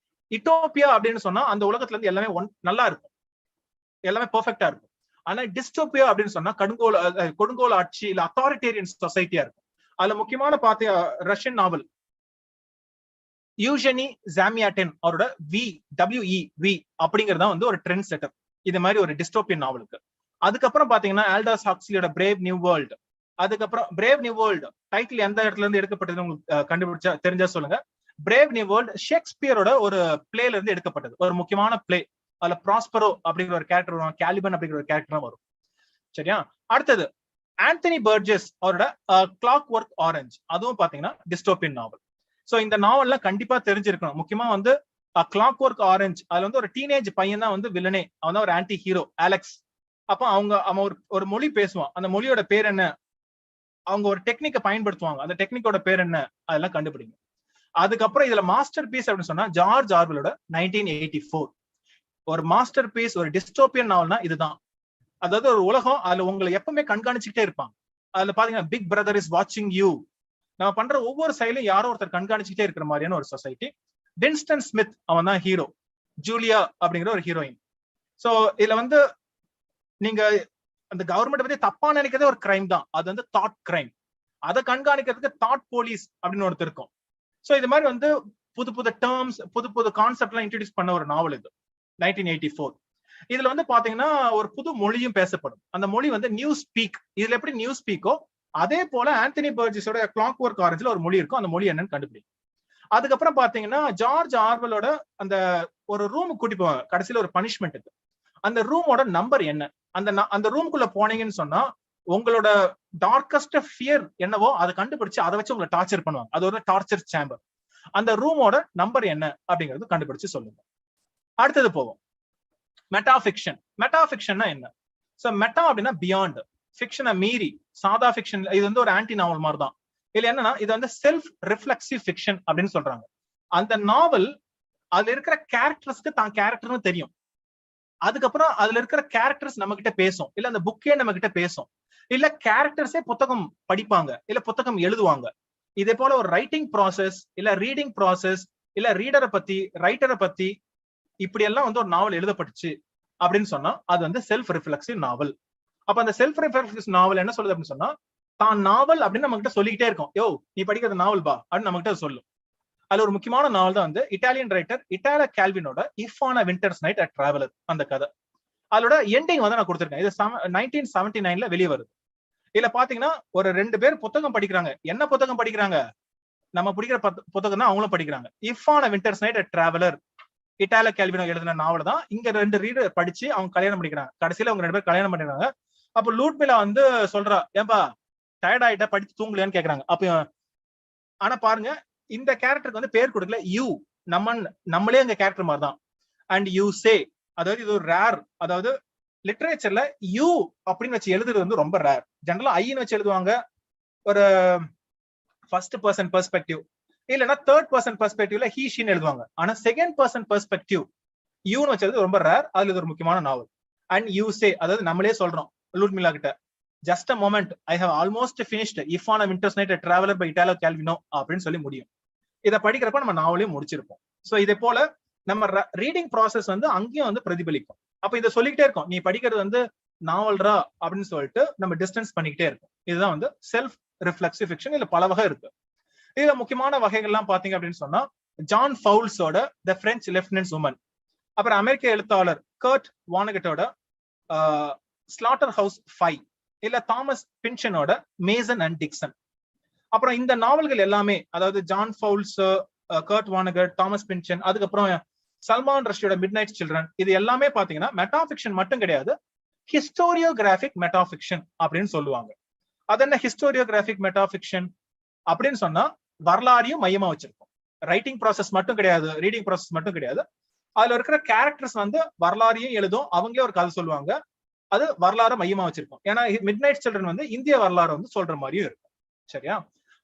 இட்டோபியா அப்படின்னு சொன்னா அந்த உலகத்துல இருந்து எல்லாமே நல்லா இருக்கும், எல்லாமே பெர்ஃபெக்ட்டா இருக்கும். ஆனா டிஸ்டோபியா அப்படின்னு சொன்னா கொடுங்கோல் ஆட்சி இல்ல அத்தாரிட்டேரியன் சொசைட்டியா இருக்கும். அதுல முக்கியமான ரஷ்யன் நாவல் யூஜெனி ஜாமியாட்டின் அவரோட வி அப்படிங்கறதா வந்து ஒரு ட்ரெண்ட் செட்டர் இது மாதிரி ஒரு டிஸ்டோபியன் நாவலுக்கு. அதுக்கப்புறம் பாத்தீங்கன்னா ஆல்டஸ் ஹக்ஸ்லியோட பிரேவ் நியூ வேர்ல்டு. அதுக்கப்புறம் பிரேவ் நியூ வேர்ல்டு டைட்டில் எந்த இடத்துல இருந்து எடுக்கப்பட்டது உங்களுக்கு கண்டுபிடிச்சா தெரிஞ்சா சொல்லுங்க. பிரேவ் நியூ வேர்ல்டு ஷேக்ஸ்பியரோட ஒரு பிளேல இருந்து எடுக்கப்பட்டது, ஒரு முக்கியமான பிளே. அதுல ப்ராஸ்பரோ அப்படிங்கிற ஒரு கேரக்டர் வரும், கேலிபன் அப்படிங்கிற ஒரு கேரக்டர் வரும். சரியா, அடுத்தது ஆந்தனி பர்ஜஸ் அவரோட கிளாக் ஒர்க் ஆரஞ்ச், அதுவும் பாத்தீங்கன்னா டிஸ்டோபியன் நாவல். சோ இந்த நாவல்லாம் கண்டிப்பா தெரிஞ்சிருக்கணும். முக்கியமா வந்து கிளாக் ஒர்க் ஆரஞ்ச், அதுல வந்து ஒரு டீனேஜ் பையன் தான் வந்து வில்லனே, அவன் தான் ஒரு ஆன்டி ஹீரோ அலெக்ஸ். அப்ப அவன் ஒரு மொழி பேசுவான், அந்த மொழியோட பேர் என்ன, அவங்க ஒரு டெக்னிக்கை பயன்படுத்துவாங்க, அந்த டெக்னிக்கோட பேர் என்ன, அதெல்லாம் கண்டுபிடிங்க. அதுக்கப்புறம் இதுல மாஸ்டர் பீஸ் அப்படின்னு சொன்னா ஜார்ஜ் ஆர்வெலோட 1984 ஒரு மாஸ்டர் பீஸ், ஒரு டிஸ்டோபியன் நாவல்னா இதுதான். அதாவது ஒரு உலகம், அதுல உங்களை எப்பவுமே கண்காணிச்சுக்கிட்டே இருப்பாங்க. அதுல பாத்தீங்கன்னா பிக் பிரதர் இஸ் வாட்சிங் யூ, நம்ம பண்ற ஒவ்வொரு செயலும் யாரோ ஒருத்தர் கண்காணிச்சுக்கிட்டே இருக்கிற மாதிரியான ஒரு சொசைட்டி. வின்ஸ்டன் ஸ்மித் அவன் தான் ஹீரோ, ஜூலியா அப்படிங்கிற ஒரு ஹீரோயின். சோ இதுல வந்து நீங்க அந்த கவர்மெண்ட் பத்தி தப்பா நினைக்கிறதே ஒரு கிரைம் தான், அது வந்து தாட் கிரைம். அதை கண்காணிக்கிறதுக்கு தாட் போலீஸ் அப்படின்னு ஒருத்தர் இருக்கும். சோ இது மாதிரி வந்து புது புது டேர்ம்ஸ், புது புது கான்செப்ட் எல்லாம் இன்ட்ரோடியூஸ் பண்ண ஒரு நாவல் இது 1984. இதுல வந்து பாத்தீங்கன்னா ஒரு புது மொழியும் பேசப்படும், அந்த மொழி வந்து நியூ ஸ்பீக். இதுல எப்படி நியூ ஸ்பீக்கோ அதே போல ஆந்தனி பர்ஜஸோட கிளாக் ஒர்க் ஆரஞ்சில் ஒரு மொழி இருக்கும், அந்த மொழி என்னன்னு கண்டுபிடிக்கும். அதுக்கப்புறம் பாத்தீங்கன்னா ஜார்ஜ் ஆர்வலோட அந்த ஒரு ரூமுக்கு கூட்டி போவாங்க கடைசியில ஒரு பனிஷ்மெண்ட்டுக்கு. அந்த ரூமோட நம்பர் என்ன, அந்த ரூமுக்குள்ள போனீங்கன்னு சொன்னா உங்களோட டார்க்கஸ்ட் ஃபியர் என்னவோ அதை கண்டுபிடிச்சு அதை வச்சு உங்களை டார்ச்சர் பண்ணுவாங்க. அது ஒரு டார்ச்சர் சேம்பர். அந்த ரூமோட நம்பர் என்ன அப்படிங்கிறது கண்டுபிடிச்சு சொல்லுங்க. அடுத்தது போவோம் மெட்டாஃபிக்ஷன். மெட்டாஃபிக்ஷன்னா என்ன? சோ மெட்டா அப்படின்னா பியாண்ட், ஃபிக்ஷனை மீறி. சாதா ஃபிக்ஷன் இது வந்து ஒரு ஆன்டி நாவல் மாதிரி தான். இதுல என்னன்னா இது வந்து செல்ஃப் ரிஃப்ளெக்சிவ் ஃபிக்ஷன் அப்படின்னு சொல்றாங்க. அந்த நாவல் அதுல இருக்கிற கேரக்டர்ஸ்க்கு தான் கேரக்டர்னு தெரியும், அதுக்கப்புறம் அதுல இருக்கிற கேரக்டர்ஸ் நம்ம கிட்ட பேசும், இல்ல அந்த புக்கே நம்ம கிட்ட பேசும், இல்ல கேரக்டர்ஸே புத்தகம் படிப்பாங்க, இல்ல புத்தகம் எழுதுவாங்க. இதே போல ஒரு ரைட்டிங் ப்ராசஸ், இல்ல ரீடிங் ப்ராசஸ், இல்ல ரீடரை பத்தி, ரைட்டரை பத்தி இப்படி எல்லாம் வந்து ஒரு நாவல் எழுதப்பட்டுச்சு அப்படின்னு சொன்னா அது வந்து செல்ஃப் ரிஃப்ளெக்சிவ் நாவல். அப்ப அந்த செல்ஃப் ரிஃப்ளெக்சிவ் நாவல் என்ன சொல்லுது அப்படின்னு சொன்னா, தான் நாவல் அப்படின்னு நம்ம கிட்ட சொல்லிக்கிட்டே இருக்கோம். யோ நீ படிக்கிறது நாவல் பா அப்படின்னு நம்ம கிட்ட சொல்லும். அதுல ஒரு முக்கியமான நாவல் தான் வந்து இட்டாலியன் ரைட்டர் இட்டாலோ கால்வினோட if on a winter's night a traveller. அந்த கதை அதோட எண்டிங் வந்து நான் கொடுத்திருக்கேன். இது 1979 வெளியே வருது. இதுல பாத்தீங்கன்னா ஒரு 2 பேர் புத்தகம் படிக்கிறாங்க. என்ன புத்தகம் படிக்கிறாங்க? நம்ம பிடிக்கிற புத்தகம் தான் அவங்களும் படிக்கிறாங்க. If on a winter's night a traveller, Italo Calvino எழுதின நாவல் தான். இங்க 2 ரீடர் படிச்சு அவங்க கல்யாணம் பண்ணிக்கிறாங்க. கடைசியில அவங்க 2 பேர் கல்யாணம் பண்ணிக்கிறாங்க. அப்ப லூட்மிலா வந்து சொல்றா, ஏன்பா டயர்ட் ஆயிட்ட, படிச்சு தூங்கலையான்னு கேக்குறாங்க. அப்ப ஆனா பாருங்க இந்த கேரக்டருக்கு வந்து பேர் கொடுக்கல, யூ, நம்மளே எங்க கேரக்டர் மாதிரி தான். அண்ட் யூ சே, அதாவது இது ஒரு ரேர், அதாவது லிட்டரேச்சர்ல யூ அப்படின்னு வச்சு எழுதுறது வந்து ரொம்ப ரேர். ஜெனரலா ஐன்னு வச்சு எழுதுவாங்க, ஒரு ஃபர்ஸ்ட் பர்சன் பெர்ஸ்பெக்டிவ் இல்லைன்னா தேர்ட் பர்சன் பெர்ஸ்பெக்டிவ்ல ஹீ ஷீன்னு எழுதுவாங்க. ஆனா செகண்ட் பர்சன் பெர்ஸ்பெக்டிவ் யூன்னு வச்சது ரொம்ப ரேர். அதுல இது ஒரு முக்கியமான நாவல். அண்ட் யூ சே, அதாவது நம்மளே சொல்றோம் லூட்மிலா கிட்ட, just a moment I have almost finished if on a winter's night a traveller by Italo Calvino அப்படின்னு சொல்லி முடியும். இதை படிக்கிறப்ப நம்ம நாவலையும் முடிச்சிருப்போம். சோ இதே போல நம்ம ரீடிங் ப்ராசஸ் வந்து அங்கேயும் வந்து பிரதிபலிக்கும். அப்ப இதை சொல்லிக்கிட்டே இருக்கோம், நீ படிக்கிறது வந்து நாவல்ரா அப்படின்னு சொல்லிட்டு நம்ம டிஸ்டன்ஸ் பண்ணிக்கிட்டே இருக்கும். இதுதான் வந்து செல்ஃப் ரிஃப்ளெக்சிவ் ஃபிக்ஷன். இதுல பல வகை இருக்கு. இதுல முக்கியமான வகைகள்லாம் பாத்தீங்க அப்படின்னு சொன்னா ஜான் ஃபவுல்ஸோட த பிரெஞ்ச் லெப்டினன்ட்ஸ் உமன், அப்புறம் அமெரிக்க எழுத்தாளர் கர்ட் வானகட்டோட ஸ்லாட்டர் ஹவுஸ் 5, இல்ல தாமஸ் பின்ச்சனோட மேசன் அண்ட் டிக்சன். அப்புறம் இந்த நாவல்கள் எல்லாமே, அதாவது ஜான் ஃபவுல்ஸ், கர்ட் வானகட், தாமஸ் பின்ச்சன், அதுக்கப்புறம் சல்மான் ரஷ்டியோட மிட் நைட் சில்ட்ரன், இது எல்லாமே பாத்தீங்கன்னா மெட்டாஃபிக்ஷன் மட்டும் கிடையாது, ஹிஸ்டோரியோகிராபிக் மெட்டாஃபிக்ஷன் அப்படின்னு சொல்லுவாங்க. அது என்ன ஹிஸ்டோரியோகிராபிக் மெட்டாஃபிக்ஷன் அப்படின்னு சொன்னா வரலாறையும் மையமா வச்சிருக்கும். ரைட்டிங் ப்ராசஸ் மட்டும் கிடையாது, ரீடிங் ப்ராசஸ் மட்டும் கிடையாது. அதுல இருக்கிற கேரக்டர்ஸ் வந்து வரலாறையும் எழுதும், அவங்களே ஒரு கதை சொல்லுவாங்க, அது வரலாறு மையமா வச்சிருக்கும். ஏன்னா மிட் நைட் சில்ட்ரன் வந்து இந்திய வரலாறு வந்து சொல்ற மாதிரியும் இருக்கும். சரியா?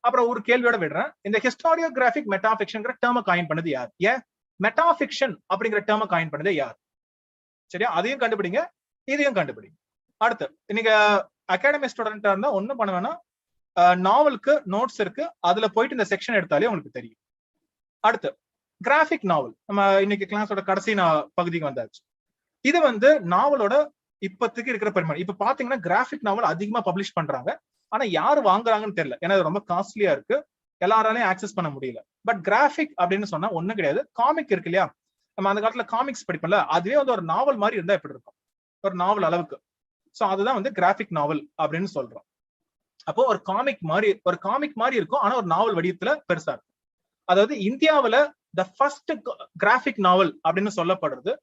அப்புறம் ஒரு கேள்வியோட விடுறேன், இந்த ஹிஸ்டோரியோகிராபிக் மெட்டாஃபிக்ஷன்ங்கிற டேர்மை காயின் பண்ணது யார்? ஏன் மெட்டாஃபிக்ஷன் அப்படிங்கிற டேர்மை காயின் பண்ணது யார்? சரியா? அதையும் கண்டுபிடிங்க, இதையும் கண்டுபிடிங்க. அடுத்து நீங்க அகாடமி ஸ்டூடெண்டா இருந்தா ஒண்ணும் பண்ண வேணாம், நாவலுக்கு நோட்ஸ் இருக்கு, அதுல போயிட்டு இந்த செக்ஷன் எடுத்தாலே உங்களுக்கு தெரியும். அடுத்து கிராஃபிக் நாவல், நம்ம இன்னைக்கு கிளாஸோட கடைசி பகுதிக்கு வந்தாச்சு. இது வந்து நாவலோட இப்பத்துக்கு இருக்கிற பெருமாள். இப்ப பாத்தீங்கன்னா கிராஃபிக் நாவல் அதிகமா பப்ளிஷ் பண்றாங்க, ஆனா யாரு வாங்குறாங்கன்னு தெரியல, ஏன்னா அது ரொம்ப காஸ்ட்லியா இருக்கு, எல்லாராலையும் ஆக்சஸ் பண்ண முடியல. பட் கிராஃபிக் அப்படின்னு சொன்னா ஒண்ணும் கிடையாது, காமிக் இருக்கு இல்லையா, நம்ம அந்த காலத்துல காமிக்ஸ் படிப்போம்ல, அதுவே வந்து ஒரு நாவல் மாதிரி இருந்தா எப்படி இருக்கும், ஒரு நாவல் அளவுக்கு. சோ அதுதான் வந்து கிராஃபிக் நாவல் அப்படின்னு சொல்றோம். அப்போ ஒரு காமிக் மாதிரி இருக்கும், ஆனா ஒரு நாவல் வடிவத்துல பெருசா இருக்கும். அதாவது இந்தியாவில த ஃபர்ஸ்ட் கிராஃபிக் நாவல் அப்படின்னு சொல்லப்படுறது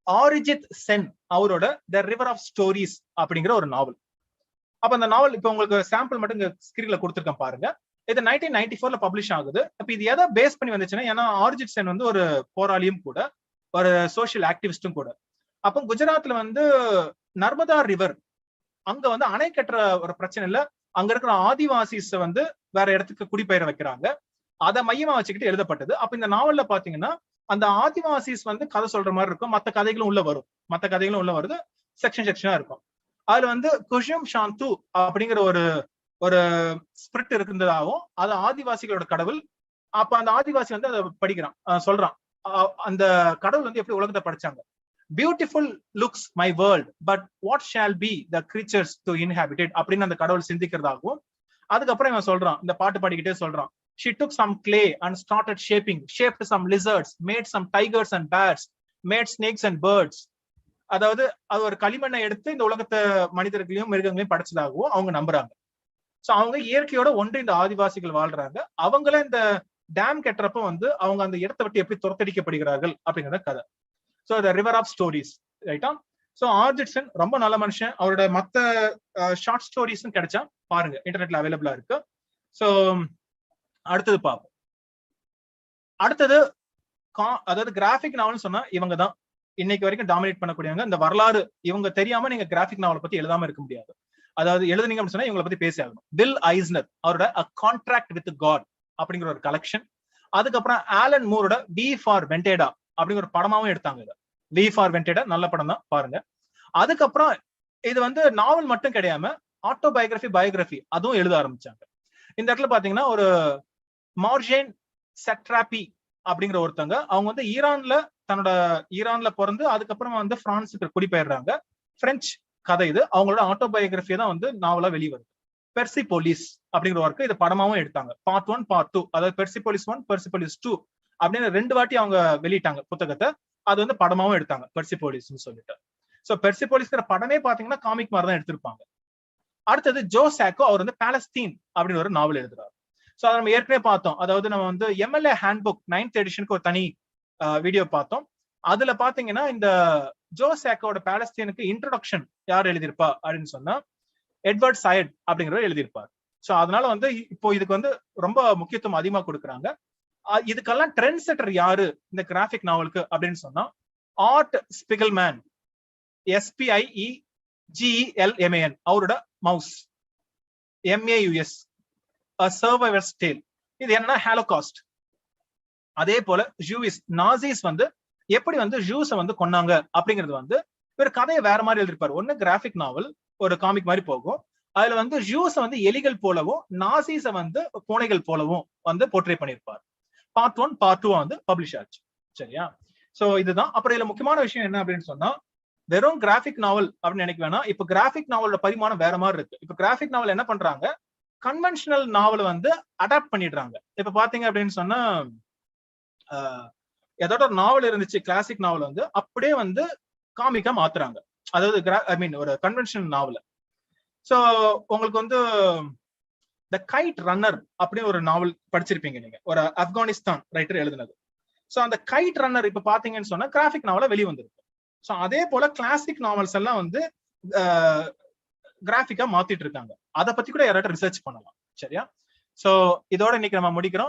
ஆரிஜித் சென் அவரோட த ரிவர் ஆஃப் ஸ்டோரிஸ் அப்படிங்கிற ஒரு நாவல். அப்ப அந்த நாவல் இப்ப உங்களுக்கு சாம்பிள் மட்டும் இங்க ஸ்கிரீன்ல கொடுத்துருக்கேன் பாருங்க. இது 1994ல பப்ளிஷ் ஆகுது. அப்ப இது எதை பேஸ் பண்ணி வந்துச்சுன்னா, ஏன்னா ஆரிஜித் சென் வந்து ஒரு போராளியும் கூட, ஒரு சோசியல் ஆக்டிவிஸ்டும் கூட. அப்போ குஜராத்ல வந்து நர்மதா ரிவர், அங்க வந்து அணை கட்டுற ஒரு பிரச்சனை இல்ல, அங்க இருக்கிற ஆதிவாசிஸ் வந்து வேற இடத்துக்கு குடிபெயர வைக்கிறாங்க, அதை மையமா வச்சுக்கிட்டு எழுதப்பட்டது. அப்ப இந்த நாவல்ல பாத்தீங்கன்னா அந்த ஆதிவாசிஸ் வந்து கதை சொல்ற மாதிரி இருக்கும், மத்த கதைகளும் உள்ள வருது, செக்ஷனா இருக்கும். அதுல வந்து குஷம் சாந்து அப்படிங்கிற ஒரு ஸ்பிரிட் இருந்ததாகவும், அது ஆதிவாசிகளோட கடவுள். அப்ப அந்த ஆதிவாசி வந்து அதை படிக்கிறான், சொல்றான் அந்த கடவுள் வந்து எப்படி உலகத்தை படைச்சாங்க. Beautiful looks my world, but what shall be the creatures to inhabited அப்படின்னு அந்த கடவுள் சிந்திக்கிறதாகவும். அதுக்கப்புறம் இவன் சொல்றான், இந்த பாட்டு பாடிக்கிட்டே சொல்றான், she took some clay and started shaped some lizards, made some tigers and bears, made snakes and birds. அதாவது அது ஒரு களிமண்ணை எடுத்து இந்த உலகத்தை மனிதர்களையும் மிருகங்களையும் படைச்சதாகவும் அவங்க நம்புறாங்க. சோ அவங்க இயற்கையோட ஒன்று இந்த ஆதிவாசிகள் வாழ்றாங்க, அவங்கள இந்த டேம் கட்டுறப்ப வந்து அவங்க அந்த இடத்தை விட்டு எப்படி துரத்தடிக்கப்படுகிறார்கள் அப்படிங்கிற கதை. So the river of stories, ரைட்டா. சோ ஆரிஜித் சென் ரொம்ப நல்ல மனுஷன், அவரோட மத்த ஷார்ட் ஸ்டோரிஸும் கிடைச்சா பாருங்க, இன்டர்நெட்ல அவைலபிளா இருக்கு. சோ அடுத்தது பார்ப்போம். அடுத்தது அதாவது கிராஃபிக் நாவல்னு சொன்னா இவங்க தான் இன்னைக்கு வரைக்கும் டாமினேட் பண்ணக்கூடியவங்க. இந்த வரலாறு இவங்க தெரியாம நீங்க கிராஃபிக் நாவலை பத்தி எழுதாம இருக்க முடியாது. அதாவது எழுதுனீங்க அப்படின்னு சொன்னா இவங்களை பத்தி பேசி ஆகணும். வில் ஐஸ்னர் அவரோட A Contract with God அப்படிங்கிற ஒரு கலெக்ஷன். அதுக்கப்புறம் ஆலன் மூரோட V for Vendetta அப்படிங்கிற ஒரு படமாவும் எடுத்தாங்க. இதை V for Vendetta நல்ல படம் தான், பாருங்க. அதுக்கப்புறம் இது வந்து நாவல் மட்டும் கிடையாம பயோகிராஃபி அதுவும் எழுத ஆரம்பிச்சாங்க. இந்த இடத்துல பாத்தீங்கன்னா ஒரு மார்ஜேன் சட்ராபி அப்படிங்கிற ஒருத்தங்க, அவங்க வந்து ஈரான்ல பிறந்து அதுக்கப்புறமா வந்து பிரான்ஸுக்கு குடிபெயர்றாங்க. பிரெஞ்சு கதை இது, அவங்களோட ஆட்டோபயோகிராஃபி தான் வந்து நாவலா வெளிவருது. பெர்சிபோலிஸ் அப்படிங்கிற ஒர்க்கு இது படமாவும் எடுத்தாங்க, பார்ட் 1 பார்ட் 2, அதாவது பெர்சிபோலிஸ் 1 பெர்சிபோலிஸ் 2 அப்படின்னு 2 வாட்டி அவங்க வெளியிட்டாங்க புத்தகத்தை. அது வந்து படமாவும் எடுத்தாங்க பெர்சிபோலிஸ்ன்னு சொல்லிட்டு. சோ பெர்சிபோலிஸ்ங்கிற படமே பாத்தீங்கன்னா காமிக் மாதிரி தான் எடுத்திருப்பாங்க. அடுத்தது ஜோ சாக்கோ, அவர் வந்து பாலஸ்தீன் அப்படின்னு ஒரு நாவல் எழுதுறாரு. சோ அதை நம்ம ஏற்கனவே பார்த்தோம், அதாவது நம்ம வந்து MLA ஹேண்ட்புக் 9th எடிஷனுக்கு ஒரு தனி வீடியோ பார்த்தோம். அதுல பாத்தீங்கன்னா இந்த ஜோ சாக்கோட பாலஸ்தீனுக்கு இன்ட்ரோடக்ஷன் யார் எழுதியிருப்பா அப்படின்னு சொன்னா எட்வர்ட் சையட் அப்படிங்கிறவர் எழுதியிருப்பார். சோ அதனால வந்து இப்போ இதுக்கு வந்து ரொம்ப முக்கியத்துவம் அதிகமா கொடுக்குறாங்க. இதுக்கெல்லாம் ட்ரெண்ட் செட்டர் யாரு இந்த கிராஃபிக் நாவலுக்கு அப்படின்னு சொன்னா ஆர்ட் ஸ்பிகல்மேன், SPIEGELMAN, அவரோட mouse, MAUS, A Survivor's Tale. இது என்னன்னா ஹாலோகாஸ்ட். அதே போல ஜூவிஸ், நாசிஸ் வந்து எப்படி வந்து ஜூஸை வந்து கொன்னாங்க அப்படிங்கிறது வந்து ஒரு கதையை வேற மாதிரி எழுதிருப்பாரு. ஒண்ணு கிராஃபிக் நாவல் ஒரு காமிக் மாதிரி போகும், அதுல வந்து ஜூஸை வந்து எலிகள் போலவும் நாசிஸை வந்து பூனைகள் போலவும் வந்து போர்ட்ரே பண்ணிருப்பாரு. பார்ட் 1 பார்ட் 2 வந்து பப்ளிஷ் ஆச்சு, சரியா. சோ இதுதான். அப்புறம் இதுல முக்கியமான விஷயம் என்ன அப்படின்னு சொன்னா, வெறும் கிராஃபிக் நாவல் அப்படின்னு நினைக்க வேணாம். இப்ப கிராஃபிக் நாவலோட பரிமாணம் வேற மாதிரி இருக்கு. இப்ப கிராஃபிக் நாவல் என்ன பண்றாங்க, கன்வென்ஷனல் நாவல் வந்து அடாப்ட் பண்ணிடுறாங்க. இப்ப பாத்தீங்க அப்படின்னு சொன்னா ஏதோட ஒரு நாவல் இருந்துச்சு கிளாசிக் நாவல் வந்து அப்படியே வந்து காமிக்கா மாத்துறாங்க, அதாவது ஒரு கன்வென்ஷனல் நாவல். சோ உங்களுக்கு வந்து த கைட் ரன்னர் அப்படின்னு ஒரு நாவல் படிச்சிருப்பீங்க நீங்க, ஒரு ஆப்கானிஸ்தான் ரைட்டர் எழுதினது. சோ அந்த கைட் ரன்னர் இப்ப பாத்தீங்கன்னு சொன்னா கிராஃபிக் நாவலா வெளிவந்திருக்கு. சோ அதே போல கிளாசிக் நாவல்ஸ் எல்லாம் வந்து கிராஃபிக்கா மாத்திட்டு இருக்காங்க. அதை பத்தி கூட யாராட்ட ரிசர்ச் பண்ணலாம், சரியா. சோ இதோட இன்னைக்கு நம்ம முடிக்கிறோம்.